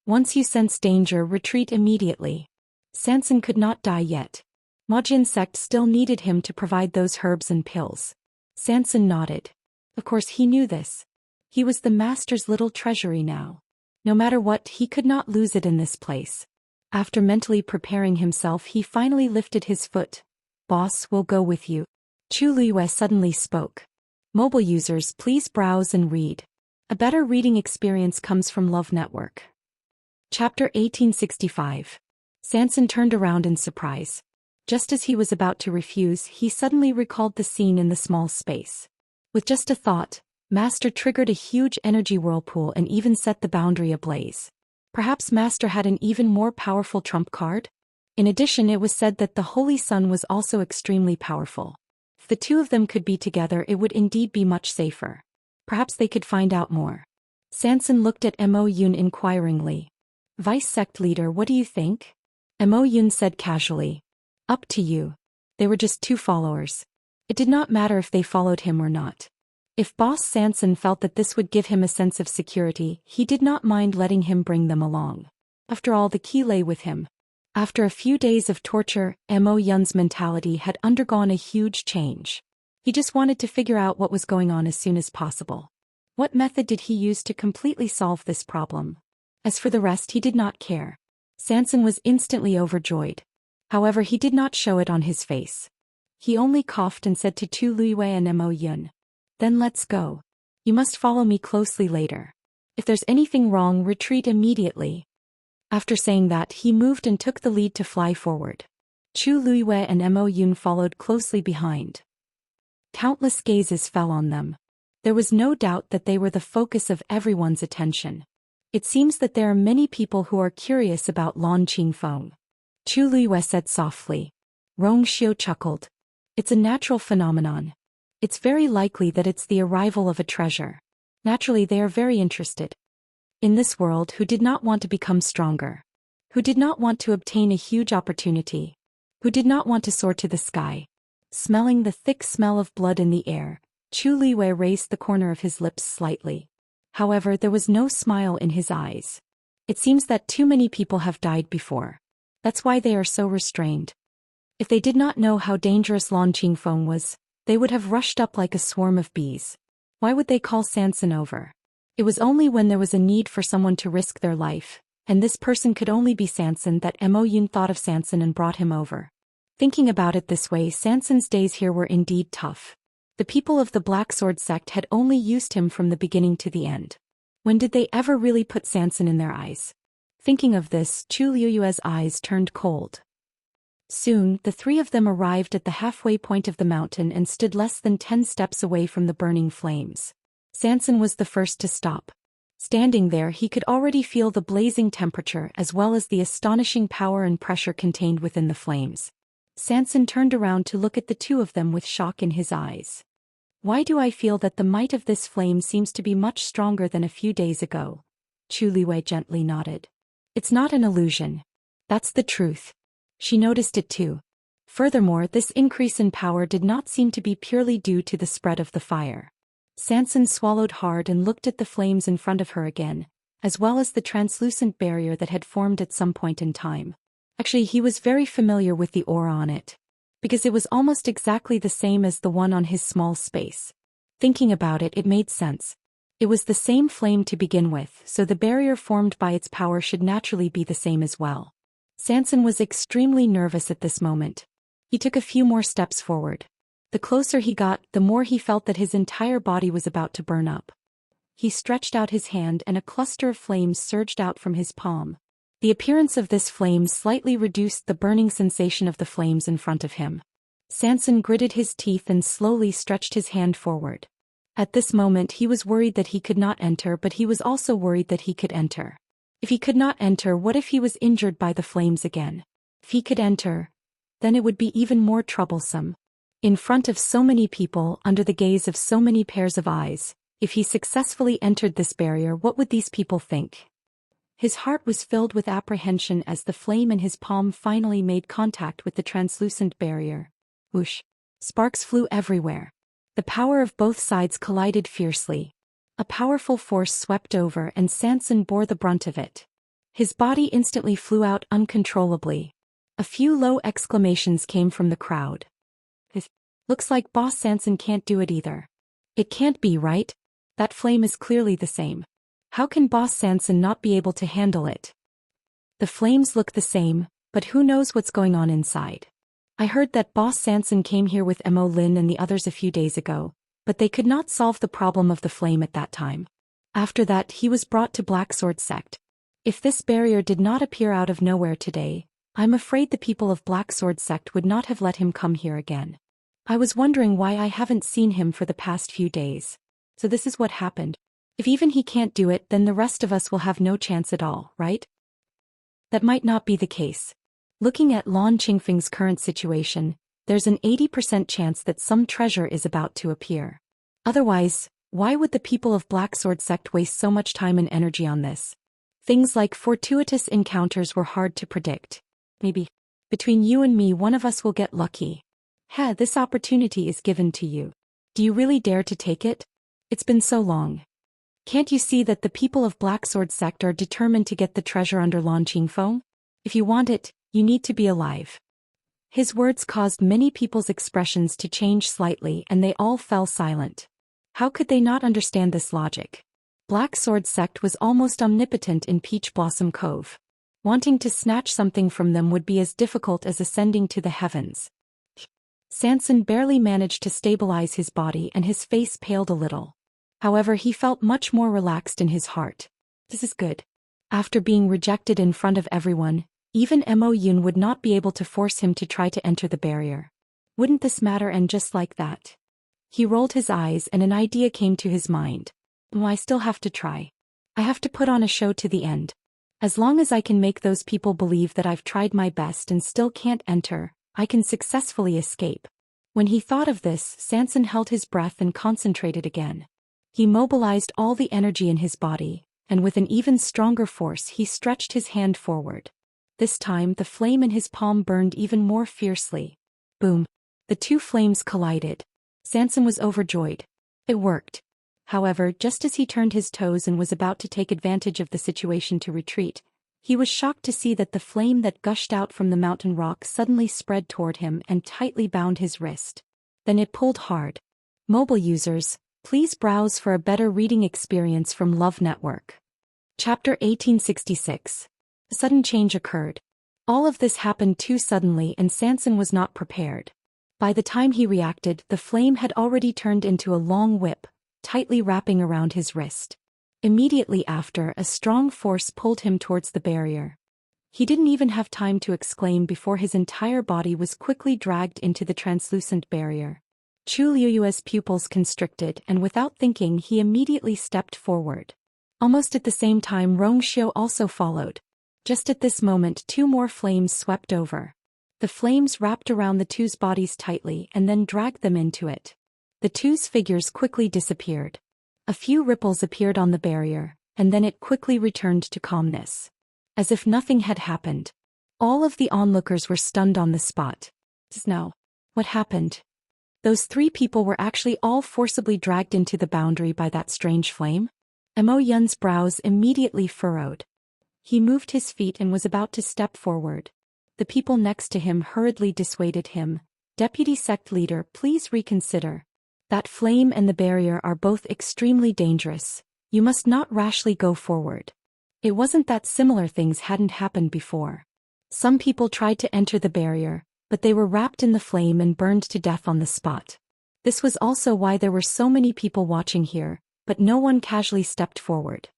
Once you sense danger, retreat immediately. Sanson could not die yet. Majin sect still needed him to provide those herbs and pills. Sanson nodded. Of course he knew this. He was the master's little treasury now. No matter what, he could not lose it in this place. After mentally preparing himself, he finally lifted his foot. Boss, we'll go with you. Chu Liyue suddenly spoke. Mobile users, please browse and read. A better reading experience comes from Love Network. Chapter 1865. Sanson turned around in surprise. Just as he was about to refuse, he suddenly recalled the scene in the small space. With just a thought, Master triggered a huge energy whirlpool and even set the boundary ablaze. Perhaps Master had an even more powerful trump card? In addition, it was said that the Holy Sun was also extremely powerful. If the two of them could be together, it would indeed be much safer. Perhaps they could find out more. Sanson looked at Mo Yun inquiringly. Vice Sect Leader, what do you think? Mo Yun said casually. Up to you. They were just two followers. It did not matter if they followed him or not. If Boss Sanson felt that this would give him a sense of security, he did not mind letting him bring them along. After all, the key lay with him. After a few days of torture, Mo Yun's mentality had undergone a huge change. He just wanted to figure out what was going on as soon as possible. What method did he use to completely solve this problem? As for the rest, he did not care. Sanson was instantly overjoyed. However, he did not show it on his face. He only coughed and said to Tu Liyue and Mo Yun. Then let's go. You must follow me closely later. If there's anything wrong, retreat immediately. After saying that, he moved and took the lead to fly forward. Chu Liyue and Mo Yun followed closely behind. Countless gazes fell on them. There was no doubt that they were the focus of everyone's attention. It seems that there are many people who are curious about Lan Qingfeng. Chu Liyue said softly. Rong Xiu chuckled. It's a natural phenomenon. It's very likely that it's the arrival of a treasure. Naturally, they are very interested. In this world, who did not want to become stronger? Who did not want to obtain a huge opportunity? Who did not want to soar to the sky? Smelling the thick smell of blood in the air, Chu Liyue raised the corner of his lips slightly. However, there was no smile in his eyes. It seems that too many people have died before. That's why they are so restrained. If they did not know how dangerous Lan Qingfeng was, they would have rushed up like a swarm of bees. Why would they call Sanson over? It was only when there was a need for someone to risk their life, and this person could only be Sanson, that Mo Yun thought of Sanson and brought him over. Thinking about it this way, Sanson's days here were indeed tough. The people of the Black Sword sect had only used him from the beginning to the end. When did they ever really put Sanson in their eyes? Thinking of this, Chu Liyue's eyes turned cold. Soon, the three of them arrived at the halfway point of the mountain and stood less than 10 steps away from the burning flames. Sanson was the first to stop. Standing there, he could already feel the blazing temperature as well as the astonishing power and pressure contained within the flames. Sanson turned around to look at the two of them with shock in his eyes. Why do I feel that the might of this flame seems to be much stronger than a few days ago? Chu Liyue gently nodded. It's not an illusion. That's the truth. She noticed it too. Furthermore, this increase in power did not seem to be purely due to the spread of the fire. Sanson swallowed hard and looked at the flames in front of her again, as well as the translucent barrier that had formed at some point in time. Actually, he was very familiar with the aura on it, because it was almost exactly the same as the one on his small space. Thinking about it, it made sense. It was the same flame to begin with, so the barrier formed by its power should naturally be the same as well. Sanson was extremely nervous at this moment. He took a few more steps forward. The closer he got, the more he felt that his entire body was about to burn up. He stretched out his hand and a cluster of flames surged out from his palm. The appearance of this flame slightly reduced the burning sensation of the flames in front of him. Sanson gritted his teeth and slowly stretched his hand forward. At this moment he was worried that he could not enter, but he was also worried that he could enter. If he could not enter, what if he was injured by the flames again? If he could enter, then it would be even more troublesome. In front of so many people, under the gaze of so many pairs of eyes, if he successfully entered this barrier, what would these people think? His heart was filled with apprehension as the flame in his palm finally made contact with the translucent barrier. Whoosh! Sparks flew everywhere. The power of both sides collided fiercely. A powerful force swept over and Sanson bore the brunt of it. His body instantly flew out uncontrollably. A few low exclamations came from the crowd. Looks like Boss Sanson can't do it either. It can't be, right? That flame is clearly the same. How can Boss Sanson not be able to handle it? The flames look the same, but who knows what's going on inside. I heard that Boss Sanson came here with Mo Lin and the others a few days ago, but they could not solve the problem of the flame at that time. After that he was brought to Black Sword Sect. If this barrier did not appear out of nowhere today, I'm afraid the people of Black Sword Sect would not have let him come here again. I was wondering why I haven't seen him for the past few days. So this is what happened. If even he can't do it, then the rest of us will have no chance at all, right? That might not be the case. Looking at Lan Qingfeng's current situation, there's an 80% chance that some treasure is about to appear. Otherwise, why would the people of Black Sword Sect waste so much time and energy on this? Things like fortuitous encounters were hard to predict. Maybe, between you and me, one of us will get lucky. This opportunity is given to you. Do you really dare to take it? It's been so long. Can't you see that the people of Black Sword Sect are determined to get the treasure under Lan Qingfeng? If you want it, you need to be alive. His words caused many people's expressions to change slightly and they all fell silent. How could they not understand this logic? Black Sword Sect was almost omnipotent in Peach Blossom Cove. Wanting to snatch something from them would be as difficult as ascending to the heavens. Sanson barely managed to stabilize his body and his face paled a little. However, he felt much more relaxed in his heart. This is good. After being rejected in front of everyone, even Mo Yun would not be able to force him to try to enter the barrier. Wouldn't this matter? And just like that, he rolled his eyes and an idea came to his mind. I still have to try. I have to put on a show to the end. As long as I can make those people believe that I've tried my best and still can't enter, I can successfully escape. When he thought of this, Sanson held his breath and concentrated again. He mobilized all the energy in his body, and with an even stronger force he stretched his hand forward. This time the flame in his palm burned even more fiercely. Boom! The two flames collided. Sanson was overjoyed. It worked. However, just as he turned his toes and was about to take advantage of the situation to retreat, he was shocked to see that the flame that gushed out from the mountain rock suddenly spread toward him and tightly bound his wrist. Then it pulled hard. Mobile users, please browse for a better reading experience from Love Network. Chapter 1866. A sudden change occurred. All of this happened too suddenly and Sanson was not prepared. By the time he reacted, the flame had already turned into a long whip, tightly wrapping around his wrist. Immediately after, a strong force pulled him towards the barrier. He didn't even have time to exclaim before his entire body was quickly dragged into the translucent barrier. Chu Liuyue's pupils constricted and without thinking he immediately stepped forward. Almost at the same time Rongxiu also followed. Just at this moment 2 more flames swept over. The flames wrapped around the two's bodies tightly and then dragged them into it. The two's figures quickly disappeared. A few ripples appeared on the barrier, and then it quickly returned to calmness. As if nothing had happened. All of the onlookers were stunned on the spot. Now, what happened? Those 3 people were actually all forcibly dragged into the boundary by that strange flame? Mo Yun's brows immediately furrowed. He moved his feet and was about to step forward. The people next to him hurriedly dissuaded him. Deputy Sect Leader, please reconsider. That flame and the barrier are both extremely dangerous. You must not rashly go forward. It wasn't that similar things hadn't happened before. Some people tried to enter the barrier, but they were wrapped in the flame and burned to death on the spot. This was also why there were so many people watching here, but no one casually stepped forward.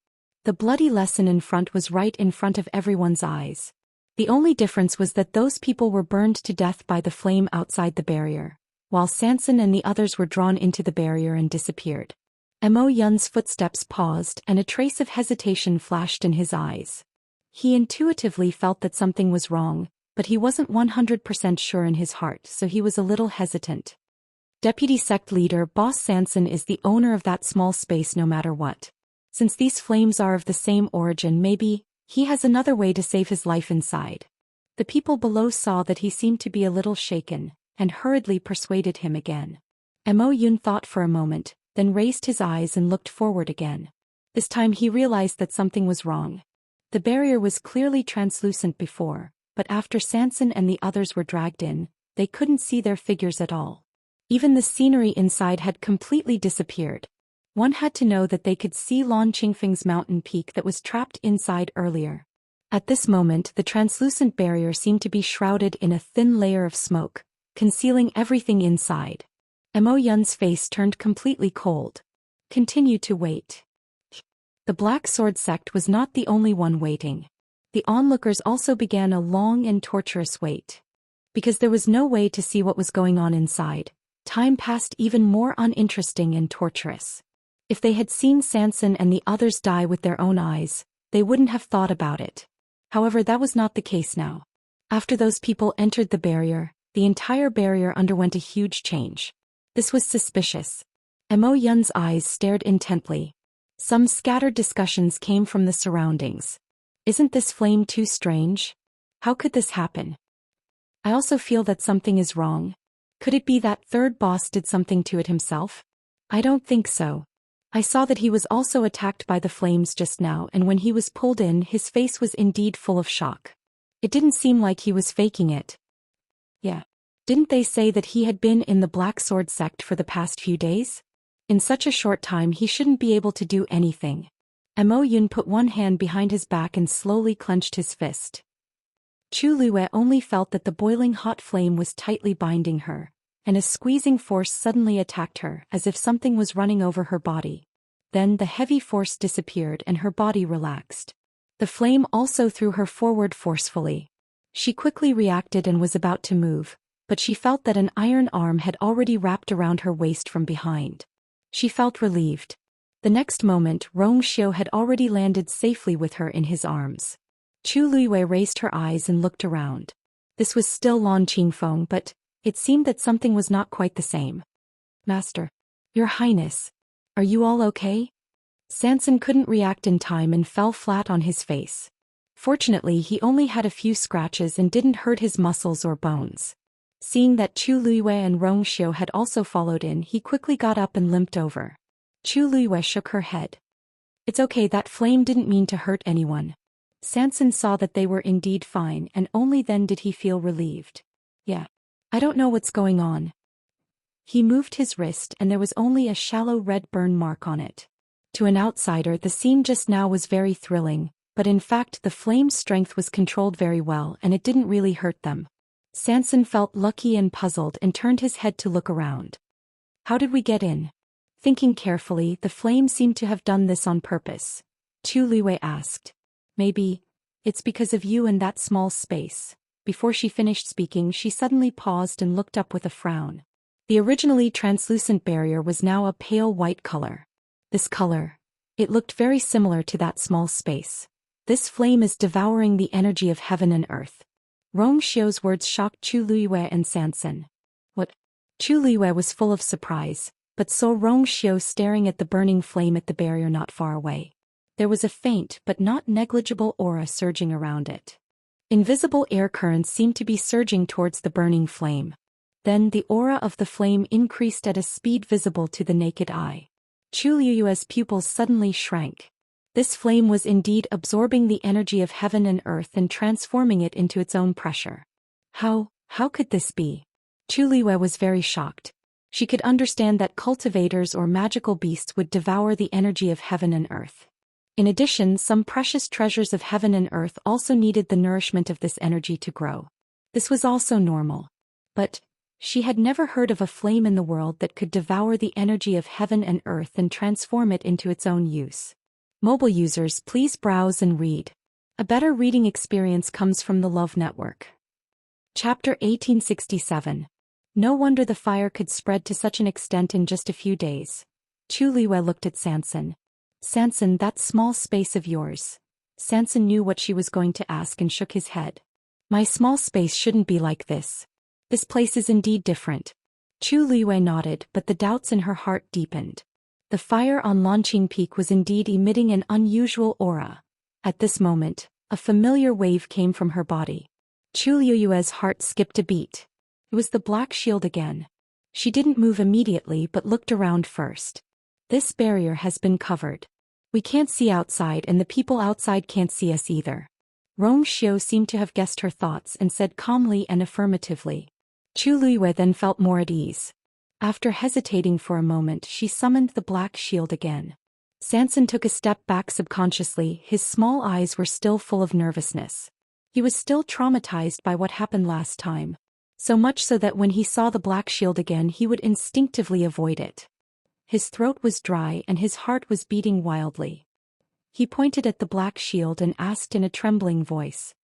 The bloody lesson in front was right in front of everyone's eyes. The only difference was that those people were burned to death by the flame outside the barrier, while Sanson and the others were drawn into the barrier and disappeared. Mo Yun's footsteps paused and a trace of hesitation flashed in his eyes. He intuitively felt that something was wrong, but he wasn't 100% sure in his heart, so he was a little hesitant. Deputy sect leader Boss Sanson is the owner of that small space no matter what. Since these flames are of the same origin, maybe he has another way to save his life inside. The people below saw that he seemed to be a little shaken, and hurriedly persuaded him again. Mo Yun thought for a moment, then raised his eyes and looked forward again. This time he realized that something was wrong. The barrier was clearly translucent before, but after Sanson and the others were dragged in, they couldn't see their figures at all. Even the scenery inside had completely disappeared. One had to know that they could see Lan Qingfeng's mountain peak that was trapped inside earlier. At this moment, the translucent barrier seemed to be shrouded in a thin layer of smoke, concealing everything inside. Mo Yun's face turned completely cold. Continue to wait. The Black Sword sect was not the only one waiting. The onlookers also began a long and torturous wait. Because there was no way to see what was going on inside, time passed even more uninteresting and torturous. If they had seen Sanson and the others die with their own eyes, they wouldn't have thought about it. However, that was not the case now. After those people entered the barrier, the entire barrier underwent a huge change. This was suspicious. Mo Yun's eyes stared intently. Some scattered discussions came from the surroundings. Isn't this flame too strange? How could this happen? I also feel that something is wrong. Could it be that third boss did something to it himself? I don't think so. I saw that he was also attacked by the flames just now, and when he was pulled in, his face was indeed full of shock. It didn't seem like he was faking it. Yeah. Didn't they say that he had been in the Black Sword sect for the past few days? In such a short time he shouldn't be able to do anything. Mo Yun put one hand behind his back and slowly clenched his fist. Chu Lue only felt that the boiling hot flame was tightly binding her, and a squeezing force suddenly attacked her as if something was running over her body. Then the heavy force disappeared and her body relaxed. The flame also threw her forward forcefully. She quickly reacted and was about to move, but she felt that an iron arm had already wrapped around her waist from behind. She felt relieved. The next moment, Rong Xiu had already landed safely with her in his arms. Chu Luiwei raised her eyes and looked around. This was still Lan Qingfeng, but it seemed that something was not quite the same. Master. Your Highness. Are you all okay? Sanson couldn't react in time and fell flat on his face. Fortunately, he only had a few scratches and didn't hurt his muscles or bones. Seeing that Chu Luiwei and Rong Xiu had also followed in, he quickly got up and limped over. Chu Luiwei shook her head. It's okay, that flame didn't mean to hurt anyone. Sanson saw that they were indeed fine, and only then did he feel relieved. Yeah. I don't know what's going on. He moved his wrist and there was only a shallow red burn mark on it. To an outsider, the scene just now was very thrilling, but in fact the flame's strength was controlled very well and it didn't really hurt them. Sanson felt lucky and puzzled and turned his head to look around. How did we get in? Thinking carefully, the flame seemed to have done this on purpose. Chu Liwei asked. Maybe it's because of you and that small space. Before she finished speaking, she suddenly paused and looked up with a frown. The originally translucent barrier was now a pale white color. This color, it looked very similar to that small space. This flame is devouring the energy of heaven and earth. Rong Xiu's words shocked Chu Luiwei and Sanson. What? Chu Luiwei was full of surprise, but saw Rong Xiu staring at the burning flame at the barrier not far away. There was a faint but not negligible aura surging around it. Invisible air currents seemed to be surging towards the burning flame. Then the aura of the flame increased at a speed visible to the naked eye. Chu Luiwei's pupils suddenly shrank. This flame was indeed absorbing the energy of heaven and earth and transforming it into its own pressure. How could this be? Chu Luiwei was very shocked. She could understand that cultivators or magical beasts would devour the energy of heaven and earth. In addition, some precious treasures of heaven and earth also needed the nourishment of this energy to grow. This was also normal. But she had never heard of a flame in the world that could devour the energy of heaven and earth and transform it into its own use. Mobile users, please browse and read. A better reading experience comes from the Love Network. Chapter 1867. No wonder the fire could spread to such an extent in just a few days. Chu Liwei looked at Sanson. Sanson, that small space of yours. Sanson knew what she was going to ask and shook his head. My small space shouldn't be like this. This place is indeed different. Chu Liyue nodded, but the doubts in her heart deepened. The fire on Lanqing Peak was indeed emitting an unusual aura. At this moment, a familiar wave came from her body. Chu Liyue's heart skipped a beat. It was the black shield again. She didn't move immediately but looked around first. This barrier has been covered. We can't see outside and the people outside can't see us either. Xiao seemed to have guessed her thoughts and said calmly and affirmatively. Chu Liyue then felt more at ease. After hesitating for a moment, she summoned the black shield again. Sanson took a step back subconsciously, his small eyes were still full of nervousness. He was still traumatized by what happened last time. So much so that when he saw the black shield again he would instinctively avoid it. His throat was dry and his heart was beating wildly. He pointed at the black shield and asked in a trembling voice.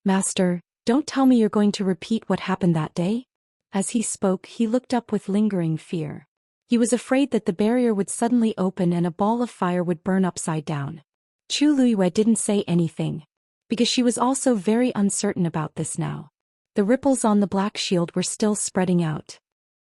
Master, don't tell me you're going to repeat what happened that day? As he spoke, he looked up with lingering fear. He was afraid that the barrier would suddenly open and a ball of fire would burn upside down. Chu Liyue didn't say anything, because she was also very uncertain about this now. The ripples on the black shield were still spreading out.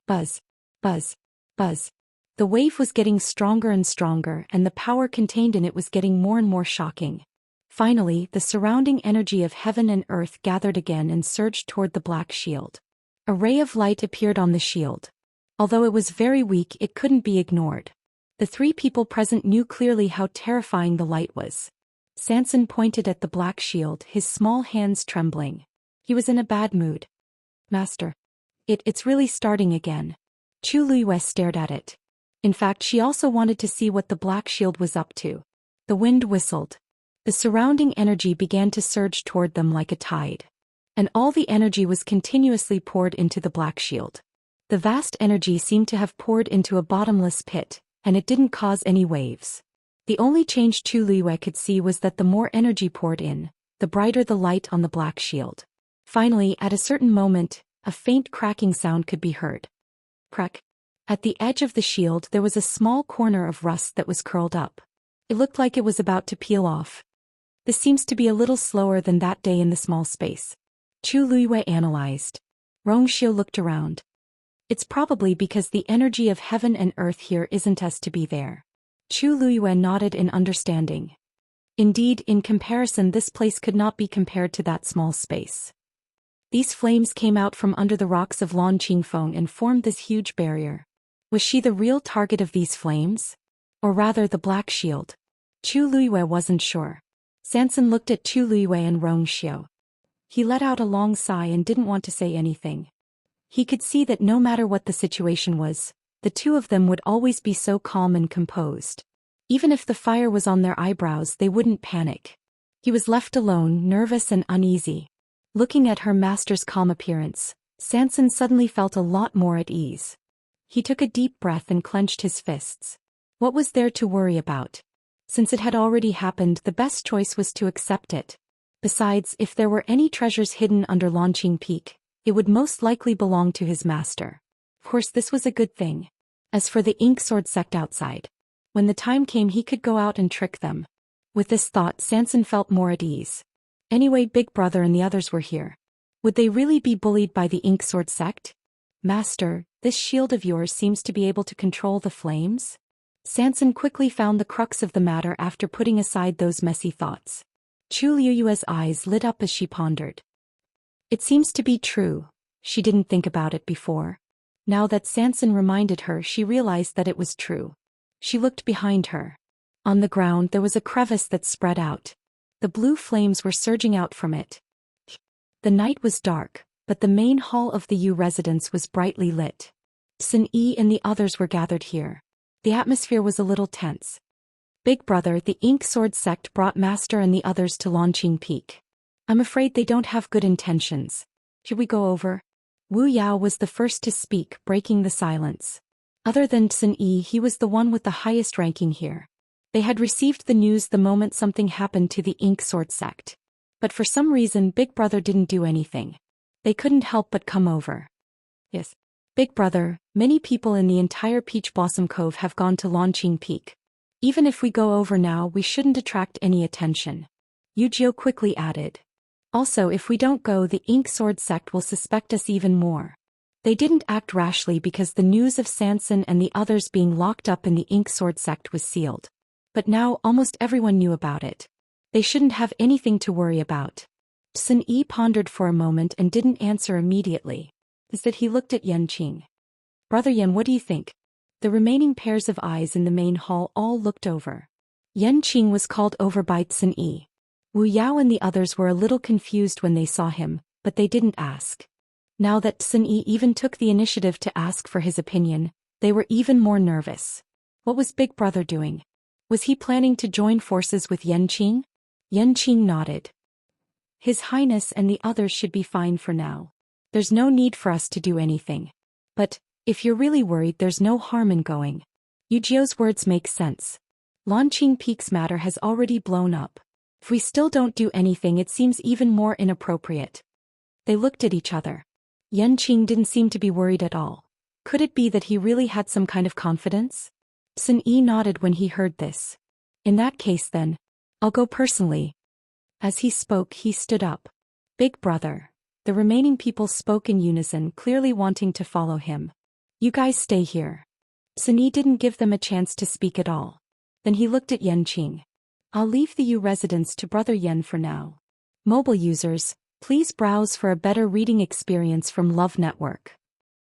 Buzz, buzz, buzz. The wave was getting stronger and stronger, and the power contained in it was getting more and more shocking. Finally, the surrounding energy of heaven and earth gathered again and surged toward the black shield. A ray of light appeared on the shield. Although it was very weak, it couldn't be ignored. The three people present knew clearly how terrifying the light was. Sanson pointed at the black shield, his small hands trembling. He was in a bad mood. Master. It's really starting again. Chu Liyue stared at it. In fact, she also wanted to see what the black shield was up to. The wind whistled. The surrounding energy began to surge toward them like a tide. And all the energy was continuously poured into the black shield. The vast energy seemed to have poured into a bottomless pit, and it didn't cause any waves. The only change Chu Liyue could see was that the more energy poured in, the brighter the light on the black shield. Finally, at a certain moment, a faint cracking sound could be heard. Crack. At the edge of the shield there was a small corner of rust that was curled up. It looked like it was about to peel off. This seems to be a little slower than that day in the small space. Chu Liyue analyzed. Xiao looked around. It's probably because the energy of heaven and earth here isn't as to be there. Chu Liyue nodded in understanding. Indeed, in comparison this place could not be compared to that small space. These flames came out from under the rocks of Lan Qingfeng and formed this huge barrier. Was she the real target of these flames? Or rather the black shield? Chu Liyue wasn't sure. Sanson looked at Chu Liyue and Xiao. He let out a long sigh and didn't want to say anything. He could see that no matter what the situation was, the two of them would always be so calm and composed. Even if the fire was on their eyebrows they wouldn't panic. He was left alone, nervous and uneasy. Looking at her master's calm appearance, Sanson suddenly felt a lot more at ease. He took a deep breath and clenched his fists. What was there to worry about? Since it had already happened, the best choice was to accept it. Besides, if there were any treasures hidden under Lanqing Peak, it would most likely belong to his master. Of course, this was a good thing. As for the ink sword sect outside, when the time came he could go out and trick them. With this thought, Sanson felt more at ease. Anyway, Big Brother and the others were here. Would they really be bullied by the ink sword sect? Master, this shield of yours seems to be able to control the flames? Sanson quickly found the crux of the matter after putting aside those messy thoughts. Chu Liyue's eyes lit up as she pondered. It seems to be true. She didn't think about it before. Now that Sanson reminded her, she realized that it was true. She looked behind her. On the ground there was a crevice that spread out. The blue flames were surging out from it. The night was dark, but the main hall of the Yu residence was brightly lit. Sun Yi and the others were gathered here. The atmosphere was a little tense. Big Brother, the Ink Sword sect brought Master and the others to Lanqing Peak. I'm afraid they don't have good intentions. Should we go over? Wu Yao was the first to speak, breaking the silence. Other than Sun Yi, he was the one with the highest ranking here. They had received the news the moment something happened to the Ink Sword sect. But for some reason Big Brother didn't do anything. They couldn't help but come over. Yes. Big Brother, many people in the entire Peach Blossom Cove have gone to Lanqing Peak. Even if we go over now we shouldn't attract any attention. Yu Jiu quickly added. Also, if we don't go, the Ink Sword sect will suspect us even more. They didn't act rashly because the news of Sanson and the others being locked up in the Ink Sword sect was sealed. But now almost everyone knew about it. They shouldn't have anything to worry about. Sun Yi pondered for a moment and didn't answer immediately. Instead he looked at Yanqing. Brother Yan, what do you think? The remaining pairs of eyes in the main hall all looked over. Yanqing was called over by Sun Yi. Wu Yao and the others were a little confused when they saw him, but they didn't ask. Now that Sun Yi even took the initiative to ask for his opinion, they were even more nervous. What was Big Brother doing? Was he planning to join forces with Yanqing? Yanqing nodded. His Highness and the others should be fine for now. There's no need for us to do anything. But, if you're really worried, there's no harm in going. Yu Jiao's words make sense. Lanqing Peak's matter has already blown up. If we still don't do anything, it seems even more inappropriate. They looked at each other. Yanqing didn't seem to be worried at all. Could it be that he really had some kind of confidence? Sun Yi nodded when he heard this. In that case then, I'll go personally. As he spoke, he stood up. Big Brother. The remaining people spoke in unison, clearly wanting to follow him. You guys stay here. Sun Yi didn't give them a chance to speak at all. Then he looked at Yanqing. I'll leave the Yu residence to Brother Yan for now. Mobile users, please browse for a better reading experience from Love Network.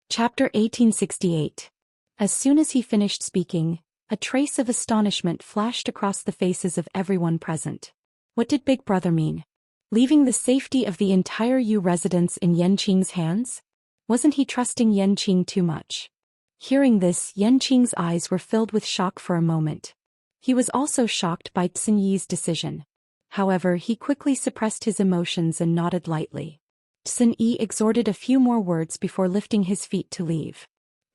Chapter 1868. As soon as he finished speaking, a trace of astonishment flashed across the faces of everyone present. What did Big Brother mean? Leaving the safety of the entire Yu residence in Yanqing's hands? Wasn't he trusting Yanqing too much? Hearing this, Yanqing's eyes were filled with shock for a moment. He was also shocked by Sun Yi's decision. However, he quickly suppressed his emotions and nodded lightly. Sun Yi exhorted a few more words before lifting his feet to leave.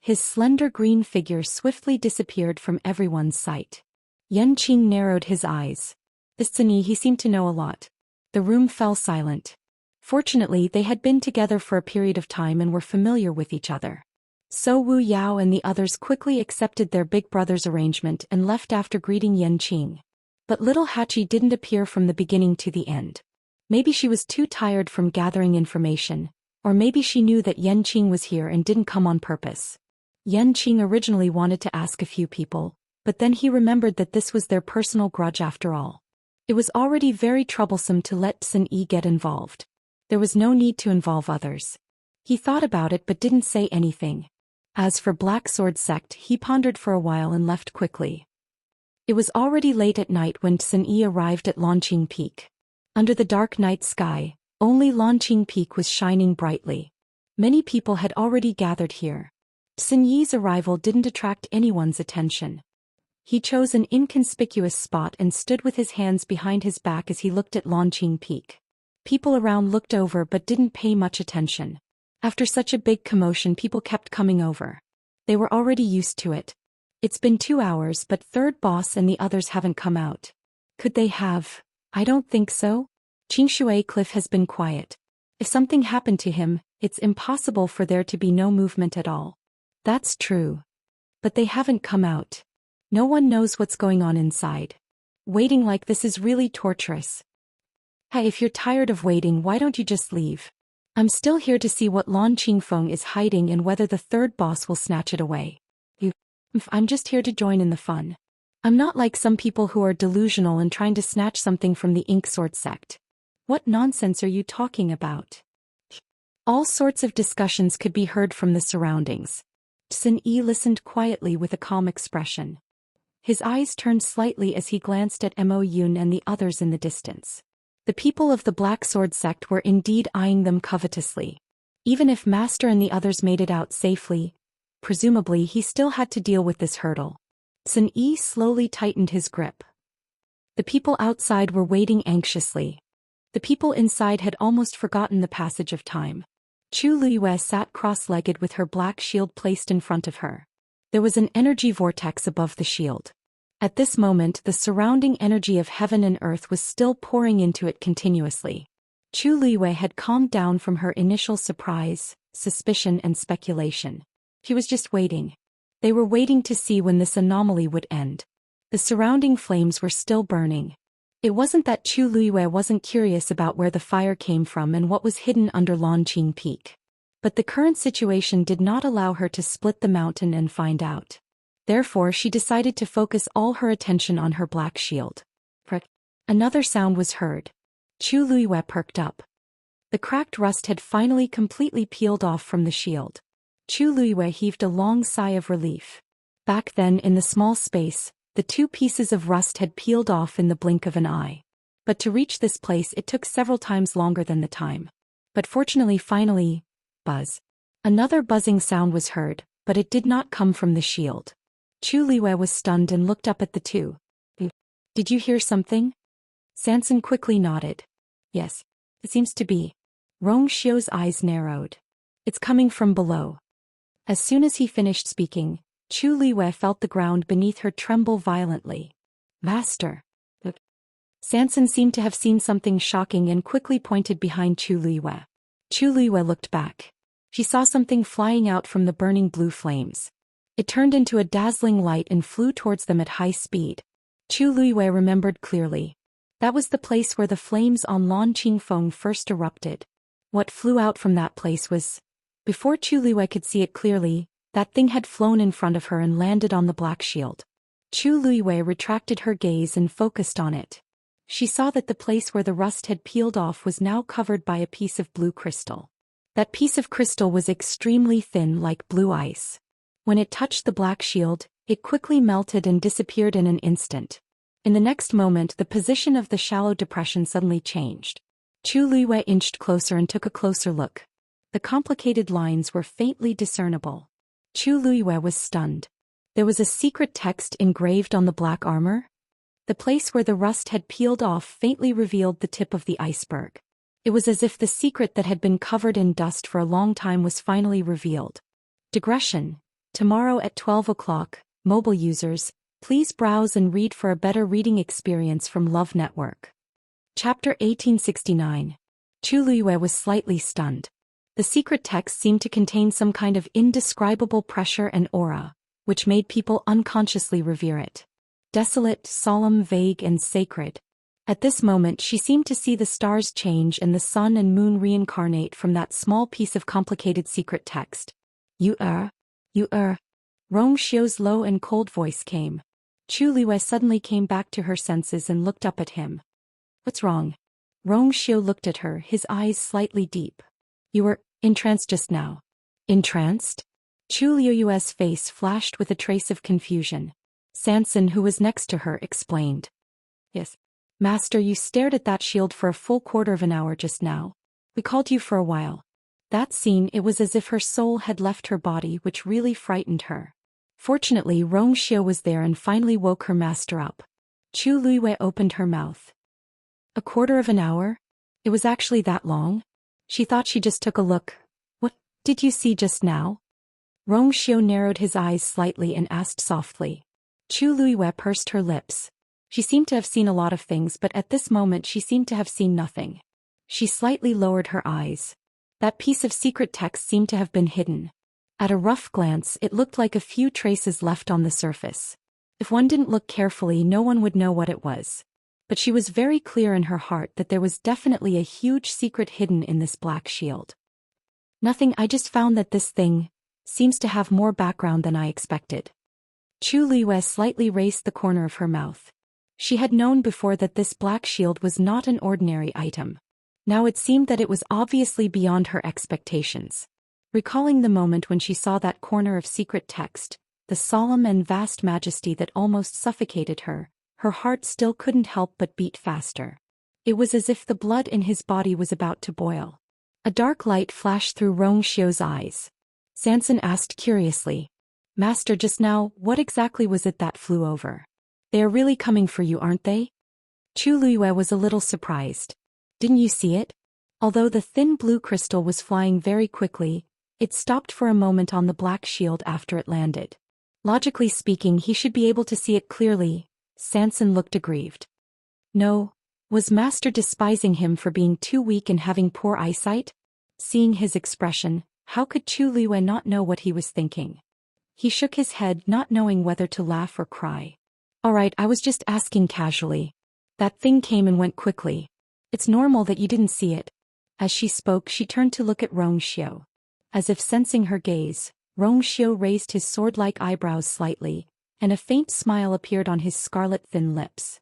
His slender green figure swiftly disappeared from everyone's sight. Yanqing narrowed his eyes. This Sun Yi, he seemed to know a lot. The room fell silent. Fortunately, they had been together for a period of time and were familiar with each other. So Wu Yao and the others quickly accepted their big brother's arrangement and left after greeting Yanqing. But little Hachi didn't appear from the beginning to the end. Maybe she was too tired from gathering information, or maybe she knew that Yanqing was here and didn't come on purpose. Yanqing originally wanted to ask a few people, but then he remembered that this was their personal grudge after all. It was already very troublesome to let Sun Yi get involved. There was no need to involve others. He thought about it but didn't say anything. As for Black Sword sect, he pondered for a while and left quickly. It was already late at night when Sun Yi arrived at Lanqing Peak. Under the dark night sky, only Lanqing Peak was shining brightly. Many people had already gathered here. Sun Yi's arrival didn't attract anyone's attention. He chose an inconspicuous spot and stood with his hands behind his back as he looked at Lanqing Peak. People around looked over but didn't pay much attention. After such a big commotion, people kept coming over. They were already used to it. It's been 2 hours, but Third Boss and the others haven't come out. Could they have? I don't think so. Qingshui Cliff has been quiet. If something happened to him, it's impossible for there to be no movement at all. That's true. But they haven't come out. No one knows what's going on inside. Waiting like this is really torturous. Hey, if you're tired of waiting, why don't you just leave? I'm still here to see what Lan Qingfeng is hiding and whether the Third Boss will snatch it away. I'm just here to join in the fun. I'm not like some people who are delusional and trying to snatch something from the Ink Sword sect. What nonsense are you talking about? All sorts of discussions could be heard from the surroundings. Sun Yi listened quietly with a calm expression. His eyes turned slightly as he glanced at Mo Yun and the others in the distance. The people of the Black Sword sect were indeed eyeing them covetously. Even if Master and the others made it out safely, presumably he still had to deal with this hurdle. Sun Yi slowly tightened his grip. The people outside were waiting anxiously. The people inside had almost forgotten the passage of time. Chu Liyue sat cross-legged with her black shield placed in front of her. There was an energy vortex above the shield. At this moment, the surrounding energy of heaven and earth was still pouring into it continuously. Chu Liyue had calmed down from her initial surprise, suspicion and speculation. She was just waiting. They were waiting to see when this anomaly would end. The surrounding flames were still burning. It wasn't that Chu Luiyue wasn't curious about where the fire came from and what was hidden under Lanqing Peak. But the current situation did not allow her to split the mountain and find out. Therefore she decided to focus all her attention on her black shield. Another sound was heard. Chu Luiyue perked up. The cracked rust had finally completely peeled off from the shield. Chu Luiyue heaved a long sigh of relief. Back then in the small space, the 2 pieces of rust had peeled off in the blink of an eye. But to reach this place it took several times longer than the time. But fortunately finally, buzz. Another buzzing sound was heard, but it did not come from the shield. Chu Luiyue was stunned and looked up at the 2. Did you hear something? Sanson quickly nodded. Yes. It seems to be. Rong Xiu's eyes narrowed. It's coming from below. As soon as he finished speaking, Chu Luiyue felt the ground beneath her tremble violently. Master. Sanson seemed to have seen something shocking and quickly pointed behind Chu Luiyue. Chu Luiyue looked back. She saw something flying out from the burning blue flames. It turned into a dazzling light and flew towards them at high speed. Chu Luiyue remembered clearly. That was the place where the flames on Lanqing Feng first erupted. What flew out from that place was... Before Chu Luiyue could see it clearly, that thing had flown in front of her and landed on the black shield. Chu Luiyue retracted her gaze and focused on it. She saw that the place where the rust had peeled off was now covered by a piece of blue crystal. That piece of crystal was extremely thin like blue ice. When it touched the black shield, it quickly melted and disappeared in an instant. In the next moment the position of the shallow depression suddenly changed. Chu Luiyue inched closer and took a closer look. The complicated lines were faintly discernible. Chu Luiyue was stunned. There was a secret text engraved on the black armor. The place where the rust had peeled off faintly revealed the tip of the iceberg. It was as if the secret that had been covered in dust for a long time was finally revealed. Digression. Tomorrow at 12 o'clock, mobile users, please browse and read for a better reading experience from Love Network. Chapter 1869. Chu Luiyue was slightly stunned. The secret text seemed to contain some kind of indescribable pressure and aura, which made people unconsciously revere it. Desolate, solemn, vague, and sacred. At this moment she seemed to see the stars change and the sun and moon reincarnate from that small piece of complicated secret text. You er. Rong Xiu's low and cold voice came. Chu Luiyue suddenly came back to her senses and looked up at him. What's wrong? Rong Xiu looked at her, his eyes slightly deep. You were entranced just now. Entranced? Chu Luiyue's face flashed with a trace of confusion. Sanson, who was next to her, explained. Yes. Master, you stared at that shield for a full quarter of an hour just now. We called you for a while. That scene, it was as if her soul had left her body, which really frightened her. Fortunately, Rong Xiu was there and finally woke her master up. Chu Luiyue opened her mouth. A quarter of an hour? It was actually that long? She thought she just took a look. What did you see just now? Rong Xiu narrowed his eyes slightly and asked softly. Chu Luiyue pursed her lips. She seemed to have seen a lot of things, but at this moment she seemed to have seen nothing. She slightly lowered her eyes. That piece of secret text seemed to have been hidden. At a rough glance, it looked like a few traces left on the surface. If one didn't look carefully, no one would know what it was. But she was very clear in her heart that there was definitely a huge secret hidden in this black shield. Nothing, I just found that this thing seems to have more background than I expected. Chu Luiyue slightly raised the corner of her mouth. She had known before that this black shield was not an ordinary item. Now it seemed that it was obviously beyond her expectations. Recalling the moment when she saw that corner of secret text, the solemn and vast majesty that almost suffocated her, her heart still couldn't help but beat faster. It was as if the blood in his body was about to boil. A dark light flashed through Rong Xiu's eyes. Sanson asked curiously, Master, just now, what exactly was it that flew over? They are really coming for you, aren't they? Chu Luiyue was a little surprised. Didn't you see it? Although the thin blue crystal was flying very quickly, it stopped for a moment on the black shield after it landed. Logically speaking, he should be able to see it clearly. Sanson looked aggrieved. No. Was Master despising him for being too weak and having poor eyesight? Seeing his expression, how could Chu Luiyue not know what he was thinking? He shook his head, not knowing whether to laugh or cry. All right, I was just asking casually. That thing came and went quickly. It's normal that you didn't see it. As she spoke, she turned to look at Xiao. As if sensing her gaze, Xiao raised his sword-like eyebrows slightly, and a faint smile appeared on his scarlet thin lips.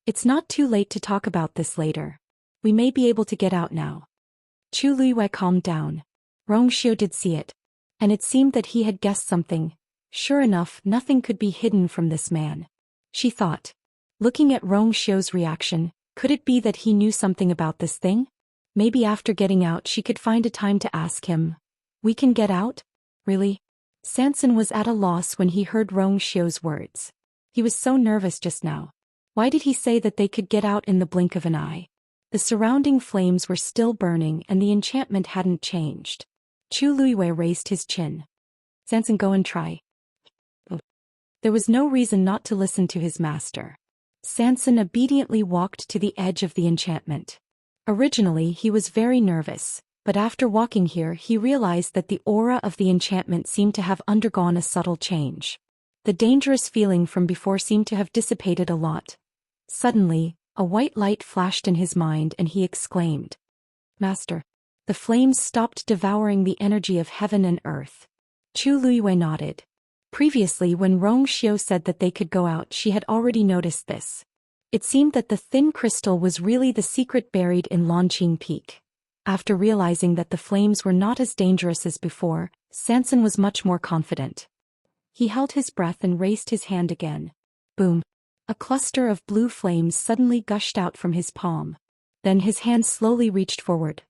It's not too late to talk about this later. We may be able to get out now. Chu Luiwei calmed down. Xiao did see it. And it seemed that he had guessed something. Sure enough, nothing could be hidden from this man. She thought. Looking at Xiao's reaction, could it be that he knew something about this thing? Maybe after getting out she could find a time to ask him. We can get out? Really? Sanson was at a loss when he heard Xiao's words. He was so nervous just now. Why did he say that they could get out in the blink of an eye? The surrounding flames were still burning and the enchantment hadn't changed. Chu Luiwei raised his chin. Sanson, go and try. There was no reason not to listen to his master. Sanson obediently walked to the edge of the enchantment. Originally he was very nervous, but after walking here he realized that the aura of the enchantment seemed to have undergone a subtle change. The dangerous feeling from before seemed to have dissipated a lot. Suddenly, a white light flashed in his mind and he exclaimed. Master. The flames stopped devouring the energy of heaven and earth. Chu Luiwei nodded. Previously when Xiao said that they could go out she had already noticed this. It seemed that the thin crystal was really the secret buried in Lanqing Peak. After realizing that the flames were not as dangerous as before, Sanson was much more confident. He held his breath and raised his hand again. Boom. A cluster of blue flames suddenly gushed out from his palm. Then his hand slowly reached forward.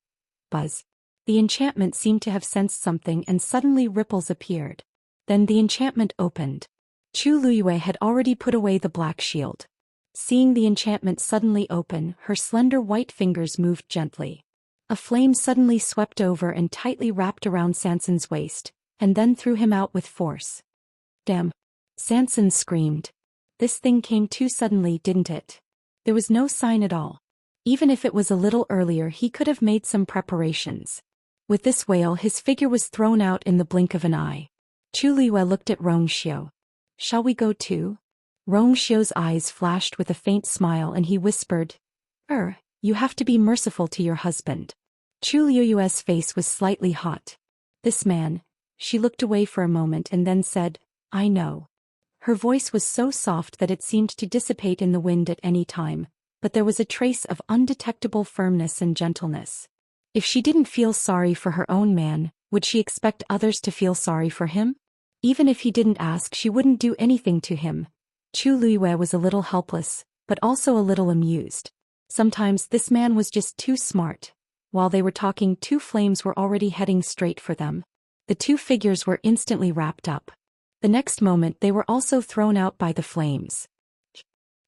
Buzz. The enchantment seemed to have sensed something and suddenly ripples appeared. Then the enchantment opened. Chu Luiwei had already put away the black shield. Seeing the enchantment suddenly open, her slender white fingers moved gently. A flame suddenly swept over and tightly wrapped around Sanson's waist, and then threw him out with force. Damn! Sanson screamed. This thing came too suddenly, didn't it? There was no sign at all. Even if it was a little earlier he could have made some preparations. With this wail his figure was thrown out in the blink of an eye. Chu Luiwei looked at Xiao. Shall we go too? Xiao's eyes flashed with a faint smile and he whispered. You have to be merciful to your husband. Chu Luiwei's face was slightly hot. This man. She looked away for a moment and then said, I know. Her voice was so soft that it seemed to dissipate in the wind at any time, but there was a trace of undetectable firmness and gentleness. If she didn't feel sorry for her own man, would she expect others to feel sorry for him? Even if he didn't ask she wouldn't do anything to him. Chu Luiwei was a little helpless, but also a little amused. Sometimes this man was just too smart. While they were talking, two flames were already heading straight for them. The two figures were instantly wrapped up. The next moment they were also thrown out by the flames.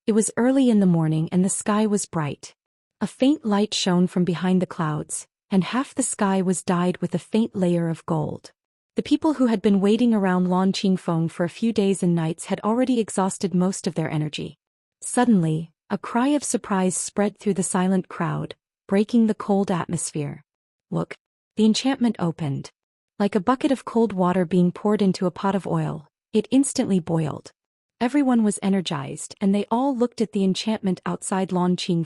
It was early in the morning and the sky was bright. A faint light shone from behind the clouds, and half the sky was dyed with a faint layer of gold. The people who had been waiting around Lanqing for a few days and nights had already exhausted most of their energy. Suddenly, a cry of surprise spread through the silent crowd, breaking the cold atmosphere. Look! The enchantment opened. Like a bucket of cold water being poured into a pot of oil, it instantly boiled. Everyone was energized and they all looked at the enchantment outside Lanqing.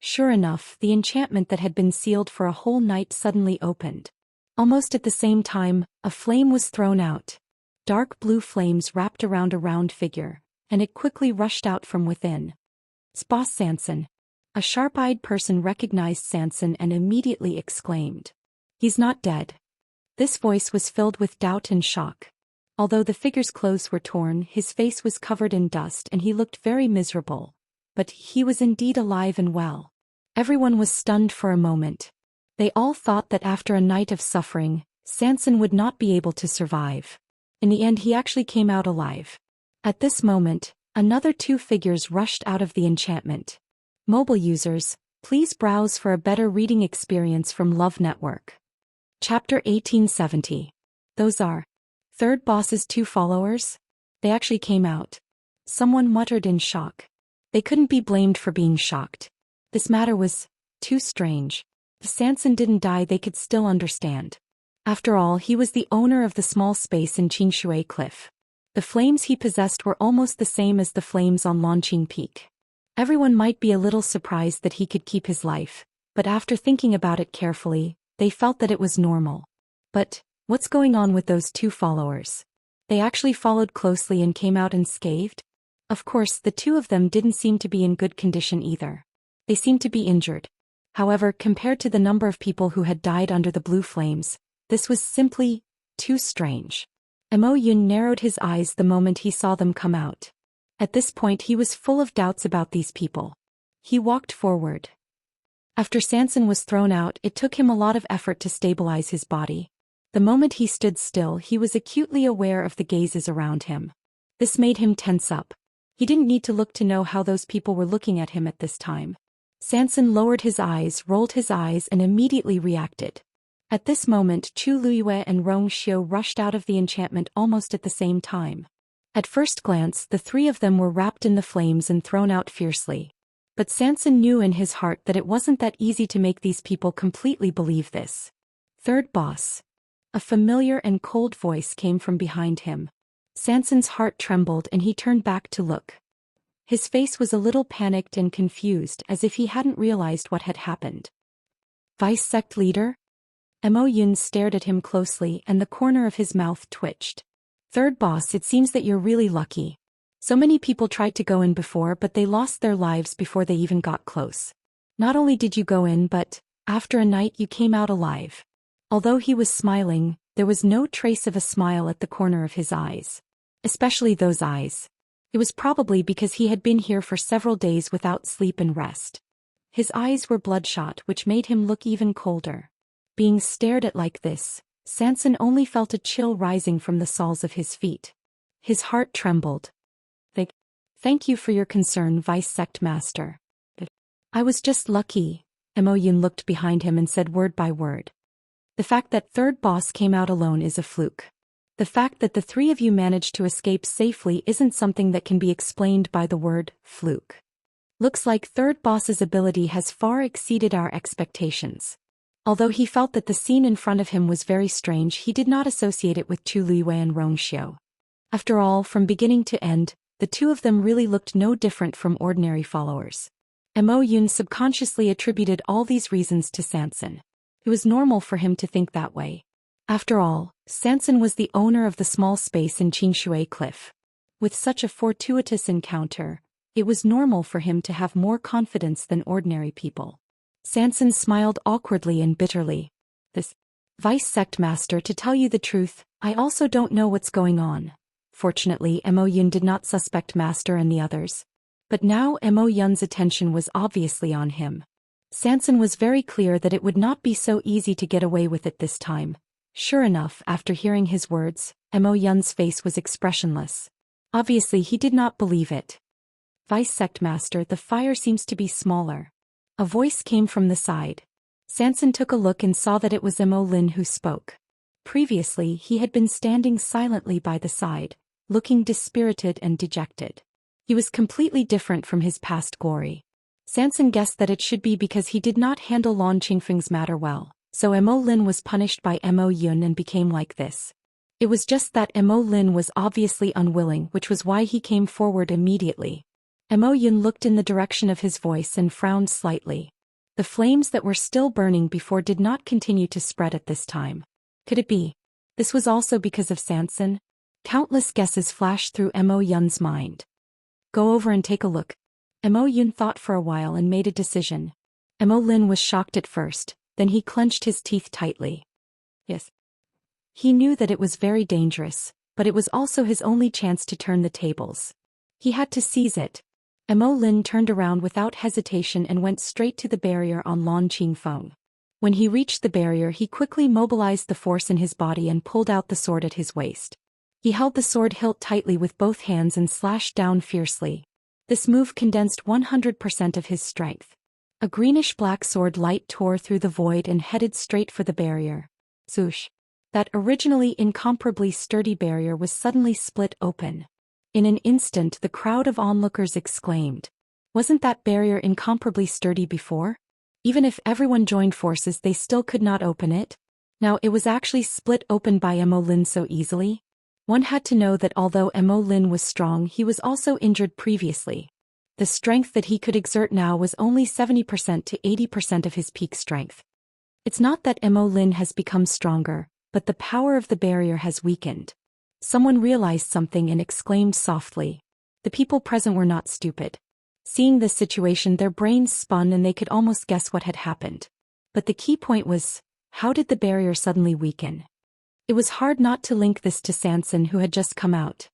Sure enough, the enchantment that had been sealed for a whole night suddenly opened. Almost at the same time, a flame was thrown out. Dark blue flames wrapped around a round figure, and it quickly rushed out from within. Boss Sanson. A sharp-eyed person recognized Sanson and immediately exclaimed. He's not dead. This voice was filled with doubt and shock. Although the figure's clothes were torn, his face was covered in dust and he looked very miserable. But he was indeed alive and well. Everyone was stunned for a moment. They all thought that after a night of suffering, Sanson would not be able to survive. In the end he actually came out alive. At this moment, another two figures rushed out of the enchantment. Mobile users, please browse for a better reading experience from Love Network. Chapter 1870. Those are third boss's two followers? They actually came out. Someone muttered in shock. They couldn't be blamed for being shocked. This matter was too strange. If Sanson didn't die they could still understand. After all, he was the owner of the small space in Qingshui Cliff. The flames he possessed were almost the same as the flames on Lanqing Peak. Everyone might be a little surprised that he could keep his life, but after thinking about it carefully, they felt that it was normal. But what's going on with those two followers? They actually followed closely and came out unscathed? Of course, the two of them didn't seem to be in good condition either. They seemed to be injured. However, compared to the number of people who had died under the blue flames, this was simply too strange. Mo Yun narrowed his eyes the moment he saw them come out. At this point he was full of doubts about these people. He walked forward. After Sanson was thrown out, it took him a lot of effort to stabilize his body. The moment he stood still, he was acutely aware of the gazes around him. This made him tense up. He didn't need to look to know how those people were looking at him at this time. Sanson lowered his eyes, rolled his eyes, and immediately reacted. At this moment, Chu Luiyue and Rong Xiu rushed out of the enchantment almost at the same time. At first glance, the three of them were wrapped in the flames and thrown out fiercely. But Sanson knew in his heart that it wasn't that easy to make these people completely believe this. Third boss. A familiar and cold voice came from behind him. Sanson's heart trembled and he turned back to look. His face was a little panicked and confused, as if he hadn't realized what had happened. Vice sect leader? Mo Yun stared at him closely and the corner of his mouth twitched. Third boss, it seems that you're really lucky. So many people tried to go in before, but they lost their lives before they even got close. Not only did you go in, but after a night you came out alive. Although he was smiling, there was no trace of a smile at the corner of his eyes. Especially those eyes. It was probably because he had been here for several days without sleep and rest. His eyes were bloodshot, which made him look even colder. Being stared at like this, Sanson only felt a chill rising from the soles of his feet. His heart trembled. Thank you for your concern, Vice Sect Master. I was just lucky. Mo Yun looked behind him and said word by word. The fact that third boss came out alone is a fluke. The fact that the three of you managed to escape safely isn't something that can be explained by the word fluke. Looks like third boss's ability has far exceeded our expectations. Although he felt that the scene in front of him was very strange, he did not associate it with Chu Luiyue and Rong Xiu. After all, from beginning to end, the two of them really looked no different from ordinary followers. Mo Yun subconsciously attributed all these reasons to Sanson. It was normal for him to think that way. After all, Sanson was the owner of the small space in Qingshui Cliff. With such a fortuitous encounter, it was normal for him to have more confidence than ordinary people. Sanson smiled awkwardly and bitterly. This Vice Sect Master, to tell you the truth, I also don't know what's going on. Fortunately, Mo Yun did not suspect Master and the others. But now Mo Yun's attention was obviously on him. Sanson was very clear that it would not be so easy to get away with it this time. Sure enough, after hearing his words, Mo Yun's face was expressionless. Obviously he did not believe it. Vice Sect Master, the fire seems to be smaller. A voice came from the side. Sanson took a look and saw that it was Mo Lin who spoke. Previously he had been standing silently by the side, looking dispirited and dejected. He was completely different from his past glory. Sanson guessed that it should be because he did not handle Lan Qingfeng's matter well, so Mo Lin was punished by Mo Yun and became like this. It was just that Mo Lin was obviously unwilling, which was why he came forward immediately. Mo Yun looked in the direction of his voice and frowned slightly. The flames that were still burning before did not continue to spread at this time. Could it be? This was also because of Sanson? Countless guesses flashed through Mo Yun's mind. Go over and take a look. Mo Yun thought for a while and made a decision. Mo Lin was shocked at first, then he clenched his teeth tightly. Yes. He knew that it was very dangerous, but it was also his only chance to turn the tables. He had to seize it. Mo Lin turned around without hesitation and went straight to the barrier on Lan Qingfeng. When he reached the barrier, he quickly mobilized the force in his body and pulled out the sword at his waist. He held the sword hilt tightly with both hands and slashed down fiercely. This move condensed 100% of his strength. A greenish-black sword light tore through the void and headed straight for the barrier. Zhoosh! That originally incomparably sturdy barrier was suddenly split open. In an instant the crowd of onlookers exclaimed. Wasn't that barrier incomparably sturdy before? Even if everyone joined forces, they still could not open it. Now it was actually split open by Mo Lin so easily. One had to know that although Mo Lin was strong, he was also injured previously. The strength that he could exert now was only 70% to 80% of his peak strength. It's not that Mo Lin has become stronger, but the power of the barrier has weakened. Someone realized something and exclaimed softly. The people present were not stupid. Seeing this situation, their brains spun and they could almost guess what had happened. But the key point was, how did the barrier suddenly weaken? It was hard not to link this to Sanson, who had just come out.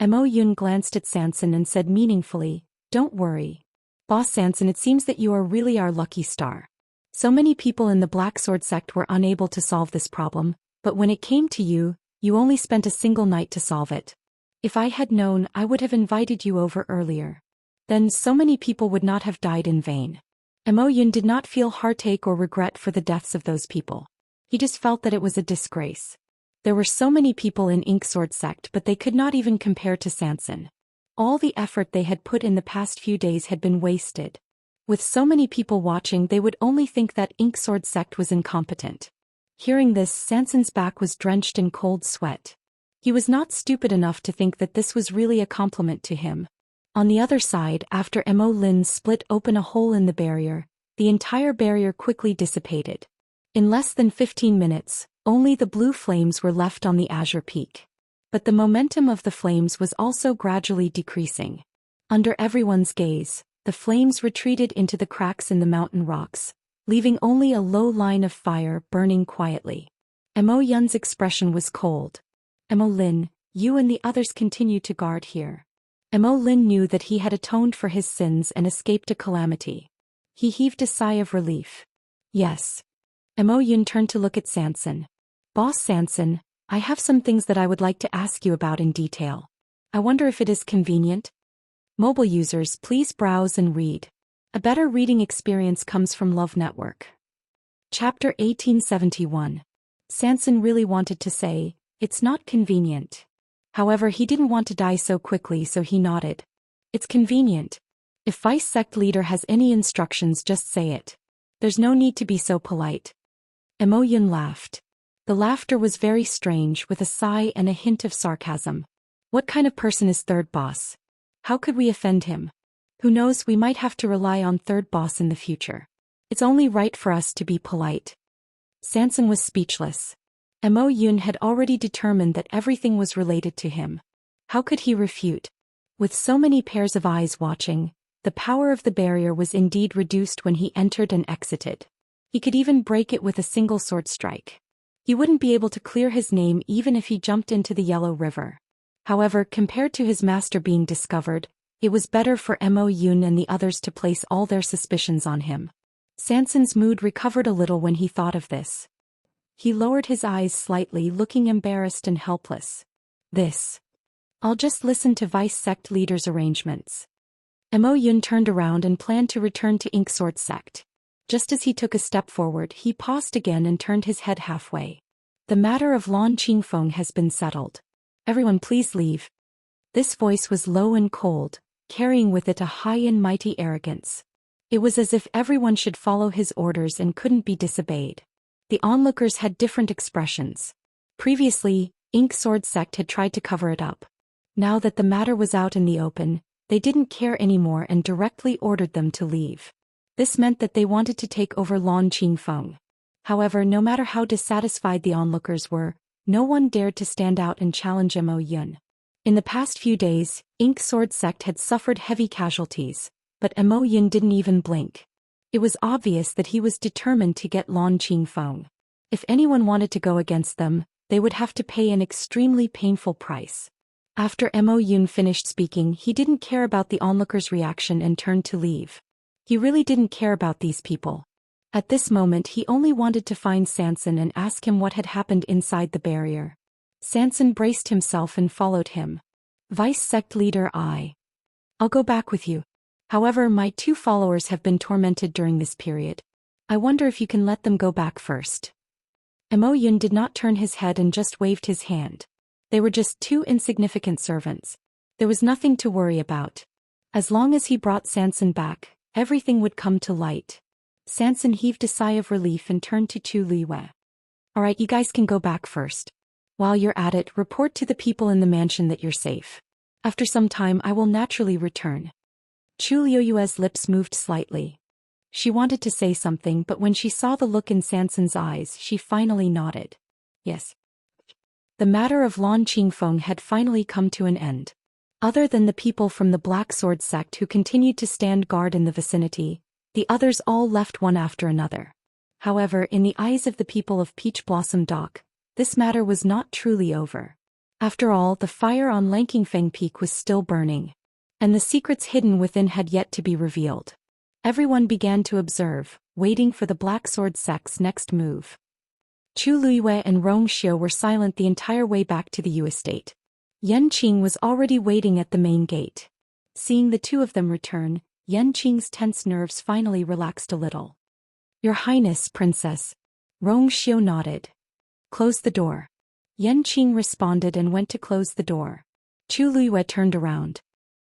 Mo Yun glanced at Sanson and said meaningfully, "Don't worry. Boss Sanson, it seems that you are really our lucky star. So many people in the Black Sword sect were unable to solve this problem, but when it came to you, you only spent a single night to solve it. If I had known, I would have invited you over earlier. Then so many people would not have died in vain." Mo Yun did not feel heartache or regret for the deaths of those people. He just felt that it was a disgrace. There were so many people in Ink Sword sect, but they could not even compare to Sanson. All the effort they had put in the past few days had been wasted. With so many people watching, they would only think that Ink Sword sect was incompetent. Hearing this, Sanson's back was drenched in cold sweat. He was not stupid enough to think that this was really a compliment to him. On the other side, after Mo Lin split open a hole in the barrier, the entire barrier quickly dissipated. In less than 15 minutes, only the blue flames were left on the azure peak. But the momentum of the flames was also gradually decreasing. Under everyone's gaze, the flames retreated into the cracks in the mountain rocks, leaving only a low line of fire burning quietly. Mo Yun's expression was cold. "Mo Lin, you and the others continue to guard here." Mo Lin knew that he had atoned for his sins and escaped a calamity. He heaved a sigh of relief. "Yes." Mo Yun turned to look at Sanson. "Boss Sanson, I have some things that I would like to ask you about in detail. I wonder if it is convenient?" Mobile users, please browse and read. A better reading experience comes from Love Network. Chapter 1871. Sanson really wanted to say, "It's not convenient." However, he didn't want to die so quickly, so he nodded. "It's convenient. If Vice Sect Leader has any instructions, just say it. There's no need to be so polite." Mo Yun laughed. The laughter was very strange, with a sigh and a hint of sarcasm. What kind of person is Third Boss? How could we offend him? Who knows, we might have to rely on Third Boss in the future. It's only right for us to be polite. Sanson was speechless. Mo Yun had already determined that everything was related to him. How could he refute? With so many pairs of eyes watching, the power of the barrier was indeed reduced when he entered and exited. He could even break it with a single sword strike. He wouldn't be able to clear his name even if he jumped into the Yellow River. However, compared to his master being discovered, it was better for Mo Yun and the others to place all their suspicions on him. Sanson's mood recovered a little when he thought of this. He lowered his eyes slightly, looking embarrassed and helpless. I'll just listen to Vice Sect Leader's arrangements." Mo Yun turned around and planned to return to Ink Sword Sect. Just as he took a step forward, he paused again and turned his head halfway. "The matter of Lan Qingfeng has been settled. Everyone please leave." This voice was low and cold, carrying with it a high and mighty arrogance. It was as if everyone should follow his orders and couldn't be disobeyed. The onlookers had different expressions. Previously, Ink Sword Sect had tried to cover it up. Now that the matter was out in the open, they didn't care anymore and directly ordered them to leave. This meant that they wanted to take over Lan Qingfeng. However, no matter how dissatisfied the onlookers were, no one dared to stand out and challenge Mo Yun. In the past few days, Ink Sword Sect had suffered heavy casualties, but Mo Yun didn't even blink. It was obvious that he was determined to get Lan Qingfeng. If anyone wanted to go against them, they would have to pay an extremely painful price. After Mo Yun finished speaking, he didn't care about the onlookers' reaction and turned to leave. He really didn't care about these people. At this moment, he only wanted to find Sanson and ask him what had happened inside the barrier. Sanson braced himself and followed him. "Vice Sect Leader, I'll go back with you. However, my 2 followers have been tormented during this period. I wonder if you can let them go back first." Mo Yun did not turn his head and just waved his hand. They were just 2 insignificant servants. There was nothing to worry about. As long as he brought Sanson back, everything would come to light. Sanson heaved a sigh of relief and turned to Chu Liwei. "Alright, you guys can go back first. While you're at it, report to the people in the mansion that you're safe. After some time I will naturally return." Chu Liuyue's lips moved slightly. She wanted to say something, but when she saw the look in Sanson's eyes, she finally nodded. Yes. The matter of Lan Qingfeng had finally come to an end. Other than the people from the Black Sword sect who continued to stand guard in the vicinity, the others all left one after another. However, in the eyes of the people of Peach Blossom Dock, this matter was not truly over. After all, the fire on Lankingfeng Peak was still burning, and the secrets hidden within had yet to be revealed. Everyone began to observe, waiting for the Black Sword sect's next move. Chu Liyue and Rong Xiu were silent the entire way back to the Yu estate. Yan Qing was already waiting at the main gate. Seeing the two of them return, Yan Qing's tense nerves finally relaxed a little. Your Highness, Princess. Rong Xiu nodded. Close the door. Yan Qing responded and went to close the door. Chu Liyue turned around.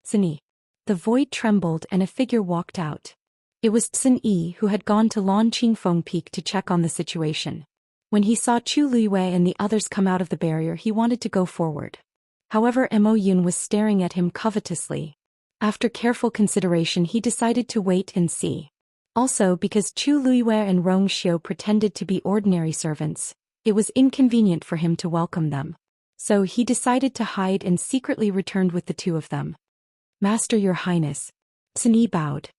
Xin. The void trembled and a figure walked out. It was Xin Yi who had gone to Lan Qingfeng Peak to check on the situation. When he saw Chu Liyue and the others come out of the barrier, he wanted to go forward. However, Mo Yun was staring at him covetously. After careful consideration, he decided to wait and see. Also, because Chu Liyue and Rong Xiu pretended to be ordinary servants, it was inconvenient for him to welcome them. So he decided to hide and secretly returned with the two of them. Master, Your Highness. Xin Yi bowed.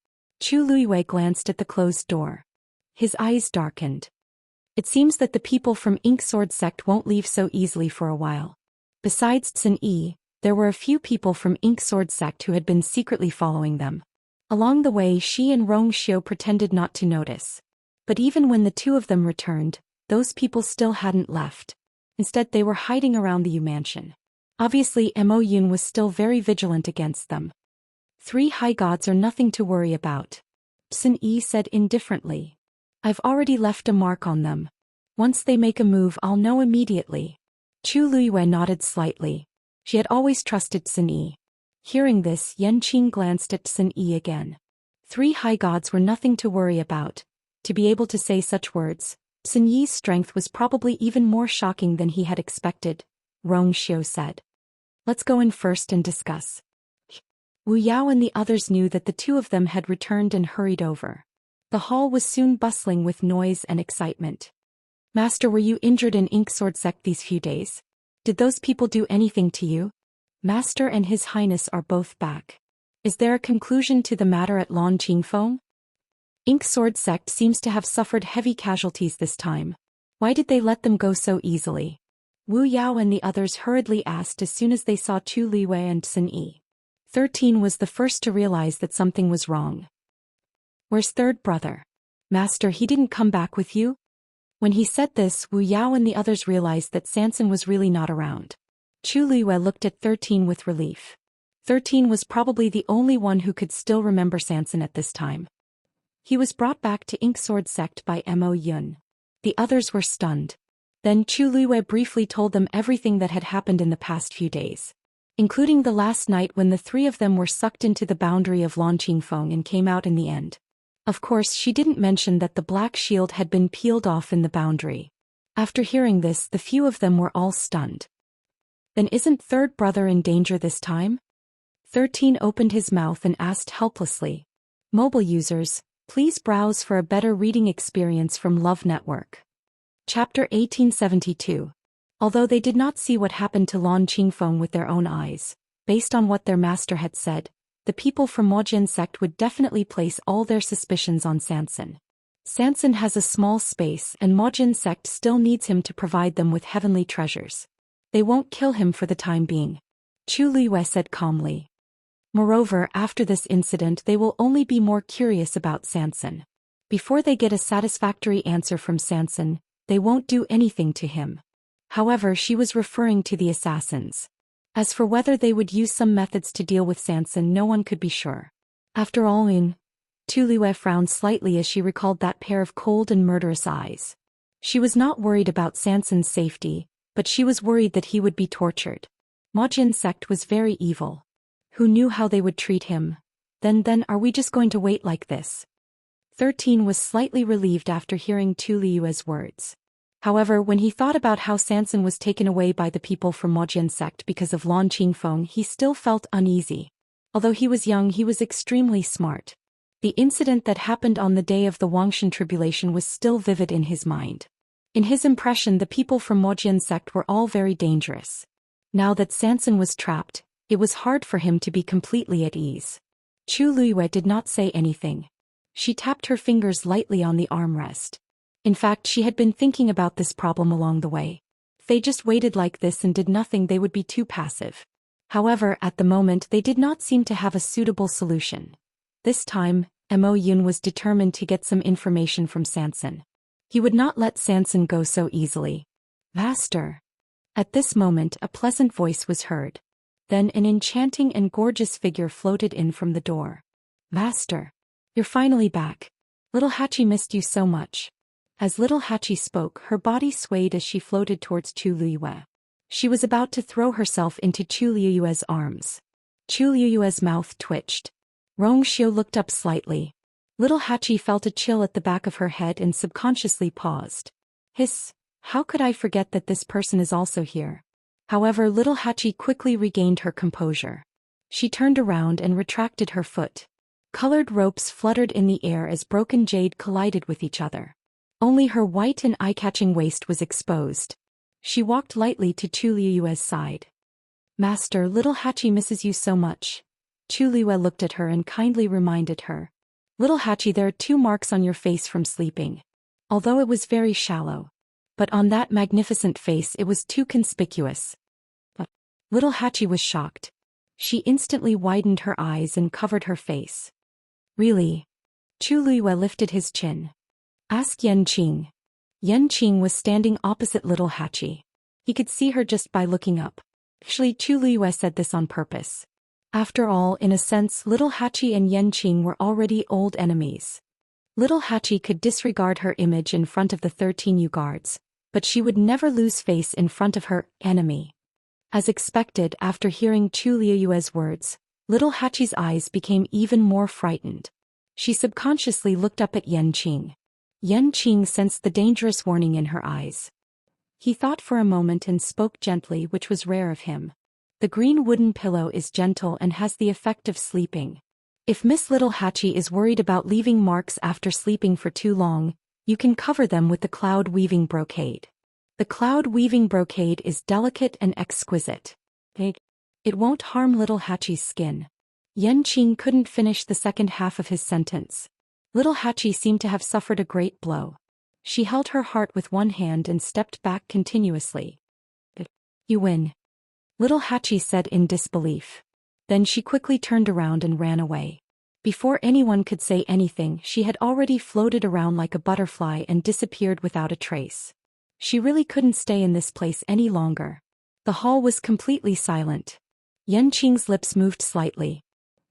Chu Liyue glanced at the closed door. His eyes darkened. It seems that the people from Ink Sword sect won't leave so easily for a while. Besides Xin Yi, there were a few people from Ink Sword sect who had been secretly following them. Along the way, she and Rong Xiu pretended not to notice. But even when the two of them returned, those people still hadn't left. Instead, they were hiding around the Yu mansion. Obviously, Mo Yun was still very vigilant against them. 3 high gods are nothing to worry about. Xin Yi said indifferently. I've already left a mark on them. Once they make a move, I'll know immediately. Chu Liyue nodded slightly. She had always trusted Xin Yi. Hearing this, Yan Qing glanced at Xin Yi again. 3 high gods were nothing to worry about. To be able to say such words, Xin Yi's strength was probably even more shocking than he had expected, Rong Xiu said. Let's go in first and discuss. Wu Yao and the others knew that the two of them had returned and hurried over. The hall was soon bustling with noise and excitement. Master, were you injured in Ink Sword sect these few days? Did those people do anything to you? Master and His Highness are both back. Is there a conclusion to the matter at Lan Qingfeng? Ink Sword sect seems to have suffered heavy casualties this time. Why did they let them go so easily? Wu Yao and the others hurriedly asked as soon as they saw Chu Liyue and Xin Yi. 13 was the first to realize that something was wrong. Where's third brother? Master, he didn't come back with you? When he said this, Wu Yao and the others realized that Sanson was really not around. Chu Liyue looked at 13 with relief. 13 was probably the only one who could still remember Sanson at this time. He was brought back to Ink Sword sect by Mo Yun. The others were stunned. Then Chu Liyue briefly told them everything that had happened in the past few days, including the last night when the 3 of them were sucked into the boundary of Lan Qingfeng and came out in the end. Of course, she didn't mention that the black shield had been peeled off in the boundary. After hearing this, the few of them were all stunned. Then isn't third brother in danger this time? 13 opened his mouth and asked helplessly. Mobile users, please browse for a better reading experience from Love Network. Chapter 1872. Although they did not see what happened to Lan Qingfeng with their own eyes, based on what their master had said, the people from Mojian sect would definitely place all their suspicions on Sanson. Sanson has a small space and Mojian sect still needs him to provide them with heavenly treasures. They won't kill him for the time being. Chu Liyue said calmly. Moreover, after this incident they will only be more curious about Sanson. Before they get a satisfactory answer from Sanson, they won't do anything to him. However, she was referring to the assassins. As for whether they would use some methods to deal with Sanson, no one could be sure. After all, Chu Liyue frowned slightly as she recalled that pair of cold and murderous eyes. She was not worried about Sanson's safety, but she was worried that he would be tortured. Mojian sect was very evil. Who knew how they would treat him? Then are we just going to wait like this? 13 was slightly relieved after hearing Chu Liyue's words. However, when he thought about how Sanson was taken away by the people from Mojian sect because of Lan Qingfeng, he still felt uneasy. Although he was young, he was extremely smart. The incident that happened on the day of the Wangshan tribulation was still vivid in his mind. In his impression, the people from Mojian sect were all very dangerous. Now that Sanson was trapped, it was hard for him to be completely at ease. Chu Luiyue did not say anything. She tapped her fingers lightly on the armrest. In fact, she had been thinking about this problem along the way. If they just waited like this and did nothing, they would be too passive. However, at the moment they did not seem to have a suitable solution. This time, Mo Yun was determined to get some information from Sanson. He would not let Sanson go so easily. Master. At this moment a pleasant voice was heard. Then an enchanting and gorgeous figure floated in from the door. Master. You're finally back. Little Hachi missed you so much. As little Hachi spoke, her body swayed as she floated towards Chu Luiyue. She was about to throw herself into Chu Luiyue's arms. Chu Luiyue's mouth twitched. Rongxiu looked up slightly. Little Hachi felt a chill at the back of her head and subconsciously paused. Hiss, how could I forget that this person is also here? However, little Hachi quickly regained her composure. She turned around and retracted her foot. Colored ropes fluttered in the air as broken jade collided with each other. Only her white and eye-catching waist was exposed. She walked lightly to Chu Luiyue's side. Master, little Hachi misses you so much. Chu Luiyue looked at her and kindly reminded her. Little Hachi, there are 2 marks on your face from sleeping. Although it was very shallow. But on that magnificent face it was too conspicuous. But little Hachi was shocked. She instantly widened her eyes and covered her face. Really? Chu Luiyue lifted his chin. Ask Yanqing. Yanqing was standing opposite little Hachi. He could see her just by looking up. Actually, Chu Luiyue said this on purpose. After all, in a sense, little Hachi and Yanqing were already old enemies. Little Hachi could disregard her image in front of the 13 Yu guards, but she would never lose face in front of her enemy. As expected, after hearing Chu Luiyue's words, little Hachi's eyes became even more frightened. She subconsciously looked up at Yanqing. Yanqing sensed the dangerous warning in her eyes. He thought for a moment and spoke gently, which was rare of him. The green wooden pillow is gentle and has the effect of sleeping. If Miss Little Hachi is worried about leaving marks after sleeping for too long, you can cover them with the cloud weaving brocade. The cloud weaving brocade is delicate and exquisite. It won't harm little Hachi's skin. Yanqing couldn't finish the second half of his sentence. Little Hachi seemed to have suffered a great blow. She held her heart with one hand and stepped back continuously. You win. Little Hachi said in disbelief. Then she quickly turned around and ran away. Before anyone could say anything, she had already floated around like a butterfly and disappeared without a trace. She really couldn't stay in this place any longer. The hall was completely silent. Yanqing's lips moved slightly.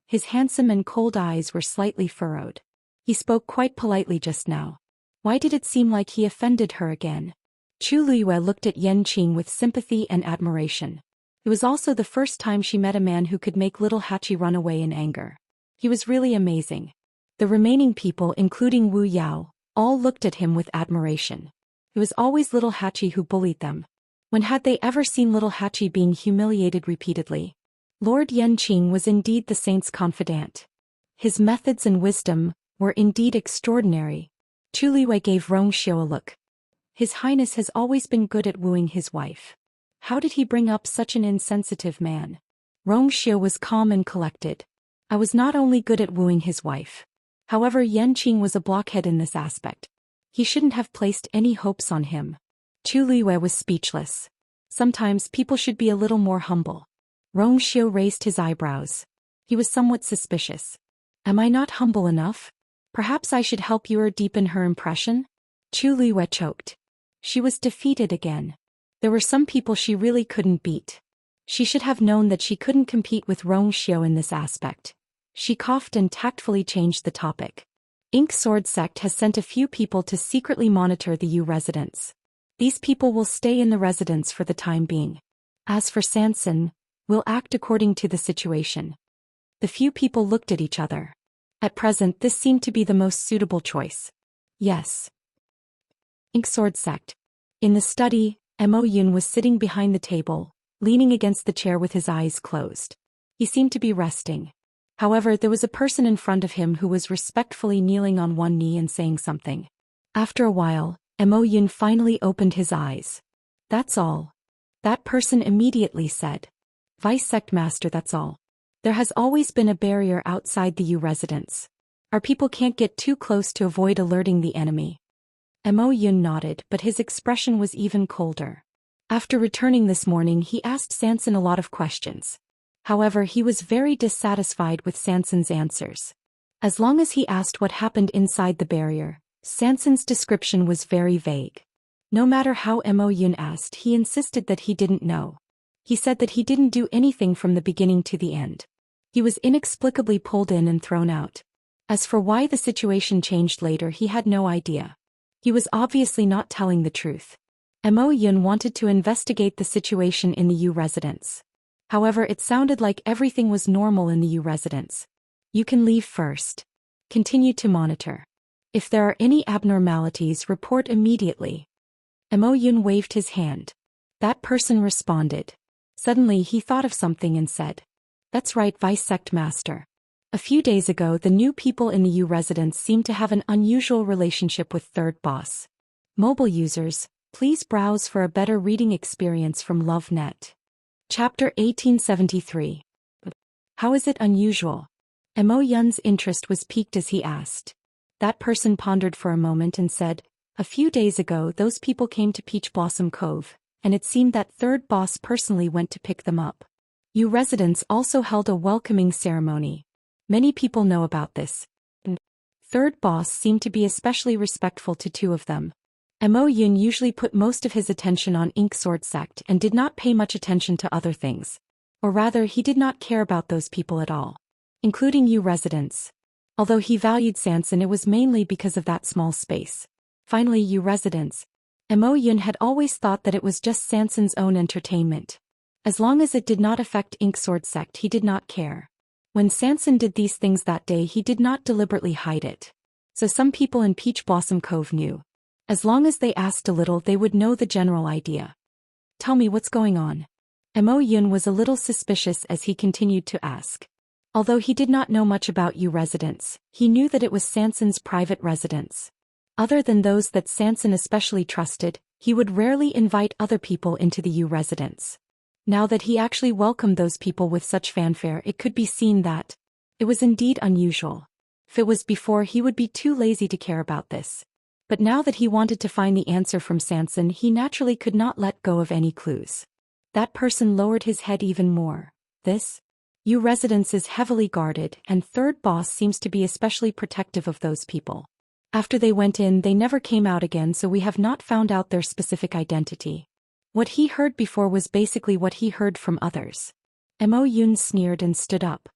His handsome and cold eyes were slightly furrowed. He spoke quite politely just now. Why did it seem like he offended her again? Chu Luiyue looked at Yanqing with sympathy and admiration. It was also the first time she met a man who could make little Hachi run away in anger. He was really amazing. The remaining people, including Wu Yao, all looked at him with admiration. It was always little Hachi who bullied them. When had they ever seen little Hachi being humiliated repeatedly? Lord Yanqing was indeed the saint's confidant. His methods and wisdom were indeed extraordinary. Chu Luiyue gave Rongxiu a look. His Highness has always been good at wooing his wife. How did he bring up such an insensitive man? Rongxiu was calm and collected. I was not only good at wooing his wife. However, Yanqing was a blockhead in this aspect. He shouldn't have placed any hopes on him. Chu Luiyue was speechless. Sometimes people should be a little more humble. Rongxiu raised his eyebrows. He was somewhat suspicious. Am I not humble enough? Perhaps I should help you or deepen her impression? Chu Luiyue choked. She was defeated again. There were some people she really couldn't beat. She should have known that she couldn't compete with Rongxiu in this aspect. She coughed and tactfully changed the topic. Ink Sword Sect has sent a few people to secretly monitor the Yu residence. These people will stay in the residence for the time being. As for Sanson, we'll act according to the situation. The few people looked at each other. At present, this seemed to be the most suitable choice. Yes. Ink Sword Sect. In the study, Mo Yun was sitting behind the table, leaning against the chair with his eyes closed. He seemed to be resting. However, there was a person in front of him who was respectfully kneeling on one knee and saying something. After a while, Mo Yun finally opened his eyes. "That's all." That person immediately said. "Vice Sect Master, that's all. There has always been a barrier outside the U residence. Our people can't get too close to avoid alerting the enemy." Mo Yun nodded, but his expression was even colder. After returning this morning, he asked Sanson a lot of questions. However, he was very dissatisfied with Sanson's answers. As long as he asked what happened inside the barrier, Sanson's description was very vague. No matter how Mo Yun asked, he insisted that he didn't know. He said that he didn't do anything from the beginning to the end. He was inexplicably pulled in and thrown out. As for why the situation changed later, he had no idea. He was obviously not telling the truth. Mo Yun wanted to investigate the situation in the U residence. However, it sounded like everything was normal in the U residence. "You can leave first. Continue to monitor. If there are any abnormalities, report immediately." Mo Yun waved his hand. That person responded. Suddenly he thought of something and said, "That's right, Vice Sect Master. A few days ago, the new people in the U residence seemed to have an unusual relationship with Third Boss. Mobile users, please browse for a better reading experience from LoveNet." Chapter 1873. How is it unusual? Mo Yun's interest was piqued as he asked. That person pondered for a moment and said, "A few days ago, those people came to Peach Blossom Cove, and it seemed that Third Boss personally went to pick them up. U residents also held a welcoming ceremony. Many people know about this. Third Boss seemed to be especially respectful to two of them. Mo Yun usually put most of his attention on Ink Sword Sect and did not pay much attention to other things. Or rather, he did not care about those people at all, including U residents. Although he valued Sanson, it was mainly because of that small space. Finally, U residents. Mo Yun had always thought that it was just Sanson's own entertainment. As long as it did not affect Ink Sword Sect, he did not care. When Sanson did these things that day, he did not deliberately hide it. So some people in Peach Blossom Cove knew. As long as they asked a little, they would know the general idea. "Tell me what's going on." Mo Yun was a little suspicious as he continued to ask. Although he did not know much about U residence, he knew that it was Sanson's private residence. Other than those that Sanson especially trusted, he would rarely invite other people into the U residence. Now that he actually welcomed those people with such fanfare, it could be seen that it was indeed unusual. If it was before, he would be too lazy to care about this. But now that he wanted to find the answer from Sanson, he naturally could not let go of any clues. That person lowered his head even more. "This U residence is heavily guarded, and Third Boss seems to be especially protective of those people. After they went in, they never came out again, so we have not found out their specific identity." What he heard before was basically what he heard from others. Mo Yun sneered and stood up.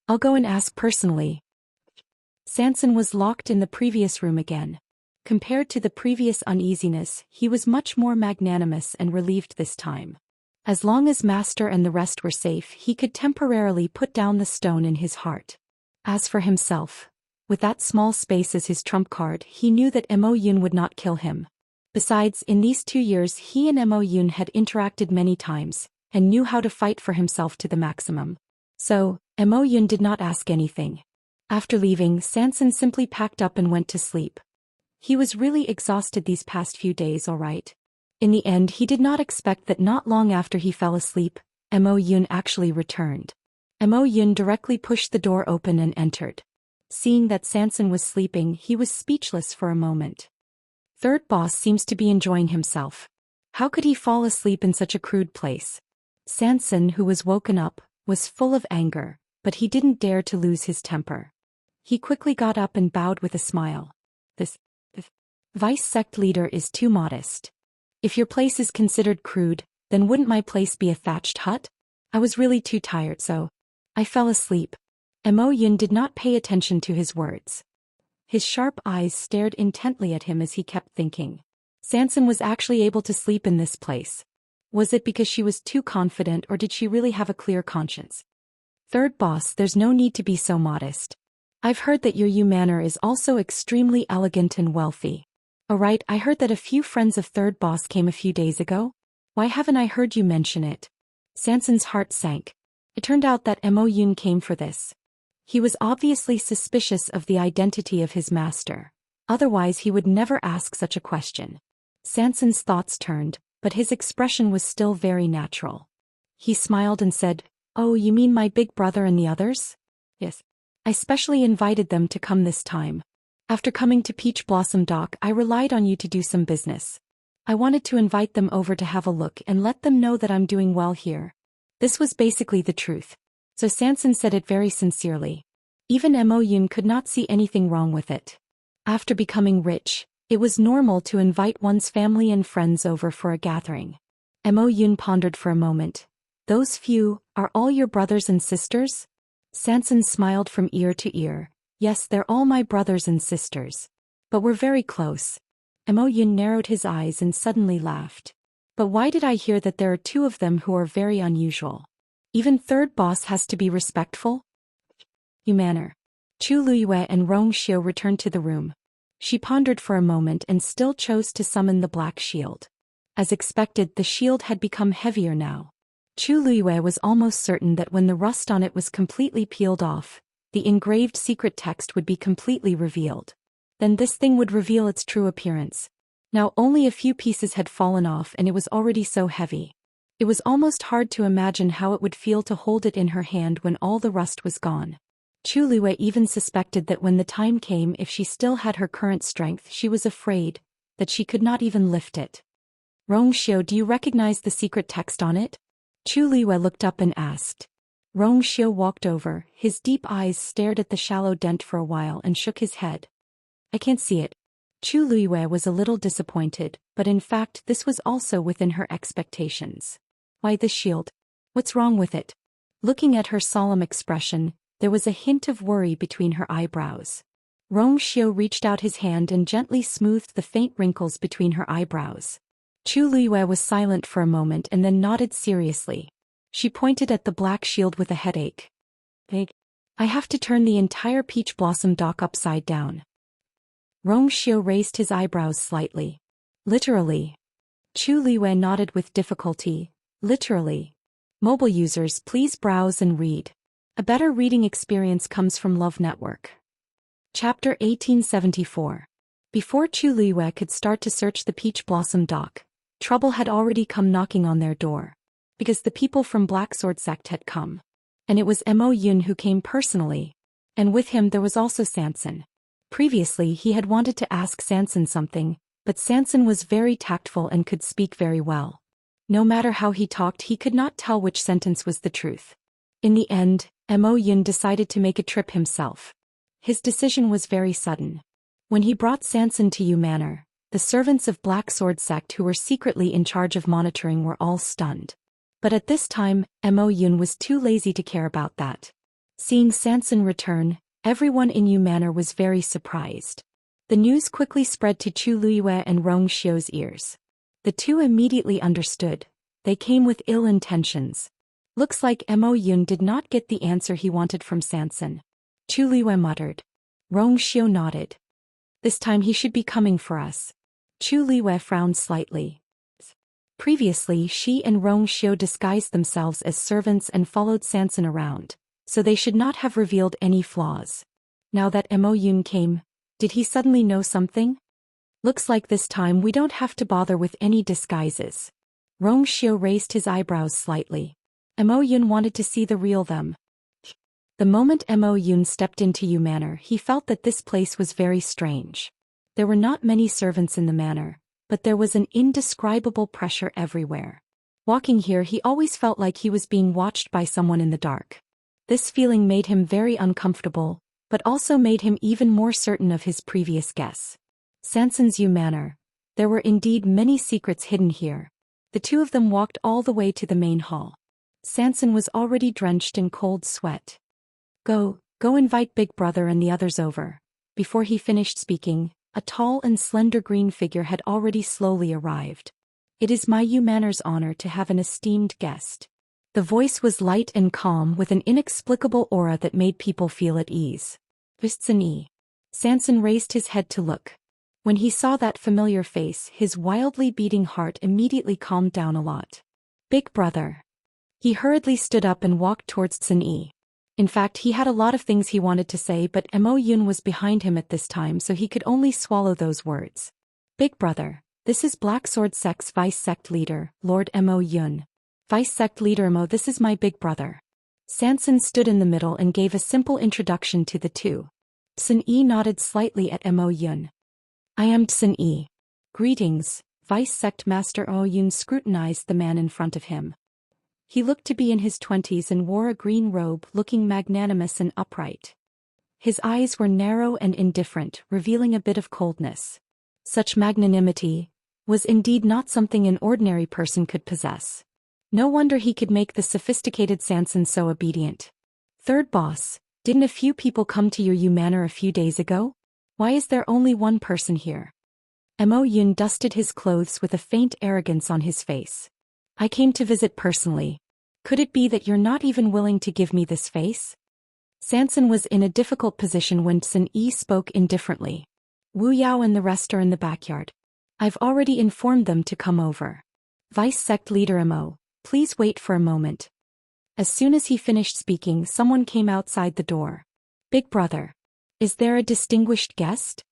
"I'll go and ask personally." Sanson was locked in the previous room again. Compared to the previous uneasiness, he was much more magnanimous and relieved this time. As long as Master and the rest were safe, he could temporarily put down the stone in his heart. As for himself, with that small space as his trump card, he knew that Mo Yun would not kill him. Besides, in these 2 years he and Mo Yun had interacted many times, and knew how to fight for himself to the maximum. So, Mo Yun did not ask anything. After leaving, Sanson simply packed up and went to sleep. He was really exhausted these past few days, alright. In the end, he did not expect that not long after he fell asleep, Mo Yun actually returned. Mo Yun directly pushed the door open and entered. Seeing that Sanson was sleeping, he was speechless for a moment. Third Boss seems to be enjoying himself. How could he fall asleep in such a crude place? Sanson, who was woken up, was full of anger, but he didn't dare to lose his temper. He quickly got up and bowed with a smile. This Vice Sect leader is too modest. If your place is considered crude, then wouldn't my place be a thatched hut? I was really too tired, so I fell asleep. Mo Yun did not pay attention to his words. His sharp eyes stared intently at him as he kept thinking. Sanson was actually able to sleep in this place. Was it because she was too confident, or did she really have a clear conscience? Third Boss, there's no need to be so modest. I've heard that your manor is also extremely elegant and wealthy. Alright, I heard that a few friends of Third Boss came a few days ago. Why haven't I heard you mention it? Sanson's heart sank. It turned out that Mo Yun came for this. He was obviously suspicious of the identity of his master. Otherwise he would never ask such a question. Sansun's thoughts turned, but his expression was still very natural. He smiled and said, "Oh, you mean my big brother and the others?" "Yes. I specially invited them to come this time. After coming to Peach Blossom Dock, I relied on you to do some business. I wanted to invite them over to have a look and let them know that I'm doing well here." This was basically the truth. So Sansun said it very sincerely. Even Mo Yun could not see anything wrong with it. After becoming rich, it was normal to invite one's family and friends over for a gathering. Mo Yun pondered for a moment. "Those few, are all your brothers and sisters?" Sansun smiled from ear to ear. "Yes, they're all my brothers and sisters. But we're very close." Mo Yun narrowed his eyes and suddenly laughed. "But why did I hear that there are two of them who are very unusual? Even third boss has to be respectful?" "You manner." Chu Luiyue and Rong Xiu returned to the room. She pondered for a moment and still chose to summon the black shield. As expected, the shield had become heavier now. Chu Luiyue was almost certain that when the rust on it was completely peeled off, the engraved secret text would be completely revealed. Then this thing would reveal its true appearance. Now only a few pieces had fallen off and it was already so heavy. It was almost hard to imagine how it would feel to hold it in her hand when all the rust was gone. Chu Luiyue even suspected that when the time came, if she still had her current strength, she was afraid that she could not even lift it. "Rong Xiu, do you recognize the secret text on it?" Chu Luiyue looked up and asked. Rong Xiu walked over, his deep eyes stared at the shallow dent for a while and shook his head. "I can't see it." Chu Luiyue was a little disappointed, but in fact this was also within her expectations. "Why this shield? What's wrong with it?" Looking at her solemn expression, there was a hint of worry between her eyebrows. Rong Xiu reached out his hand and gently smoothed the faint wrinkles between her eyebrows. Chu Luiyue was silent for a moment and then nodded seriously. She pointed at the black shield with a headache. "I have to turn the entire Peach Blossom Dock upside down." Rong Xiu raised his eyebrows slightly. "Literally?" Chu Luiyue nodded with difficulty. "Literally. Mobile users, please browse and read. A better reading experience comes from Love Network." Chapter 1874. Before Chu Luiyue could start to search the Peach Blossom Dock, trouble had already come knocking on their door. Because the people from Black Sword Sect had come. And it was Mo Yun who came personally. And with him there was also Sansun. Previously he had wanted to ask Sansun something, but Sansun was very tactful and could speak very well. No matter how he talked, he could not tell which sentence was the truth. In the end, Mo Yun decided to make a trip himself. His decision was very sudden. When he brought Sansun to Yu Manor, the servants of Black Sword Sect who were secretly in charge of monitoring were all stunned. But at this time, Mo Yun was too lazy to care about that. Seeing Sansun return, everyone in Yu Manor was very surprised. The news quickly spread to Chu Luiyue and Rong Xiu's ears. The two immediately understood. They came with ill intentions. Looks like Mo Yun did not get the answer he wanted from Sansun. Chu Luiyue muttered. Rong Xiu nodded. "This time he should be coming for us." Chu Luiyue frowned slightly. Previously she and Rong Xiu disguised themselves as servants and followed Sansun around, so they should not have revealed any flaws. Now that Mo Yun came, did he suddenly know something? "Looks like this time we don't have to bother with any disguises." Rong Xiu raised his eyebrows slightly. Mo Yun wanted to see the real them. The moment Mo Yun stepped into Yu Manor, he felt that this place was very strange. There were not many servants in the manor, but there was an indescribable pressure everywhere. Walking here, he always felt like he was being watched by someone in the dark. This feeling made him very uncomfortable, but also made him even more certain of his previous guess. Sansun's Yu Manor. There were indeed many secrets hidden here. The two of them walked all the way to the main hall. Sansun was already drenched in cold sweat. Go invite Big Brother and the others over." Before he finished speaking, a tall and slender green figure had already slowly arrived. "It is my Yu Manor's honor to have an esteemed guest." The voice was light and calm with an inexplicable aura that made people feel at ease. "Vistsani." Sansun raised his head to look. When he saw that familiar face, his wildly beating heart immediately calmed down a lot. "Big Brother." He hurriedly stood up and walked towards Tsun-Yi. In fact, he had a lot of things he wanted to say, but Mo Yun was behind him at this time, so he could only swallow those words. Big brother, this is Black Sword Sect's Vice Sect Leader, Lord Mo Yun. Vice Sect Leader Mo, this is my big brother. Sanson stood in the middle and gave a simple introduction to the two. Sun Yi nodded slightly at Mo Yun. I am Sun Yi. Greetings, Vice Sect Master. Mo Yun scrutinized the man in front of him. He looked to be in his 20s and wore a green robe, looking magnanimous and upright. His eyes were narrow and indifferent, revealing a bit of coldness. Such magnanimity was indeed not something an ordinary person could possess. No wonder he could make the sophisticated Sanson so obedient. Third boss, didn't a few people come to your manor a few days ago? Why is there only one person here? Mo Yun dusted his clothes with a faint arrogance on his face. I came to visit personally. Could it be that you're not even willing to give me this face? Sanson was in a difficult position when Sun Yi spoke indifferently. Wu Yao and the rest are in the backyard. I've already informed them to come over. Vice Sect Leader Mo, please wait for a moment. As soon as he finished speaking, someone came outside the door. Big brother. Is there a distinguished guest?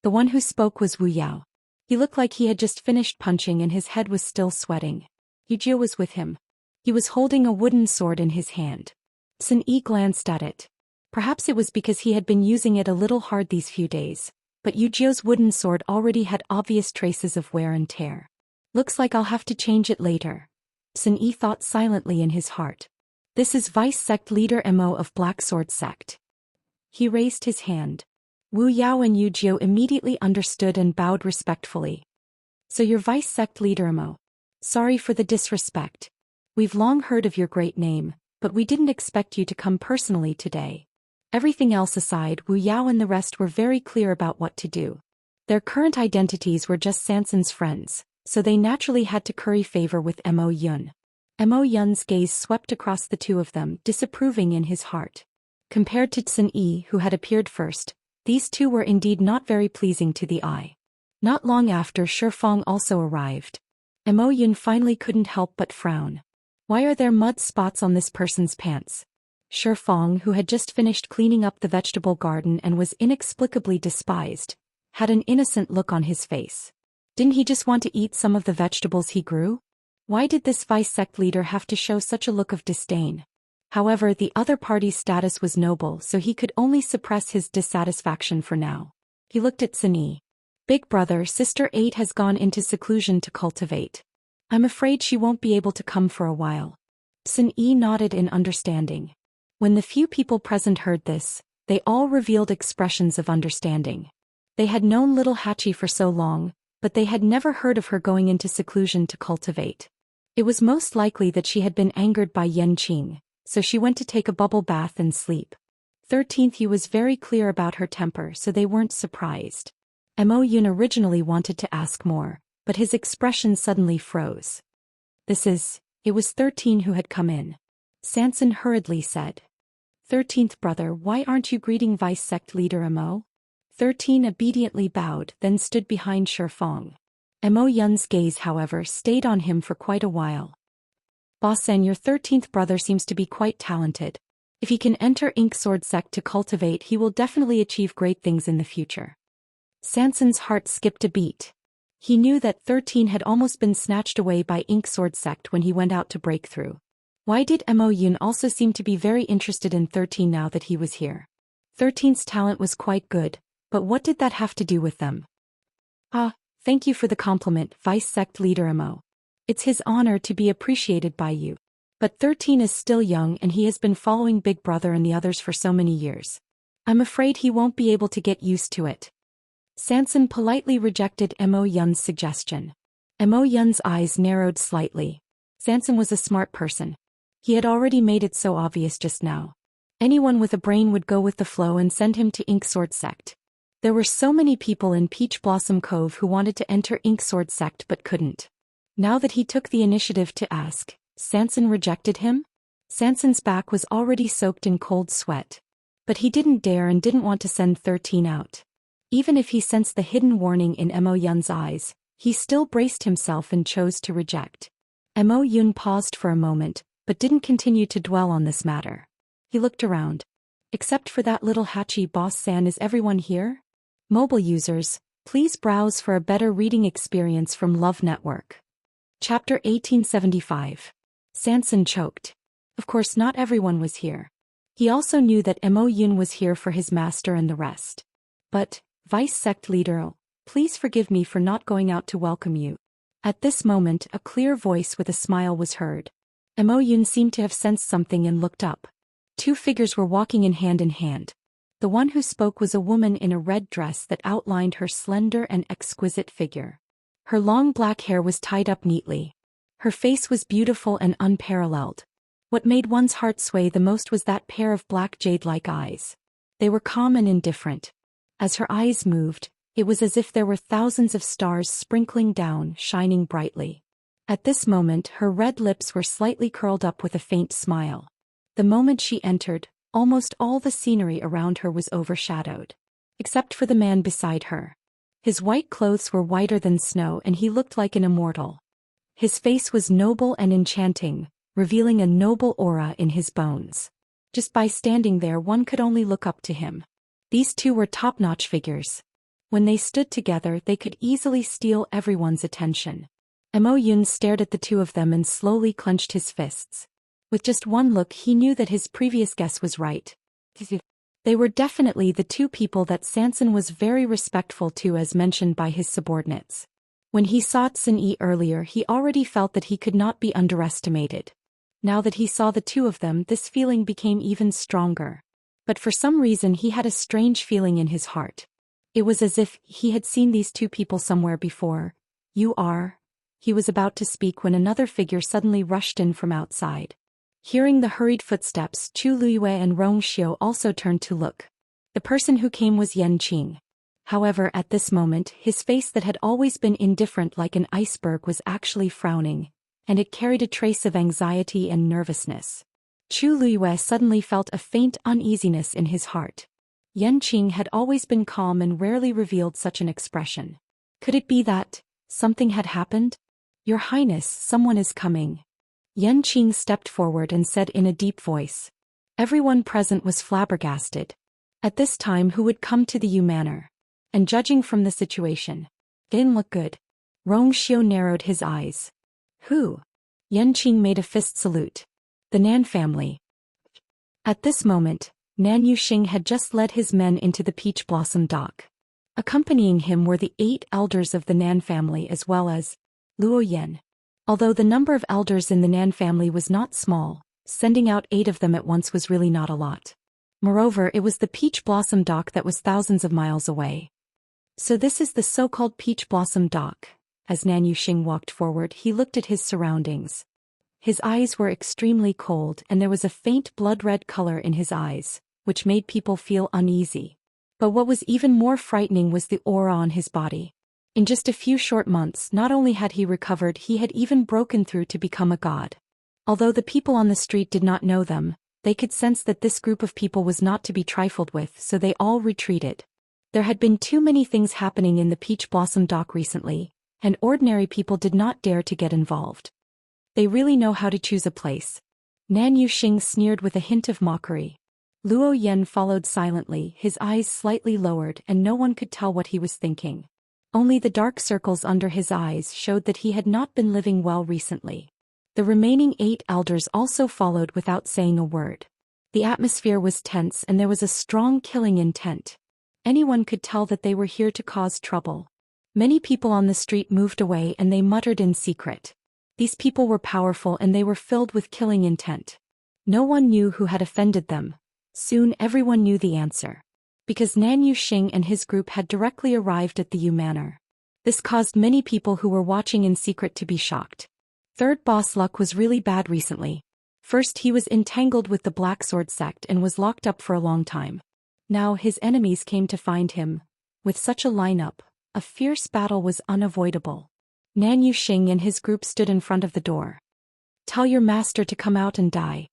The one who spoke was Wu Yao. He looked like he had just finished punching and his head was still sweating. Yujie was with him. He was holding a wooden sword in his hand. Sun Yi glanced at it. Perhaps it was because he had been using it a little hard these few days, but Yujie's wooden sword already had obvious traces of wear and tear. Looks like I'll have to change it later. Sun Yi thought silently in his heart. This is Vice Sect Leader Mo of Black Sword Sect. He raised his hand. Wu Yao and Yujie immediately understood and bowed respectfully. So you're Vice Sect Leader Mo. Sorry for the disrespect. We've long heard of your great name, but we didn't expect you to come personally today. Everything else aside, Wu Yao and the rest were very clear about what to do. Their current identities were just Sanson's friends, so they naturally had to curry favor with Mo Yun. Mo Yun's gaze swept across the two of them, disapproving in his heart. Compared to Sun Yi, who had appeared first, these two were indeed not very pleasing to the eye. Not long after, Shifeng also arrived. Mo Yun finally couldn't help but frown. Why are there mud spots on this person's pants? Shifeng, who had just finished cleaning up the vegetable garden and was inexplicably despised, had an innocent look on his face. Didn't he just want to eat some of the vegetables he grew? Why did this Vice Sect leader have to show such a look of disdain? However, the other party's status was noble, so he could only suppress his dissatisfaction for now. He looked at Sun Yi. Big brother, Sister 8 has gone into seclusion to cultivate. I'm afraid she won't be able to come for a while. Sun Yi nodded in understanding. When the few people present heard this, they all revealed expressions of understanding. They had known little Hachi for so long, but they had never heard of her going into seclusion to cultivate. It was most likely that she had been angered by Yan Qing, so she went to take a bubble bath and sleep. 13th Yu was very clear about her temper, so they weren't surprised. Mo Yun originally wanted to ask more, but his expression suddenly froze. It was 13 who had come in. Sanson hurriedly said. 13th brother, why aren't you greeting Vice Sect Leader Mo? 13 obediently bowed, then stood behind Shifeng. Mo Yun's gaze, however, stayed on him for quite a while. Bossen, your 13th brother seems to be quite talented. If he can enter Ink Sword Sect to cultivate, he will definitely achieve great things in the future. Sanson's heart skipped a beat. He knew that 13 had almost been snatched away by Ink Sword Sect when he went out to break through. Why did Mo Yun also seem to be very interested in 13 now that he was here? 13's talent was quite good, but what did that have to do with them? Thank you for the compliment, Vice Sect Leader Mo. It's his honor to be appreciated by you. But 13 is still young and he has been following Big Brother and the others for so many years. I'm afraid he won't be able to get used to it. Sanson politely rejected Mo Yun's suggestion. Mo Yun's eyes narrowed slightly. Sanson was a smart person. He had already made it so obvious just now. Anyone with a brain would go with the flow and send him to Ink Sword Sect. There were so many people in Peach Blossom Cove who wanted to enter Ink Sword Sect but couldn't. Now that he took the initiative to ask, Sanson rejected him? Sanson's back was already soaked in cold sweat. But he didn't dare and didn't want to send 13 out. Even if he sensed the hidden warning in Mo Yun's eyes, he still braced himself and chose to reject. Mo Yun paused for a moment, but didn't continue to dwell on this matter. He looked around. Except for that little Hachi boss-san, is everyone here? Mobile users, please browse for a better reading experience from Love Network. Chapter 1875. Sanson choked. Of course not everyone was here. He also knew that Mo Yun was here for his master and the rest. But, Vice Sect Leader, please forgive me for not going out to welcome you. At this moment a clear voice with a smile was heard. Mo Yun seemed to have sensed something and looked up. Two figures were walking in hand. The one who spoke was a woman in a red dress that outlined her slender and exquisite figure. Her long black hair was tied up neatly. Her face was beautiful and unparalleled. What made one's heart sway the most was that pair of black jade-like eyes. They were calm and indifferent. As her eyes moved, it was as if there were thousands of stars sprinkling down, shining brightly. At this moment her red lips were slightly curled up with a faint smile. The moment she entered, almost all the scenery around her was overshadowed. Except for the man beside her. His white clothes were whiter than snow and he looked like an immortal. His face was noble and enchanting, revealing a noble aura in his bones. Just by standing there one could only look up to him. These two were top-notch figures. When they stood together they could easily steal everyone's attention. Mo Yun stared at the two of them and slowly clenched his fists. With just one look he knew that his previous guess was right. They were definitely the two people that Sanson was very respectful to as mentioned by his subordinates. When he saw Tsun-Yi earlier he already felt that he could not be underestimated. Now that he saw the two of them this feeling became even stronger. But for some reason he had a strange feeling in his heart. It was as if he had seen these two people somewhere before. You are... He was about to speak when another figure suddenly rushed in from outside. Hearing the hurried footsteps, Chu Luiyue and Rong Xiu also turned to look. The person who came was Yan Qing. However, at this moment, his face that had always been indifferent like an iceberg was actually frowning, and it carried a trace of anxiety and nervousness. Chu Luiyue suddenly felt a faint uneasiness in his heart. Yan Qing had always been calm and rarely revealed such an expression. Could it be that something had happened? Your Highness, someone is coming. Yan Qing stepped forward and said in a deep voice. Everyone present was flabbergasted. At this time who would come to the Yu Manor? And judging from the situation, didn't look good. Rong Xiu narrowed his eyes. Who? Yan Qing made a fist salute. The Nan family. At this moment, Nan Yuxing had just led his men into the Peach Blossom Dock. Accompanying him were the 8 elders of the Nan family as well as Luo Yan. Although the number of elders in the Nan family was not small, sending out 8 of them at once was really not a lot. Moreover, it was the Peach Blossom Dock that was thousands of miles away. So this is the so-called Peach Blossom Dock. As Nan Yuxing walked forward, he looked at his surroundings. His eyes were extremely cold and there was a faint blood-red color in his eyes, which made people feel uneasy. But what was even more frightening was the aura on his body. In just a few short months, not only had he recovered, he had even broken through to become a god. Although the people on the street did not know them, they could sense that this group of people was not to be trifled with, so they all retreated. There had been too many things happening in the Peach Blossom Dock recently, and ordinary people did not dare to get involved. They really know how to choose a place. Nan Yuxing sneered with a hint of mockery. Luo Yan followed silently, his eyes slightly lowered and no one could tell what he was thinking. Only the dark circles under his eyes showed that he had not been living well recently. The remaining 8 elders also followed without saying a word. The atmosphere was tense and there was a strong killing intent. Anyone could tell that they were here to cause trouble. Many people on the street moved away and they muttered in secret. These people were powerful and they were filled with killing intent. No one knew who had offended them. Soon everyone knew the answer. Because Nan Yuxing and his group had directly arrived at the Yu Manor. This caused many people who were watching in secret to be shocked. Third boss luck was really bad recently. First he was entangled with the Black Sword sect and was locked up for a long time. Now his enemies came to find him. With such a lineup, a fierce battle was unavoidable. Nan Yuxing and his group stood in front of the door. Tell your master to come out and die.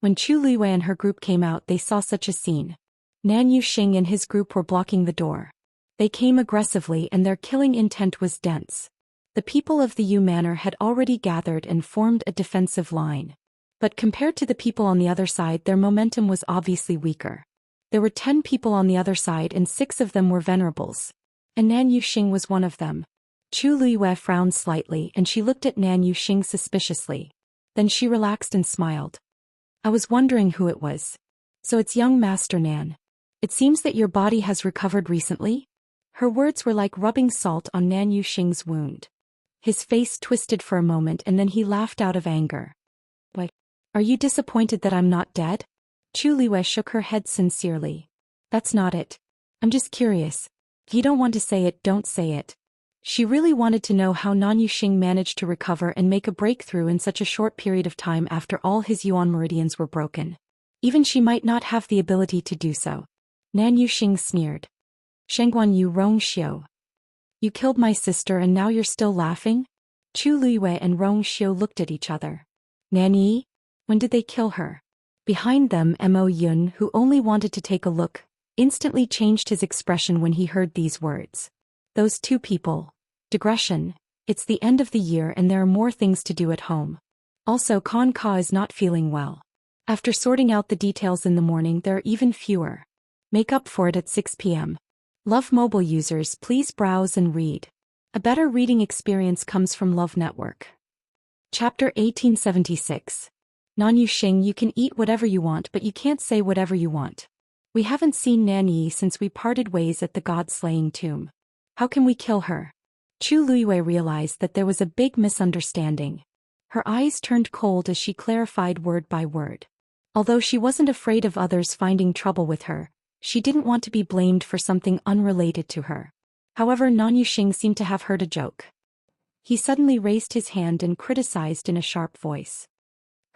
When Chu Luiyue and her group came out they saw such a scene. Nan Yuxing and his group were blocking the door. They came aggressively and their killing intent was dense. The people of the Yu Manor had already gathered and formed a defensive line. But compared to the people on the other side, their momentum was obviously weaker. There were 10 people on the other side and 6 of them were venerables. And Nan Yuxing was one of them. Chu Liyue frowned slightly and she looked at Nan Yuxing suspiciously. Then she relaxed and smiled. I was wondering who it was. So it's young Master Nan. It seems that your body has recovered recently? Her words were like rubbing salt on Nan Yuxing's wound. His face twisted for a moment and then he laughed out of anger. Why? Are you disappointed that I'm not dead? Chu Liyue shook her head sincerely. That's not it. I'm just curious. If you don't want to say it, don't say it. She really wanted to know how Nan Yuxing managed to recover and make a breakthrough in such a short period of time after all his yuan meridians were broken. Even she might not have the ability to do so. Nan Yuxing sneered. Shengguan Yu Rong Xiu. You killed my sister and now you're still laughing? Chu Liyue and Rong Xiu looked at each other. Nan Yi? When did they kill her? Behind them, Mo Yun, who only wanted to take a look, instantly changed his expression when he heard these words. Those 2 people. Digression. It's the end of the year and there are more things to do at home. Also, Con Ka is not feeling well. After sorting out the details in the morning, there are even fewer. Make up for it at 6 p.m. Love mobile users, please browse and read. A better reading experience comes from Love Network. Chapter 1876. Nan Yuxing, you can eat whatever you want but you can't say whatever you want. We haven't seen Nan Yi since we parted ways at the god-slaying tomb. How can we kill her? Chu Liyue realized that there was a big misunderstanding. Her eyes turned cold as she clarified word by word. Although she wasn't afraid of others finding trouble with her, she didn't want to be blamed for something unrelated to her. However, Nan Yuxing seemed to have heard a joke. He suddenly raised his hand and criticized in a sharp voice.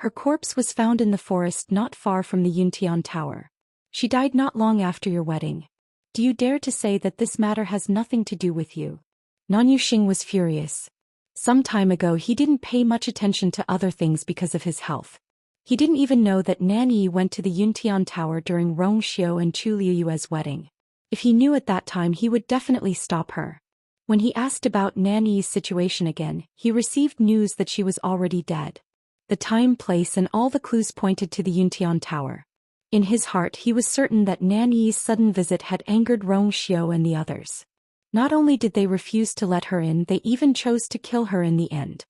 Her corpse was found in the forest not far from the Yuntian Tower. She died not long after your wedding. Do you dare to say that this matter has nothing to do with you? Nan Yuxing was furious. Some time ago he didn't pay much attention to other things because of his health. He didn't even know that Nan Yi went to the Yuntian Tower during Rong Xiu and Chu Liyue's wedding. If he knew at that time he would definitely stop her. When he asked about Nan Yi's situation again, he received news that she was already dead. The time, place and all the clues pointed to the Yuntian Tower. In his heart he was certain that Nan Yi's sudden visit had angered Rong Xiu and the others. Not only did they refuse to let her in, they even chose to kill her in the end.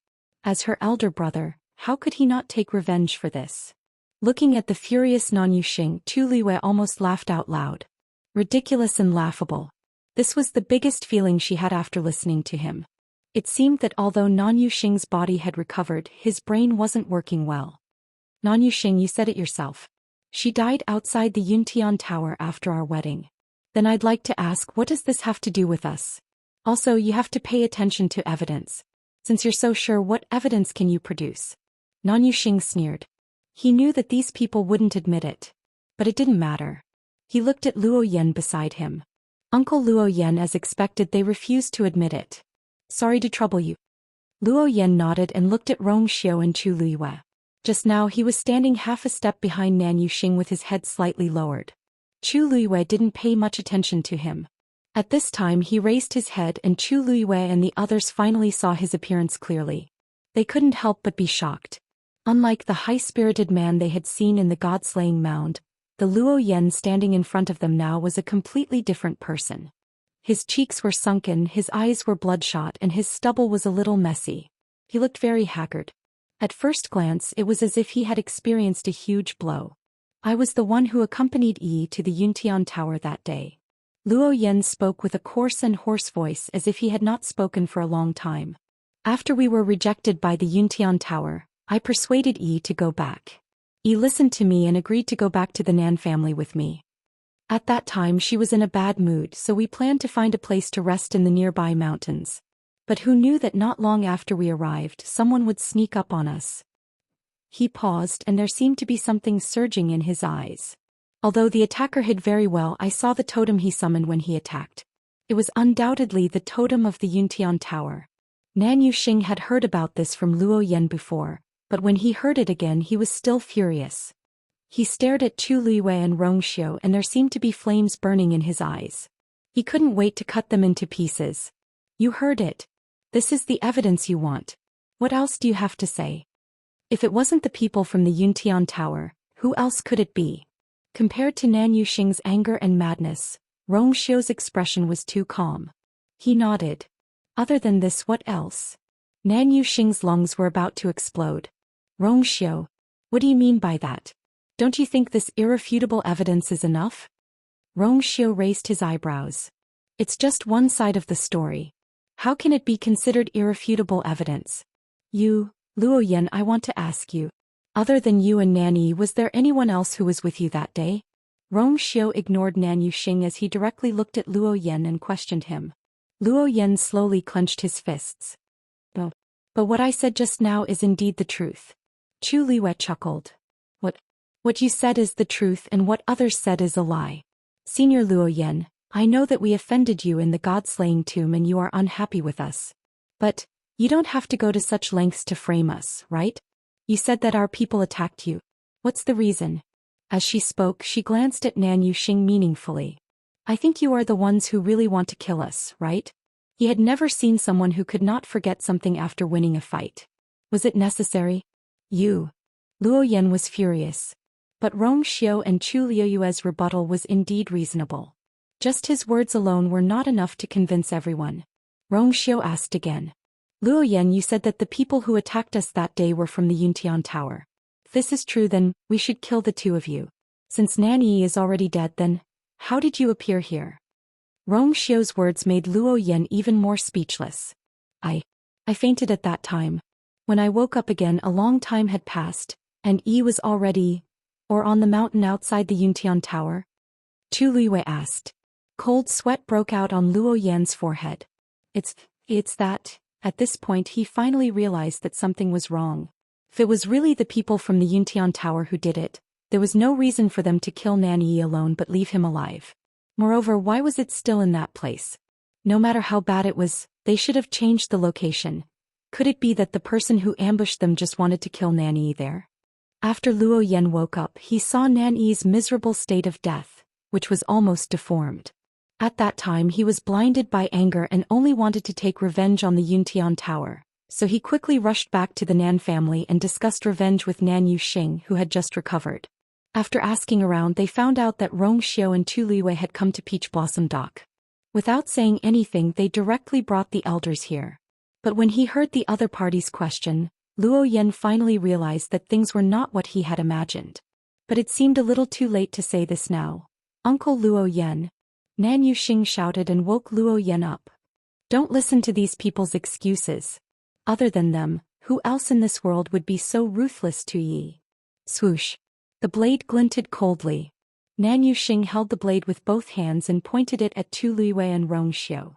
As her elder brother, how could he not take revenge for this? Looking at the furious Nan Yuxing, Chu Liyue almost laughed out loud. Ridiculous and laughable. This was the biggest feeling she had after listening to him. It seemed that although Nan Yuxing's body had recovered, his brain wasn't working well. Nan Yuxing, you said it yourself. She died outside the Yuntian Tower after our wedding. Then I'd like to ask, what does this have to do with us? Also, you have to pay attention to evidence. Since you're so sure, what evidence can you produce? Nan Yuxing sneered. He knew that these people wouldn't admit it. But it didn't matter. He looked at Luo Yan beside him. Uncle Luo Yan, as expected, they refused to admit it. Sorry to trouble you. Luo Yan nodded and looked at Rong Xiu and Chu Liyue. Just now he was standing half a step behind Nan Yuxing with his head slightly lowered. Chu Liyue didn't pay much attention to him. At this time he raised his head and Chu Liyue and the others finally saw his appearance clearly. They couldn't help but be shocked. Unlike the high-spirited man they had seen in the god-slaying mound, the Luo Yan standing in front of them now was a completely different person. His cheeks were sunken, his eyes were bloodshot and his stubble was a little messy. He looked very haggard. At first glance it was as if he had experienced a huge blow. I was the one who accompanied Yi to the Yuntian Tower that day. Luo Yan spoke with a coarse and hoarse voice as if he had not spoken for a long time. After we were rejected by the Yuntian Tower, I persuaded Yi to go back. Yi listened to me and agreed to go back to the Nan family with me. At that time she was in a bad mood, so we planned to find a place to rest in the nearby mountains. But who knew that not long after we arrived someone would sneak up on us? He paused and there seemed to be something surging in his eyes. Although the attacker hid very well, I saw the totem he summoned when he attacked. It was undoubtedly the totem of the Yuntian Tower. Nan Yuxing had heard about this from Luo Yan before, but when he heard it again he was still furious. He stared at Chu Liyue and Rong Xiu and there seemed to be flames burning in his eyes. He couldn't wait to cut them into pieces. You heard it. This is the evidence you want. What else do you have to say? If it wasn't the people from the Yuntian Tower, who else could it be? Compared to Nan Yuxing's anger and madness, Rong Xiu's expression was too calm. He nodded. Other than this, what else? Nan Yuxing's lungs were about to explode. Rong Xiu, what do you mean by that? Don't you think this irrefutable evidence is enough? Rong Xiu raised his eyebrows. It's just one side of the story. How can it be considered irrefutable evidence? You, Luo Yan, I want to ask you. Other than you and Nan Yi, was there anyone else who was with you that day? Rong Xiu ignored Nan Yuxing as he directly looked at Luo Yan and questioned him. Luo Yan slowly clenched his fists. But what I said just now is indeed the truth. Chu Liwei chuckled. What you said is the truth and what others said is a lie. Senior Luo Yan, I know that we offended you in the god-slaying tomb and you are unhappy with us. But, you don't have to go to such lengths to frame us, right? You said that our people attacked you. What's the reason? As she spoke, she glanced at Nan Yuxing meaningfully. I think you are the ones who really want to kill us, right? He had never seen someone who could not forget something after winning a fight. Was it necessary? You. Luo Yan was furious. But Rong Xiu and Chu Liuyue's rebuttal was indeed reasonable. Just his words alone were not enough to convince everyone. Rong Xiu asked again. Luo Yan, you said that the people who attacked us that day were from the Yuntian Tower. If this is true, then we should kill the two of you. Since Nan Yi is already dead, then how did you appear here? Rong Xiu's words made Luo Yan even more speechless. I fainted at that time. When I woke up again, a long time had passed, and Yi was already, or on the mountain outside the Yuntian Tower? Chu Liwei asked. Cold sweat broke out on Luo Yan's forehead. It's that. At this point he finally realized that something was wrong. If it was really the people from the Yuntian Tower who did it, there was no reason for them to kill Nan Yi alone but leave him alive. Moreover, why was it still in that place? No matter how bad it was, they should have changed the location. Could it be that the person who ambushed them just wanted to kill Nan Yi there? After Luo Yan woke up, he saw Nan Yi's miserable state of death, which was almost deformed. At that time he was blinded by anger and only wanted to take revenge on the Yuntian Tower, so he quickly rushed back to the Nan family and discussed revenge with Nan Yuxing, who had just recovered. After asking around, they found out that Rong Xiu and Chu Liwei had come to Peach Blossom Dock. Without saying anything, they directly brought the elders here. But when he heard the other party's question, Luo Yan finally realized that things were not what he had imagined. But it seemed a little too late to say this now. Uncle Luo Yan. Nan Yuxing shouted and woke Luo Yan up. Don't listen to these people's excuses. Other than them, who else in this world would be so ruthless to Yi? Swoosh. The blade glinted coldly. Nan Yuxing held the blade with both hands and pointed it at Chu Liwei and Rong Xiu.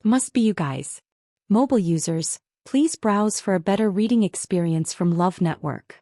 Must be you guys. Mobile users, please browse for a better reading experience from Love Network.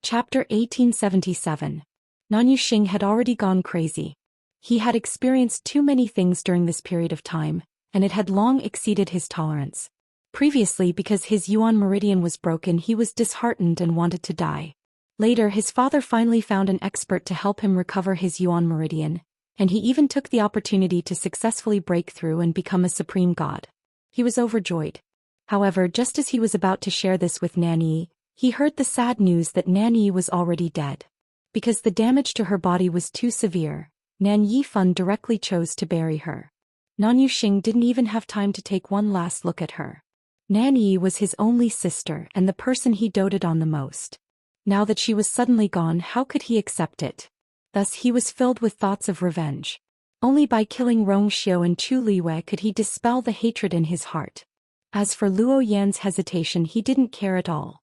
Chapter 1877. Nan Yuxing had already gone crazy. He had experienced too many things during this period of time, and it had long exceeded his tolerance. Previously, because his Yuan meridian was broken, he was disheartened and wanted to die. Later, his father finally found an expert to help him recover his Yuan meridian, and he even took the opportunity to successfully break through and become a supreme god. He was overjoyed. However, just as he was about to share this with Nan Yi, he heard the sad news that Nan Yi was already dead. Because the damage to her body was too severe, Nan Yifan directly chose to bury her. Nan Yuxing didn't even have time to take one last look at her. Nan Yi was his only sister and the person he doted on the most. Now that she was suddenly gone, how could he accept it? Thus he was filled with thoughts of revenge. Only by killing Rong Xiu and Chu Liwei could he dispel the hatred in his heart. As for Luo Yan's hesitation, he didn't care at all.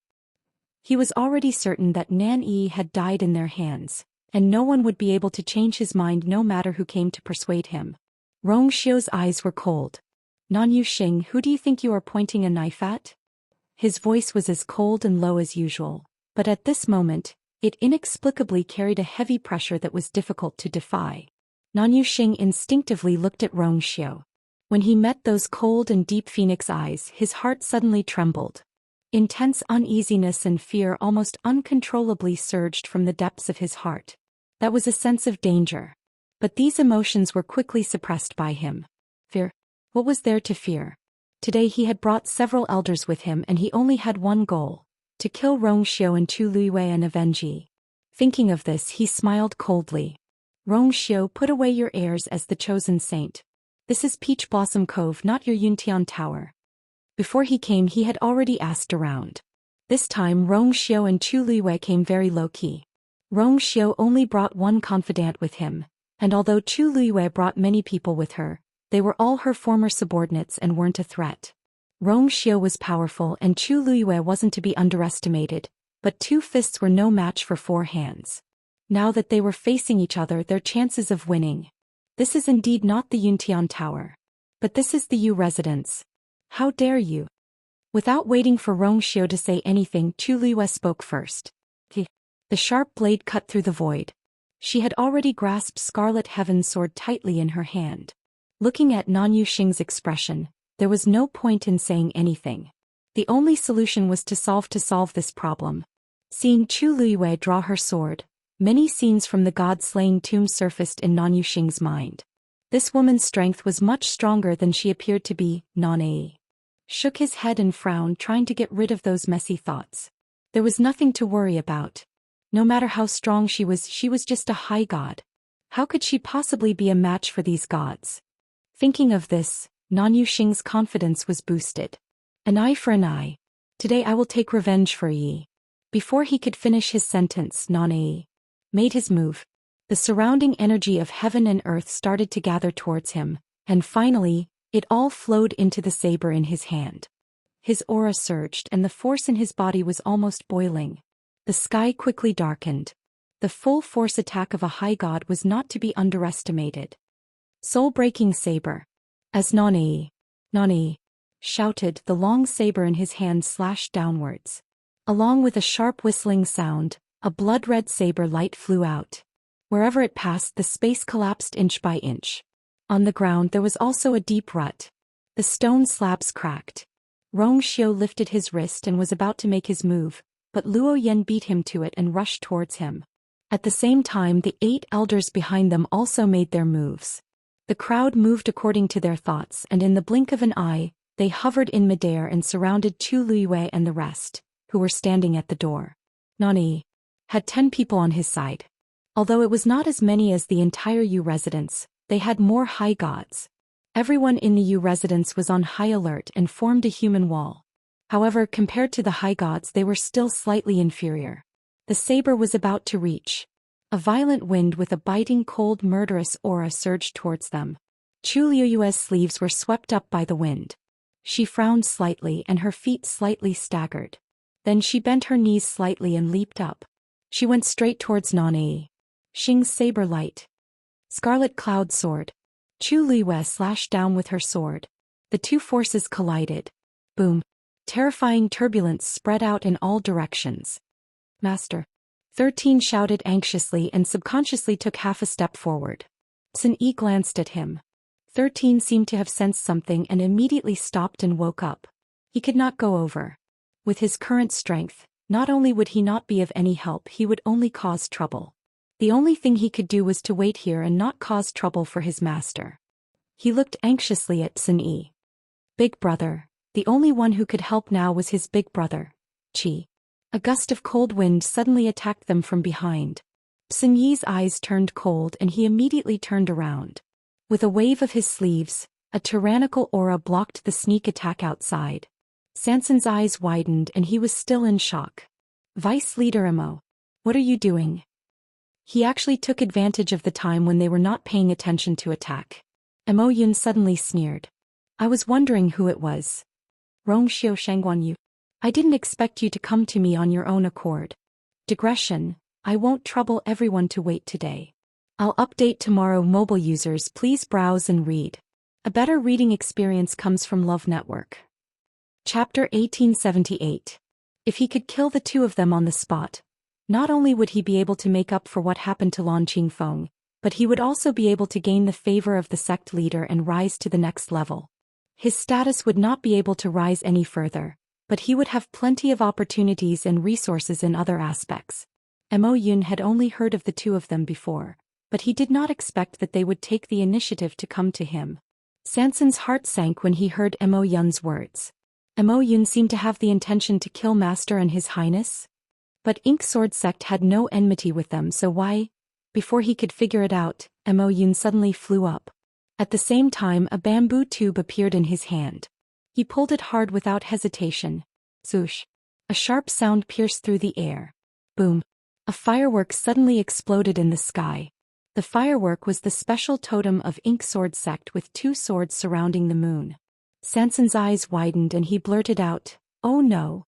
He was already certain that Nan Yi had died in their hands, and no one would be able to change his mind no matter who came to persuade him. Rong Xiu's eyes were cold. Nan Yuxing, who do you think you are pointing a knife at? His voice was as cold and low as usual, but at this moment, it inexplicably carried a heavy pressure that was difficult to defy. Nan Yuxing instinctively looked at Rong Xiu. When he met those cold and deep phoenix eyes, his heart suddenly trembled. Intense uneasiness and fear almost uncontrollably surged from the depths of his heart. That was a sense of danger. But these emotions were quickly suppressed by him. Fear? What was there to fear? Today he had brought several elders with him and he only had one goal: to kill Rongxiu and Chu Luiwei and avenge Yi. Thinking of this, he smiled coldly. Rongxiu, put away your airs as the chosen saint. This is Peach Blossom Cove, not your Yuntian Tower. Before he came, he had already asked around. This time Rongxiu and Chu Luiwei came very low-key. Rongxiu only brought one confidant with him, and although Chu Luiwei brought many people with her, they were all her former subordinates and weren't a threat. Rongxiu was powerful and Chu Luiwei wasn't to be underestimated, but 2 fists were no match for 4 hands. Now that they were facing each other, their chances of winning. This is indeed not the Yuntian Tower. But this is the Yu residence. How dare you? Without waiting for Rongxiu to say anything, Chu Luiwei spoke first. The sharp blade cut through the void. She had already grasped Scarlet Heaven's sword tightly in her hand. Looking at Nan Yuxing's expression, there was no point in saying anything. The only solution was to solve this problem. Seeing Chu Luiwei draw her sword, many scenes from the god-slaying tomb surfaced in Nan Yuxing's mind. This woman's strength was much stronger than she appeared to be. Nan shook his head and frowned, trying to get rid of those messy thoughts. There was nothing to worry about. No matter how strong she was just a high god. How could she possibly be a match for these gods? Thinking of this, Nan Yuxing's confidence was boosted. An eye for an eye. Today I will take revenge for Yi. Before he could finish his sentence, Nan made his move. The surrounding energy of heaven and earth started to gather towards him, and finally, it all flowed into the saber in his hand. His aura surged and the force in his body was almost boiling. The sky quickly darkened. The full force attack of a high god was not to be underestimated. Soul-breaking saber. As Nan shouted, the long saber in his hand slashed downwards. Along with a sharp whistling sound, a blood-red saber light flew out. Wherever it passed, the space collapsed inch by inch. On the ground there was also a deep rut. The stone slabs cracked. Rongxiu lifted his wrist and was about to make his move, but Luo Yan beat him to it and rushed towards him. At the same time, the 8 elders behind them also made their moves. The crowd moved according to their thoughts, and in the blink of an eye, they hovered in midair and surrounded Chu Luiwei and the rest, who were standing at the door. Nan had 10 people on his side. Although it was not as many as the entire Yu residence, they had more high gods. Everyone in the Yu residence was on high alert and formed a human wall. However, compared to the high gods, they were still slightly inferior. The saber was about to reach. A violent wind with a biting cold murderous aura surged towards them. Chu Luiwei's sleeves were swept up by the wind. She frowned slightly and her feet slightly staggered. Then she bent her knees slightly and leaped up. She went straight towards Nan Xing's saber light. Scarlet Cloud Sword. Chu Luiwei slashed down with her sword. The 2 forces collided. Boom. Terrifying turbulence spread out in all directions. Master. 13 shouted anxiously and subconsciously took half a step forward. Sun Yi glanced at him. 13 seemed to have sensed something and immediately stopped and woke up. He could not go over. With his current strength, not only would he not be of any help, he would only cause trouble. The only thing he could do was to wait here and not cause trouble for his master. He looked anxiously at Sun Yi. Big brother. The only one who could help now was his big brother, Qi. A gust of cold wind suddenly attacked them from behind. Sun Yi's eyes turned cold and he immediately turned around. With a wave of his sleeves, a tyrannical aura blocked the sneak attack outside. Sanson's eyes widened and he was still in shock. Vice Leader Mo. What are you doing? He actually took advantage of the time when they were not paying attention to attack. Mo Yun suddenly sneered. I was wondering who it was. Rongxiu Shangguan Yu. I didn't expect you to come to me on your own accord. Digression, I won't trouble everyone to wait today. I'll update tomorrow. Mobile users, please browse and read. A better reading experience comes from Love Network. Chapter 1878. If he could kill the 2 of them on the spot, not only would he be able to make up for what happened to Lan Qingfeng, but he would also be able to gain the favor of the sect leader and rise to the next level. His status would not be able to rise any further, but he would have plenty of opportunities and resources in other aspects. Mo Yun had only heard of the 2 of them before, but he did not expect that they would take the initiative to come to him. Sanson's heart sank when he heard Mo Yun's words. Mo Yun seemed to have the intention to kill Master and His Highness? But Ink Sword Sect had no enmity with them, so why? Before he could figure it out, Mo Yun suddenly flew up. At the same time, a bamboo tube appeared in his hand. He pulled it hard without hesitation. Swoosh! A sharp sound pierced through the air. Boom! A firework suddenly exploded in the sky. The firework was the special totem of Ink Sword Sect with two swords surrounding the moon. Sanson's eyes widened and he blurted out, "Oh no!"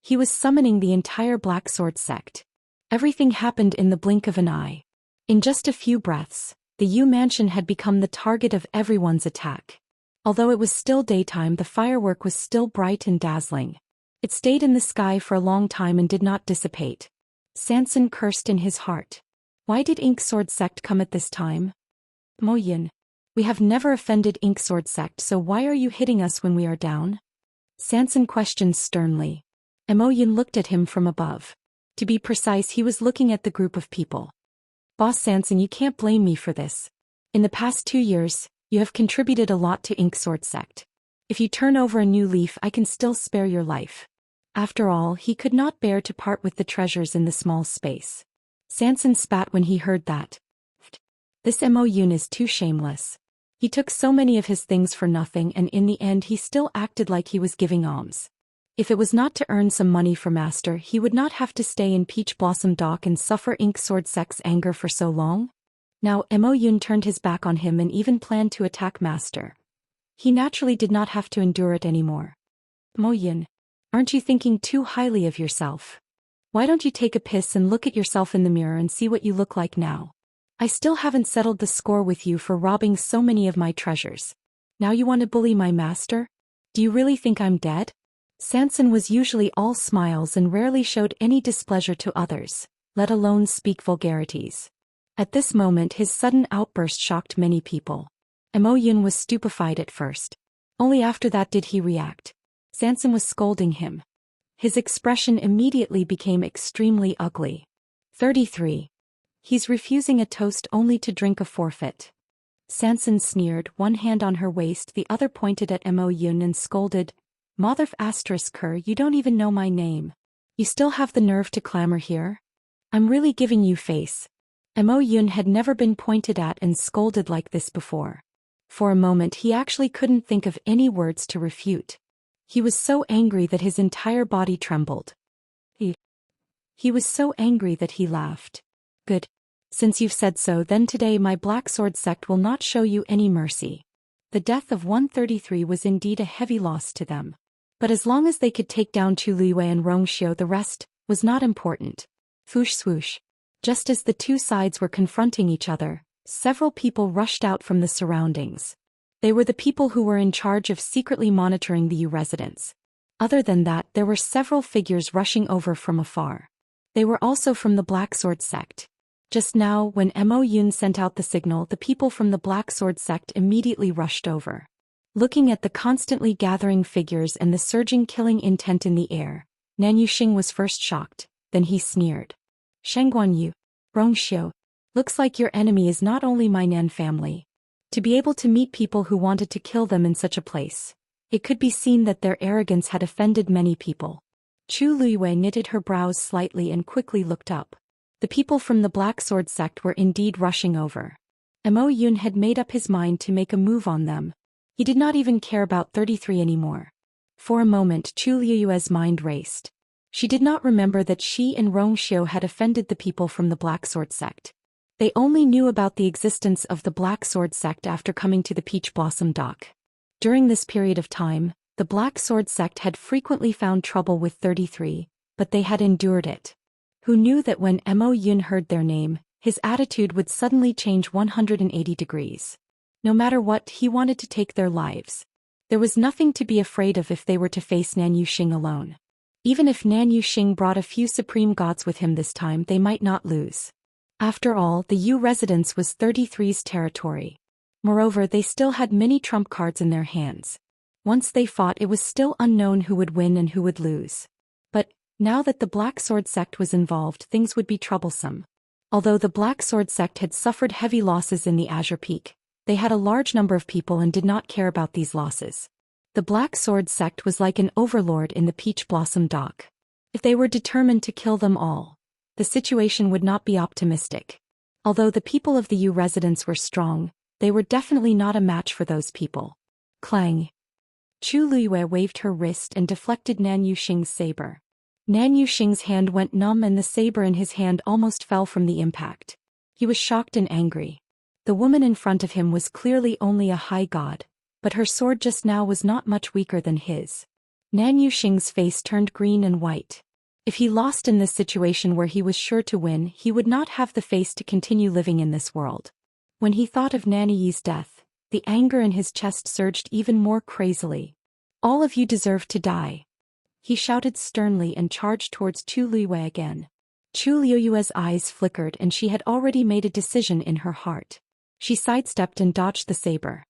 He was summoning the entire Black Sword Sect. Everything happened in the blink of an eye. In just a few breaths, the Yu mansion had become the target of everyone's attack. Although it was still daytime, the firework was still bright and dazzling. It stayed in the sky for a long time and did not dissipate. Sanson cursed in his heart. Why did Ink Sword Sect come at this time? Mo Yun, we have never offended Ink Sword Sect, so why are you hitting us when we are down? Sanson questioned sternly. Mo Yun looked at him from above. To be precise, he was looking at the group of people. Boss Sanson, you can't blame me for this. In the past 2 years, you have contributed a lot to Ink Sword Sect. If you turn over a new leaf, I can still spare your life. After all, he could not bear to part with the treasures in the small space. Sanson spat when he heard that. This Mo Yun is too shameless. He took so many of his things for nothing, and in the end he still acted like he was giving alms. If it was not to earn some money for Master, he would not have to stay in Peach Blossom Dock and suffer Ink Sword Sect's anger for so long. Now Mo Yun turned his back on him and even planned to attack Master. He naturally did not have to endure it anymore. Mo Yun, aren't you thinking too highly of yourself? Why don't you take a piss and look at yourself in the mirror and see what you look like now? I still haven't settled the score with you for robbing so many of my treasures. Now you want to bully my master? Do you really think I'm dead? Sanson was usually all smiles and rarely showed any displeasure to others, let alone speak vulgarities. At this moment his sudden outburst shocked many people. Mo Yun was stupefied at first. Only after that did he react. Sanson was scolding him. His expression immediately became extremely ugly. 33. He's refusing a toast only to drink a forfeit. Sanson sneered, one hand on her waist, the other pointed at Mo Yun and scolded, "Motherf asterisk her, you don't even know my name. You still have the nerve to clamor here? I'm really giving you face." Mo Yun had never been pointed at and scolded like this before. For a moment he actually couldn't think of any words to refute. He was so angry that his entire body trembled. He was so angry that he laughed. "Good. Since you've said so, then today my Black Sword Sect will not show you any mercy." The death of 133 was indeed a heavy loss to them. But as long as they could take down Chu Luiwei and Rongxiu, the rest was not important. Swoosh swoosh. Just as the two sides were confronting each other, several people rushed out from the surroundings. They were the people who were in charge of secretly monitoring the Yu residents. Other than that, there were several figures rushing over from afar. They were also from the Black Sword Sect. Just now, when Mo Yun sent out the signal, the people from the Black Sword Sect immediately rushed over. Looking at the constantly gathering figures and the surging killing intent in the air, Nan Yuxing was first shocked, then he sneered. "Shengguan Yu, Rongxiu, looks like your enemy is not only my Nan family." To be able to meet people who wanted to kill them in such a place, it could be seen that their arrogance had offended many people. Chu Luiwei knitted her brows slightly and quickly looked up. The people from the Black Sword Sect were indeed rushing over. Mo Yun had made up his mind to make a move on them. He did not even care about 33 anymore. For a moment Chu Luiwei's mind raced. She did not remember that she and Rongxiu had offended the people from the Black Sword Sect. They only knew about the existence of the Black Sword Sect after coming to the Peach Blossom Dock. During this period of time, the Black Sword Sect had frequently found trouble with 33, but they had endured it. Who knew that when Mo Yun heard their name, his attitude would suddenly change 180 degrees. No matter what, he wanted to take their lives. There was nothing to be afraid of if they were to face Nan Yuxing alone. Even if Nan Yuxing brought a few supreme gods with him this time, they might not lose. After all, the Yu residence was 33's territory. Moreover, they still had many trump cards in their hands. Once they fought, it was still unknown who would win and who would lose. But, now that the Black Sword Sect was involved, things would be troublesome. Although the Black Sword Sect had suffered heavy losses in the Azure Peak, they had a large number of people and did not care about these losses. The Black Sword sect was like an overlord in the Peach Blossom Dock. If they were determined to kill them all, the situation would not be optimistic. Although the people of the Yu residents were strong, they were definitely not a match for those people. Clang. Chu Luiyue waved her wrist and deflected Nan Yuxing's saber. Nan Yuxing's hand went numb and the saber in his hand almost fell from the impact. He was shocked and angry. The woman in front of him was clearly only a high god, but her sword just now was not much weaker than his. Nan Yuxing's face turned green and white. If he lost in this situation where he was sure to win, he would not have the face to continue living in this world. When he thought of Nan Yi's death, the anger in his chest surged even more crazily. All of you deserve to die. He shouted sternly and charged towards Chu Luiyue again. Chu Luiyue's eyes flickered and she had already made a decision in her heart. She sidestepped and dodged the saber.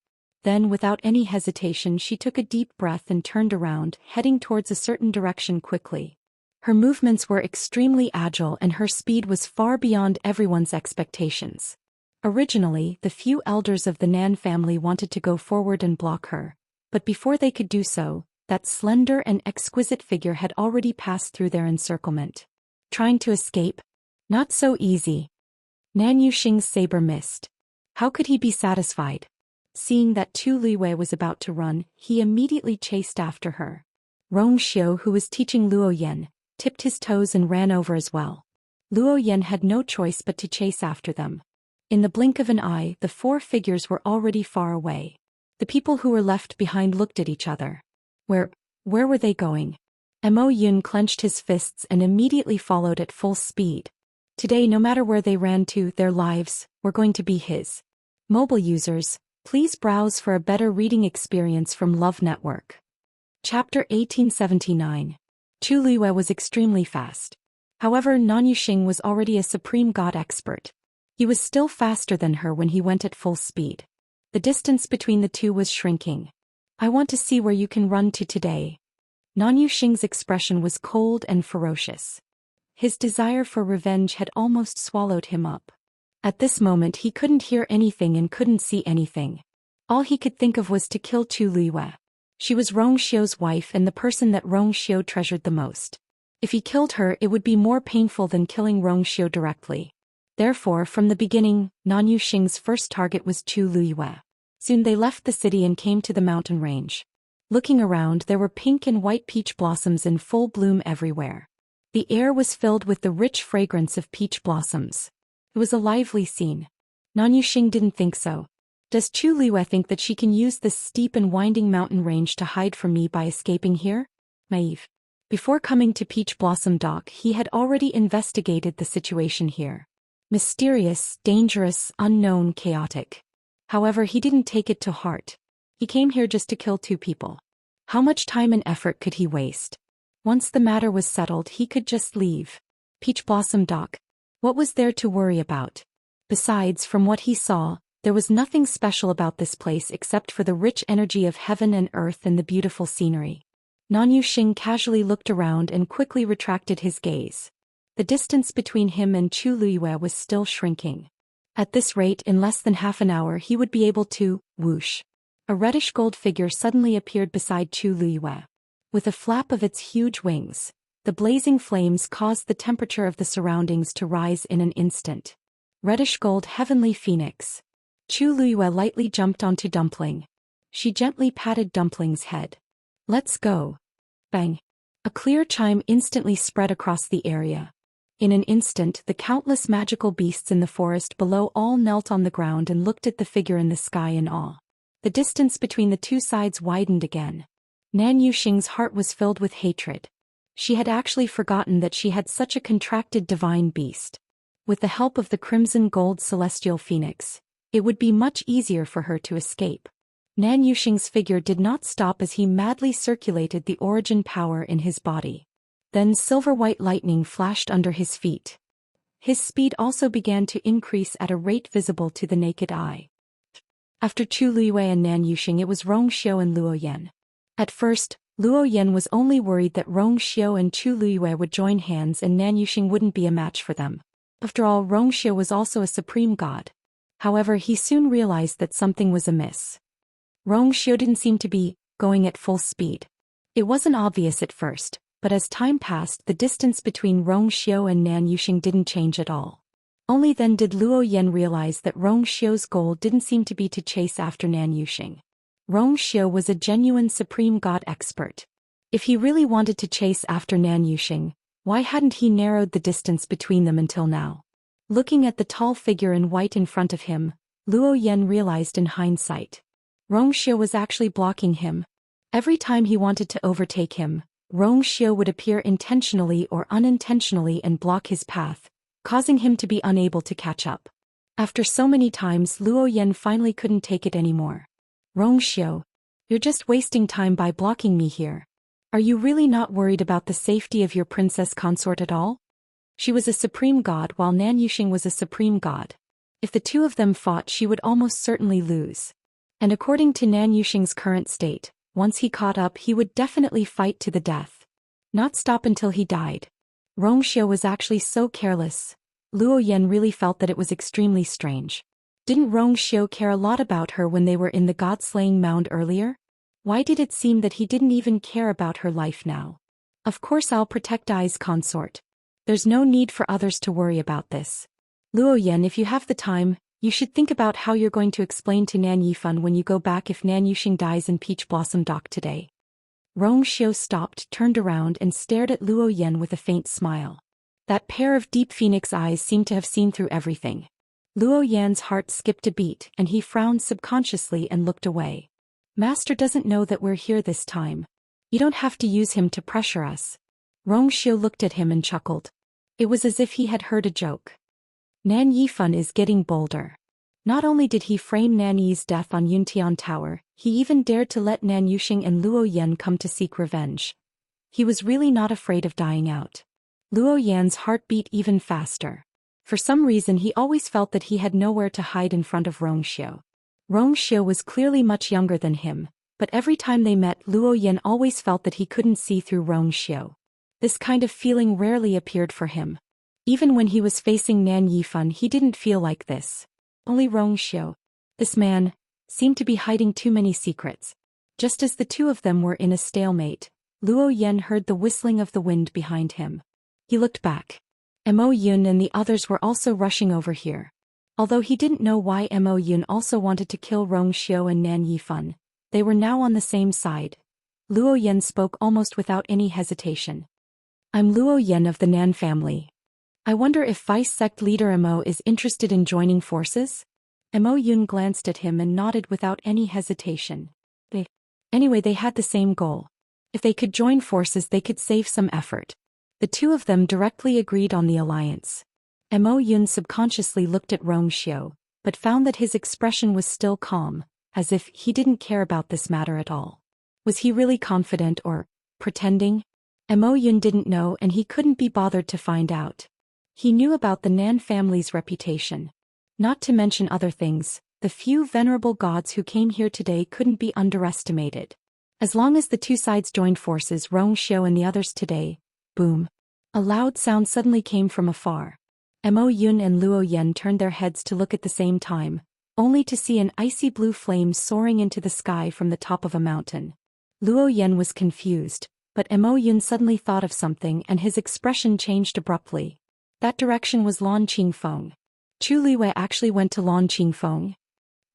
Then without any hesitation she took a deep breath and turned around, heading towards a certain direction quickly. Her movements were extremely agile and her speed was far beyond everyone's expectations. Originally, the few elders of the Nan family wanted to go forward and block her, but before they could do so, that slender and exquisite figure had already passed through their encirclement. Trying to escape? Not so easy. Nan Yuxing's saber missed. How could he be satisfied? Seeing that Chu Luiyue was about to run, he immediately chased after her. Rongxiu, who was teaching Luo Yan, tipped his toes and ran over as well. Luo Yan had no choice but to chase after them. In the blink of an eye, the four figures were already far away. The people who were left behind looked at each other. Where were they going? Mo Yun clenched his fists and immediately followed at full speed. Today, no matter where they ran to, their lives were going to be his. Mobile users, please browse for a better reading experience from Love Network. Chapter 1879. Chu Luiyue was extremely fast. However, Nan Yuxing was already a supreme god expert. He was still faster than her when he went at full speed. The distance between the two was shrinking. I want to see where you can run to today. Nan Yuxing's expression was cold and ferocious. His desire for revenge had almost swallowed him up. At this moment he couldn't hear anything and couldn't see anything. All he could think of was to kill Chu Luiyue. She was Rongxiu's wife and the person that Rongxiu treasured the most. If he killed her, it would be more painful than killing Rongxiu directly. Therefore, from the beginning, Nan Yuxing's first target was Chu Luiyue. Soon they left the city and came to the mountain range. Looking around, there were pink and white peach blossoms in full bloom everywhere. The air was filled with the rich fragrance of peach blossoms. It was a lively scene. Nan Yuxing didn't think so. Does Chu Luiyue think that she can use this steep and winding mountain range to hide from me by escaping here? Naive. Before coming to Peach Blossom Dock, he had already investigated the situation here. Mysterious, dangerous, unknown, chaotic. However, he didn't take it to heart. He came here just to kill two people. How much time and effort could he waste? Once the matter was settled, he could just leave. Peach Blossom Dock. What was there to worry about? Besides, from what he saw, there was nothing special about this place except for the rich energy of heaven and earth and the beautiful scenery. Nan Yuxing casually looked around and quickly retracted his gaze. The distance between him and Chu Luiyue was still shrinking. At this rate, in less than half an hour he would be able to, whoosh. A reddish-gold figure suddenly appeared beside Chu Luiyue. With a flap of its huge wings, the blazing flames caused the temperature of the surroundings to rise in an instant. Reddish-gold heavenly phoenix. Chu Luiyue lightly jumped onto Dumpling. She gently patted Dumpling's head. Let's go. Bang. A clear chime instantly spread across the area. In an instant, the countless magical beasts in the forest below all knelt on the ground and looked at the figure in the sky in awe. The distance between the two sides widened again. Nan Yuxing's heart was filled with hatred. She had actually forgotten that she had such a contracted divine beast. With the help of the crimson gold celestial phoenix, it would be much easier for her to escape. Nan Yuxing's figure did not stop as he madly circulated the origin power in his body. Then silver-white lightning flashed under his feet. His speed also began to increase at a rate visible to the naked eye. After Chu Luiyue and Nan Yuxing, it was Rongxiu and Luo Yan. At first, Luo Yan was only worried that Rongxiu and Chu Luiyue would join hands and Nan Yuxing wouldn't be a match for them. After all, Rongxiu was also a supreme god. However, he soon realized that something was amiss. Rongxiu didn't seem to be going at full speed. It wasn't obvious at first, but as time passed the distance between Rongxiu and Nan Yuxing didn't change at all. Only then did Luo Yan realize that Rongxiu's goal didn't seem to be to chase after Nan Yuxing. Rongxiu was a genuine supreme god expert. If he really wanted to chase after Nan Yuxing, why hadn't he narrowed the distance between them until now? Looking at the tall figure in white in front of him, Luo Yan realized in hindsight. Rongxiu was actually blocking him. Every time he wanted to overtake him, Rongxiu would appear intentionally or unintentionally and block his path, causing him to be unable to catch up. After so many times, Luo Yan finally couldn't take it anymore. Rongxiu, you're just wasting time by blocking me here. Are you really not worried about the safety of your princess consort at all? She was a supreme god while Nan Yuxing was a supreme god. If the two of them fought, she would almost certainly lose. And according to Nan Yuxing's current state, once he caught up he would definitely fight to the death. Not stop until he died. Rongxiu was actually so careless. Luo Yan really felt that it was extremely strange. Didn't Rongxiu care a lot about her when they were in the god-slaying mound earlier? Why did it seem that he didn't even care about her life now? Of course I'll protect Ai's consort. There's no need for others to worry about this. Luo Yan, if you have the time, you should think about how you're going to explain to Nan Yifan when you go back if Nan Yuxing dies in Peach Blossom Dock today. Rongxiu stopped, turned around and stared at Luo Yan with a faint smile. That pair of deep phoenix eyes seemed to have seen through everything. Luo Yan's heart skipped a beat and he frowned subconsciously and looked away. Master doesn't know that we're here this time. You don't have to use him to pressure us. Rongxiu looked at him and chuckled. It was as if he had heard a joke. Nan Yifan is getting bolder. Not only did he frame Nan Yi's death on Yuntian Tower, he even dared to let Nan Yuxing and Luo Yan come to seek revenge. He was really not afraid of dying out. Luo Yan's heart beat even faster. For some reason he always felt that he had nowhere to hide in front of Rongxiu. Rongxiu was clearly much younger than him, but every time they met Luo Yan always felt that he couldn't see through Rongxiu. This kind of feeling rarely appeared for him. Even when he was facing Nan Yifan he didn't feel like this. Only Rongxiu. This man seemed to be hiding too many secrets. Just as the two of them were in a stalemate, Luo Yan heard the whistling of the wind behind him. He looked back. Mo Yun and the others were also rushing over here. Although he didn't know why Mo Yun also wanted to kill Rongxiu and Nan Yifan, they were now on the same side. Luo Yan spoke almost without any hesitation. I'm Luo Yan of the Nan family. I wonder if Vice Sect Leader Mo is interested in joining forces? Mo Yun glanced at him and nodded without any hesitation. Anyway, they had the same goal. If they could join forces they could save some effort. The two of them directly agreed on the alliance. Mo Yun subconsciously looked at Rongxiu, but found that his expression was still calm, as if he didn't care about this matter at all. Was he really confident or pretending? Mo Yun didn't know and he couldn't be bothered to find out. He knew about the Nan family's reputation. Not to mention other things, the few venerable gods who came here today couldn't be underestimated. As long as the two sides joined forces, Rongxiu and the others today, boom. A loud sound suddenly came from afar. Mo Yun and Luo Yan turned their heads to look at the same time, only to see an icy blue flame soaring into the sky from the top of a mountain. Luo Yan was confused, but Mo Yun suddenly thought of something and his expression changed abruptly. That direction was Lan Qingfeng. Chu Liwei actually went to Lan Qingfeng.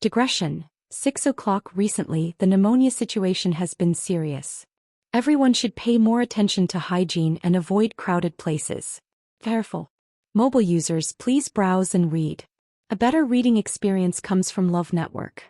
Digression. 6 o'clock. Recently, the pneumonia situation has been serious. Everyone should pay more attention to hygiene and avoid crowded places. Careful. Mobile users, please browse and read. A better reading experience comes from Love Network.